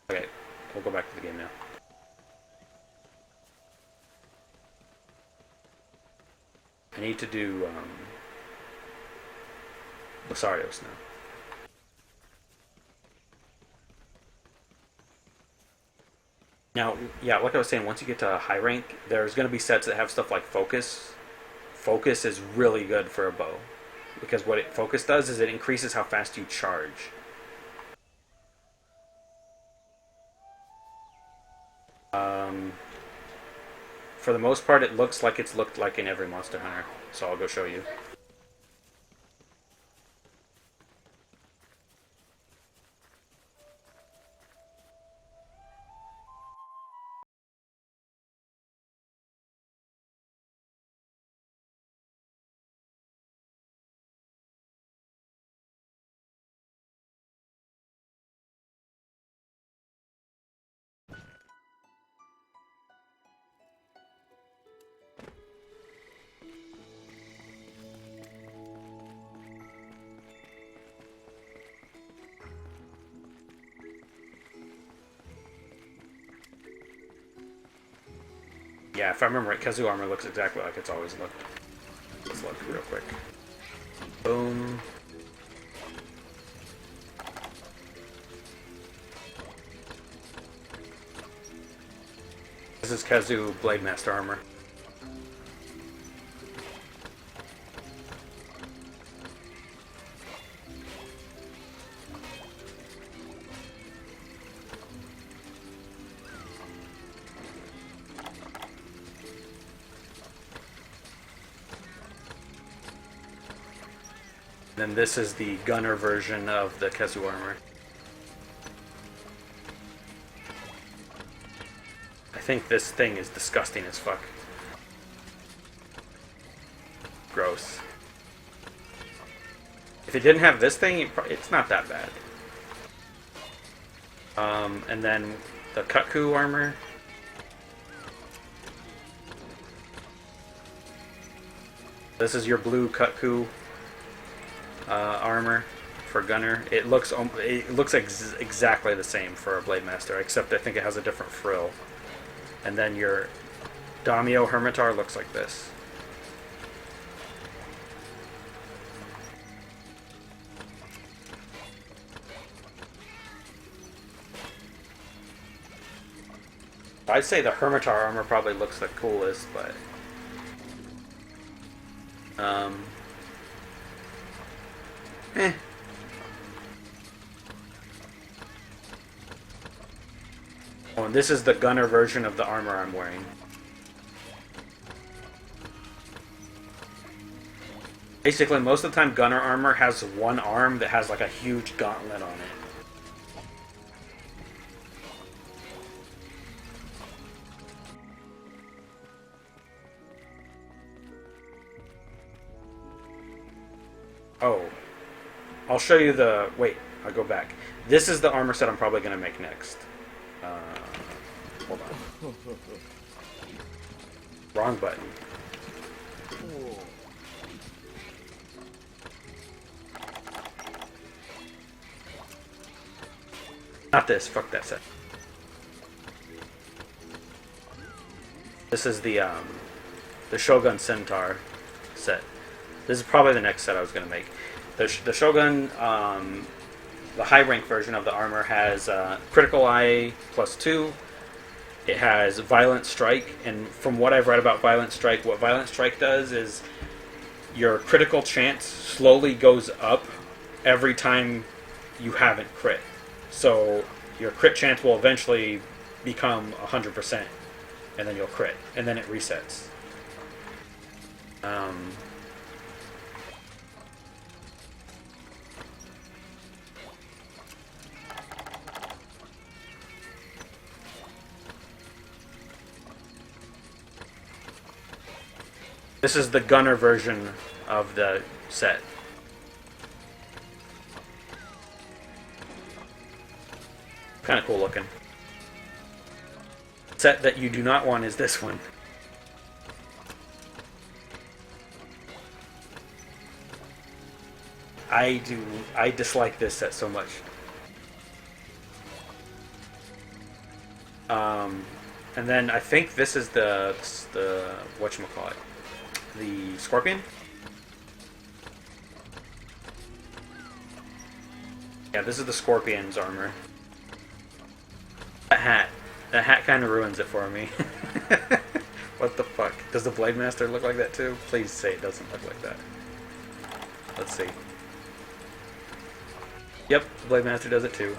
Okay, we'll go back to the game now. I need to do Losarios now. Now, yeah, like I was saying, once you get to high rank, there's going to be sets that have stuff like Focus. Focus is really good for a bow. Because what Focus does is it increases how fast you charge. For the most part, it looks like it's looked like in every Monster Hunter. So I'll go show you. Yeah, if I remember right, Kezu armor looks exactly like it's always looked. Let's look real quick. Boom. This is Kezu Blade Master armor. Then this is the gunner version of the Kezu armor. I think this thing is disgusting as fuck. Gross. If it didn't have this thing, it's not that bad. And then the Kutku armor. This is your blue Kutku armor for Gunner. It looks exactly the same for a Blade Master, except I think it has a different frill. And then your Daimyo Hermitar looks like this. I'd say the Hermitar armor probably looks the coolest, but eh. Oh, and this is the Gunner version of the armor I'm wearing. Basically, most of the time Gunner armor has one arm that has like a huge gauntlet on it. Oh, I'll show you the... Wait, I'll go back. This is the armor set I'm probably going to make next. Hold on. Wrong button. Not this. Fuck that set. This is the Shogun Centaur set. This is probably the next set I was going to make. The Shogun, the high rank version of the armor has critical eye +2. It has Violent Strike, and from what I've read about Violent Strike, what Violent Strike does is your critical chance slowly goes up every time you haven't crit. So your crit chance will eventually become 100%, and then you'll crit, and then it resets. This is the Gunner version of the set. Kind of cool looking. Set that you do not want is this one. I dislike this set so much. And then I think this is the whatchamacallit, the Scorpion. Yeah, this is the Scorpion's armor. That hat kind of ruins it for me. What the fuck? Does the Blade Master look like that too? Please say it doesn't look like that. Let's see. Yep, the Blade Master does it too.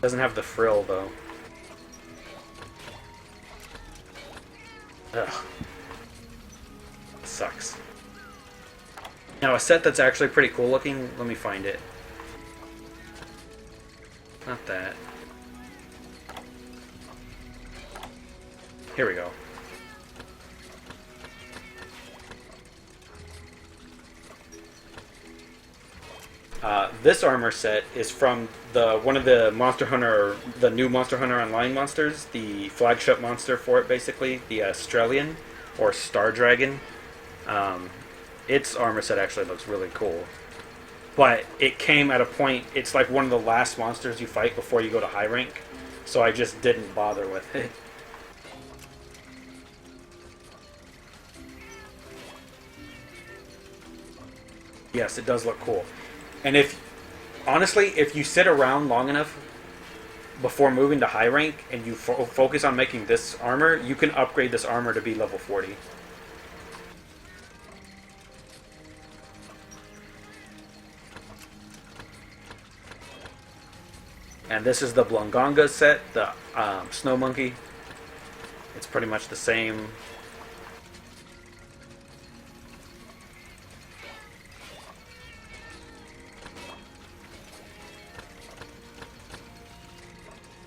Doesn't have the frill though. Ugh. Sucks. Now a set that's actually pretty cool looking, let me find it. Not that. Here we go. This armor set is from one of the Monster Hunter, the new Monster Hunter Online monsters, the flagship monster for it, basically, the Australian or Star Dragon. Its armor set actually looks really cool, but it came at a point. It's like one of the last monsters you fight before you go to high rank, so I just didn't bother with it. Yes, it does look cool. And honestly, if you sit around long enough before moving to high rank and you focus on making this armor, you can upgrade this armor to be level 40. And this is the Blonganga set, the Snow Monkey. It's pretty much the same.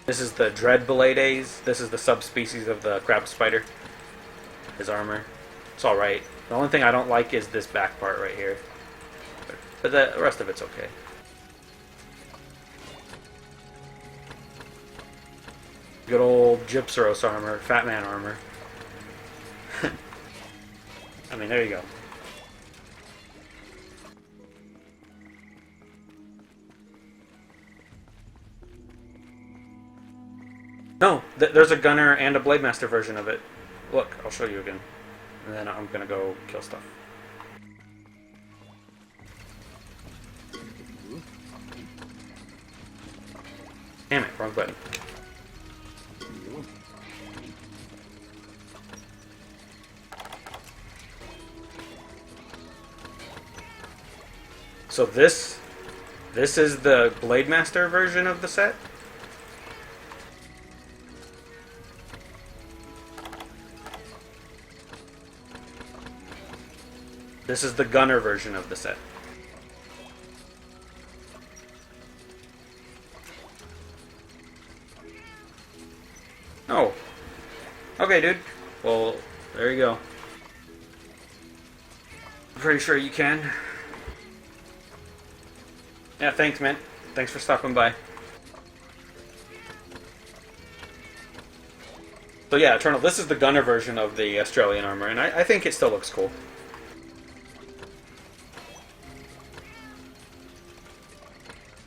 This is the Dreadblades. This is the subspecies of the crab spider. His armor. It's alright. The only thing I don't like is this back part right here. But the rest of it's okay. Good old Gypsaros armor, Fat Man armor. I mean, there you go. No, there's a Gunner and a Blade Master version of it. Look, I'll show you again. And then I'm gonna go kill stuff. Damn it, wrong button. So this is the Blade Master version of the set. This is the Gunner version of the set. Oh. Okay, dude. Well, there you go. I'm pretty sure you can. Yeah, thanks, man. Thanks for stopping by. So yeah, Eternal, this is the Gunner version of the Australian armor, and I think it still looks cool.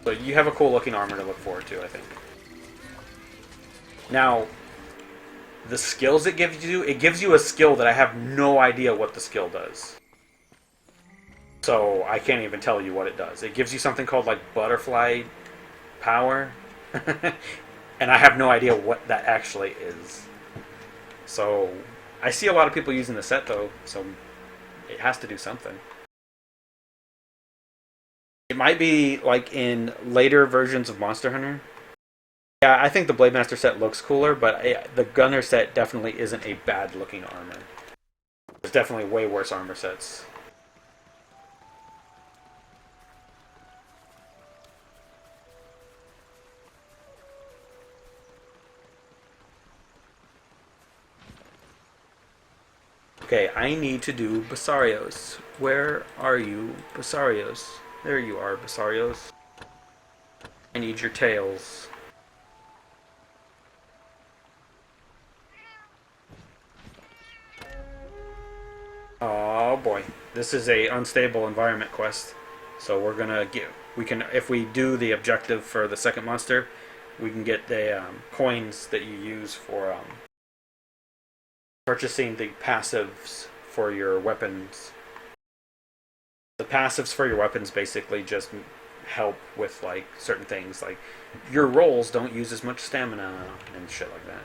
So you have a cool looking armor to look forward to, I think. Now, the skills it gives you a skill that I have no idea what the skill does. So I can't even tell you what it does. It gives you something called like butterfly power. And I have no idea what that actually is. So I see a lot of people using the set though, so it has to do something. It might be like in later versions of Monster Hunter. Yeah, I think the Blade Master set looks cooler, but the Gunner set definitely isn't a bad looking armor. There's definitely way worse armor sets. Okay, I need to do Basarios. Where are you, Basarios? There you are, Basarios. I need your tails. Oh boy, this is a unstable environment quest. So we're gonna get, if we do the objective for the second monster, we can get the coins that you use for purchasing the passives for your weapons. The passives for your weapons basically just help with like certain things, like your rolls don't use as much stamina and shit like that.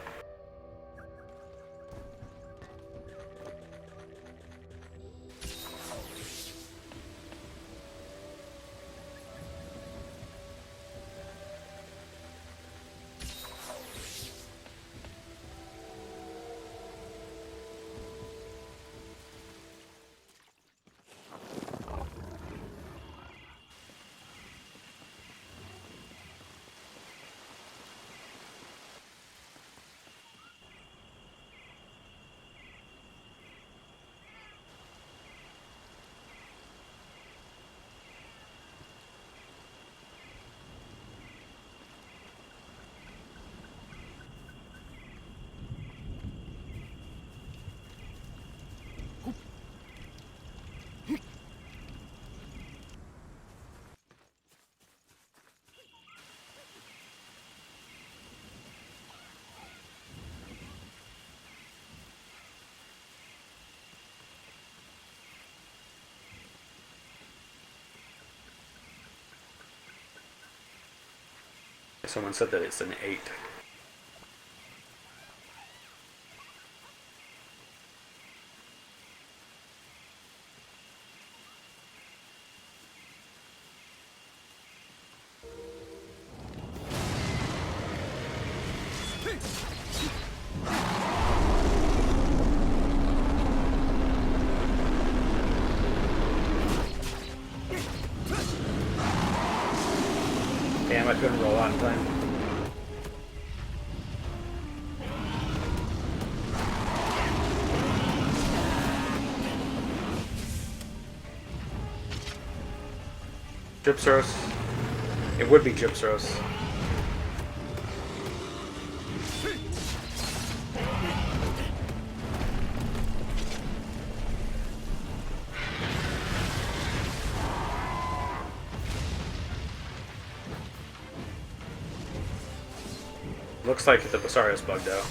Someone said that it's an 8. Damn, I couldn't roll on time. Gypsaros. It would be Gypsaros. Looks like the Basario's bugged out.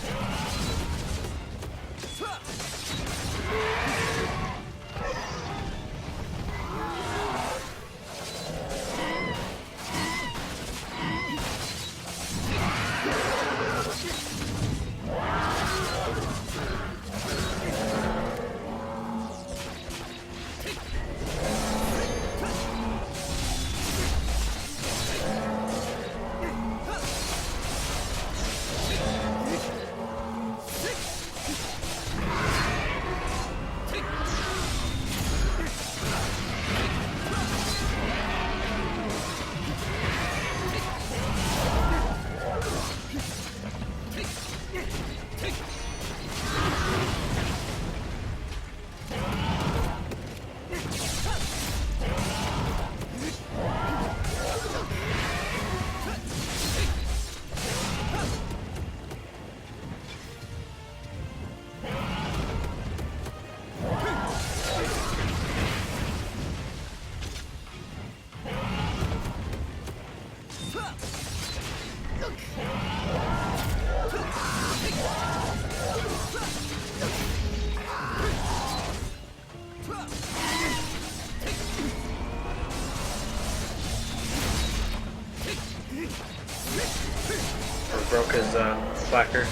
Broke his placard.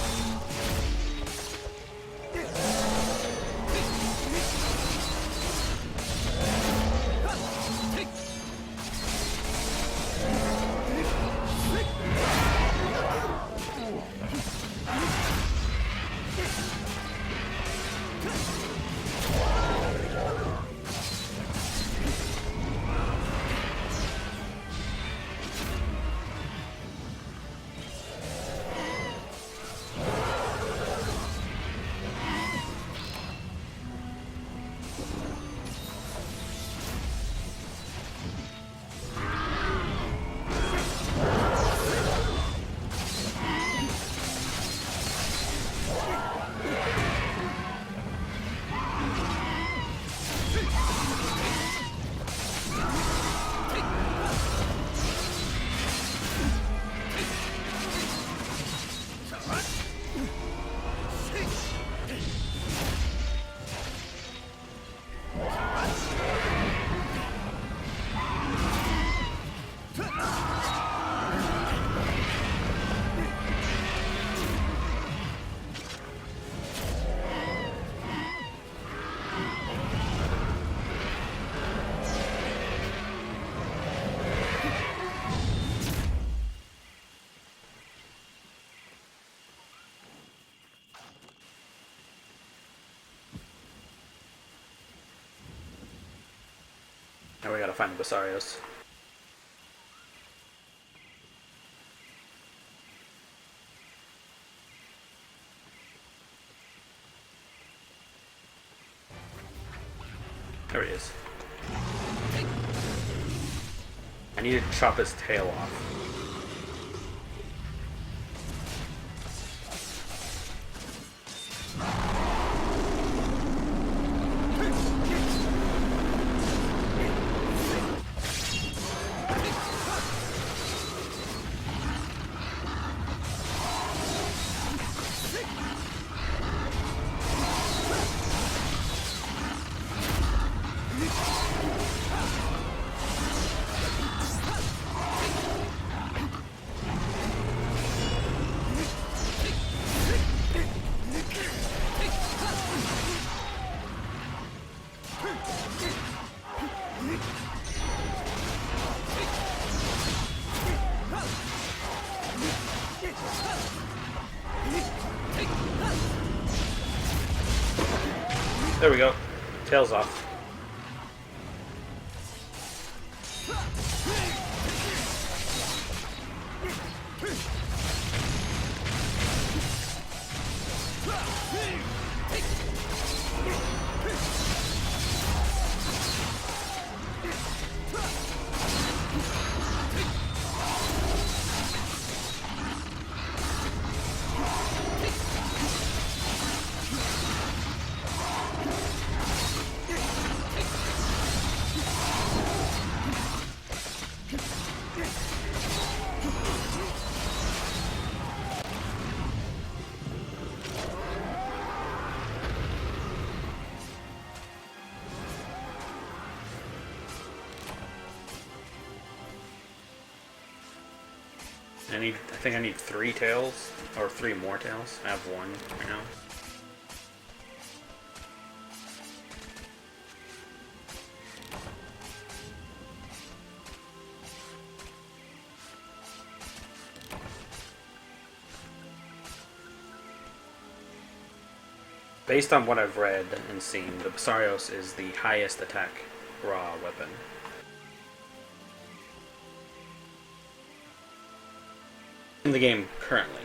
Now we gotta find the Basarios. There he is. I need to chop his tail off. There we go. Tails off. I think I need 3 tails, or 3 more tails. I have 1 right now. Based on what I've read and seen, the Basarios is the highest attack raw weapon. In the game currently.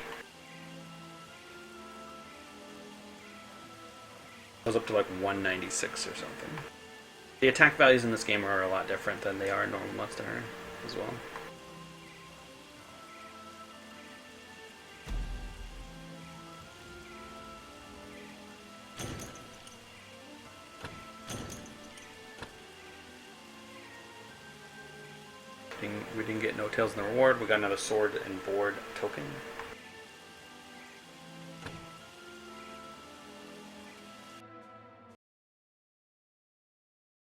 It was up to like 196 or something. The attack values in this game are a lot different than they are in normal Monster Hunter as well. We didn't get no tails in the reward. We got another sword and board token.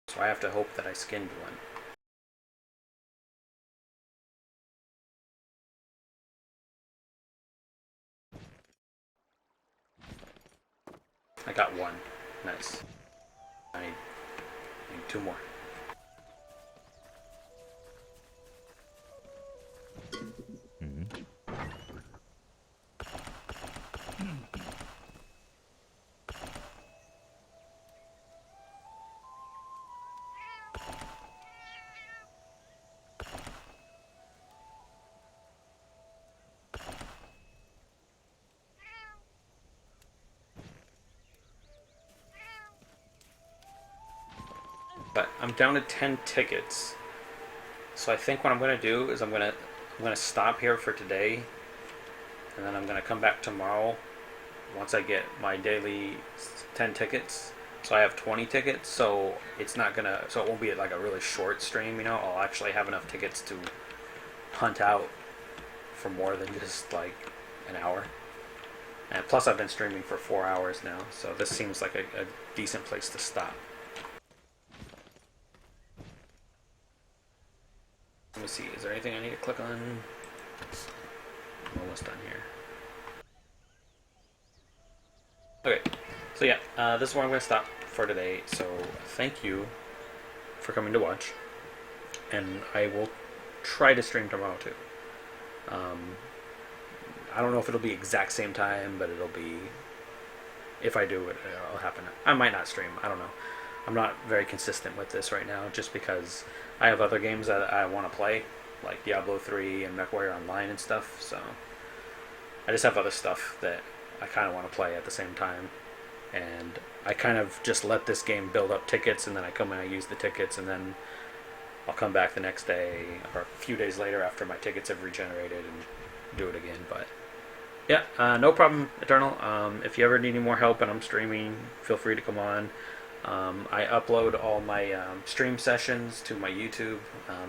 So I have to hope that I skinned one. I got 1. Nice. I need 2 more. But I'm down to 10 tickets. So I think what I'm going to do is I'm going to stop here for today. And then I'm going to come back tomorrow once I get my daily 10 tickets. So I have 20 tickets, so it's not going to, so it won't be like a really short stream, you know. I'll actually have enough tickets to hunt out for more than just like an hour. And plus I've been streaming for 4 hours now, so this seems like a decent place to stop. Let me see, is there anything I need to click on? I'm almost done here. Okay, so yeah, this is where I'm going to stop for today. So thank you for coming to watch, and I will try to stream tomorrow too. I don't know if it'll be exact same time, but it'll be, if I do it, it'll happen. I might not stream, I don't know. I'm not very consistent with this right now, just because I have other games that I want to play, like Diablo 3 and MechWarrior Online and stuff, so I just have other stuff that I kind of want to play at the same time, and I kind of just let this game build up tickets, and then I come and I use the tickets, and then I'll come back the next day, or a few days later after my tickets have regenerated, and do it again. But yeah, no problem, Eternal. If you ever need any more help and I'm streaming, feel free to come on. I upload all my stream sessions to my YouTube.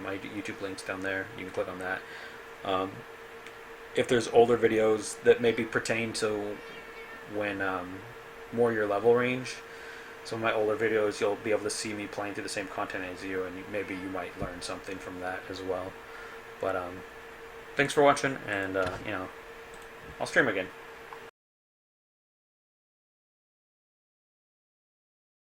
My YouTube link's down there. You can click on that. If there's older videos that maybe pertain to when more your level range, some of my older videos, you'll be able to see me playing through the same content as you, and maybe you might learn something from that as well. But thanks for watching, and you know, I'll stream again.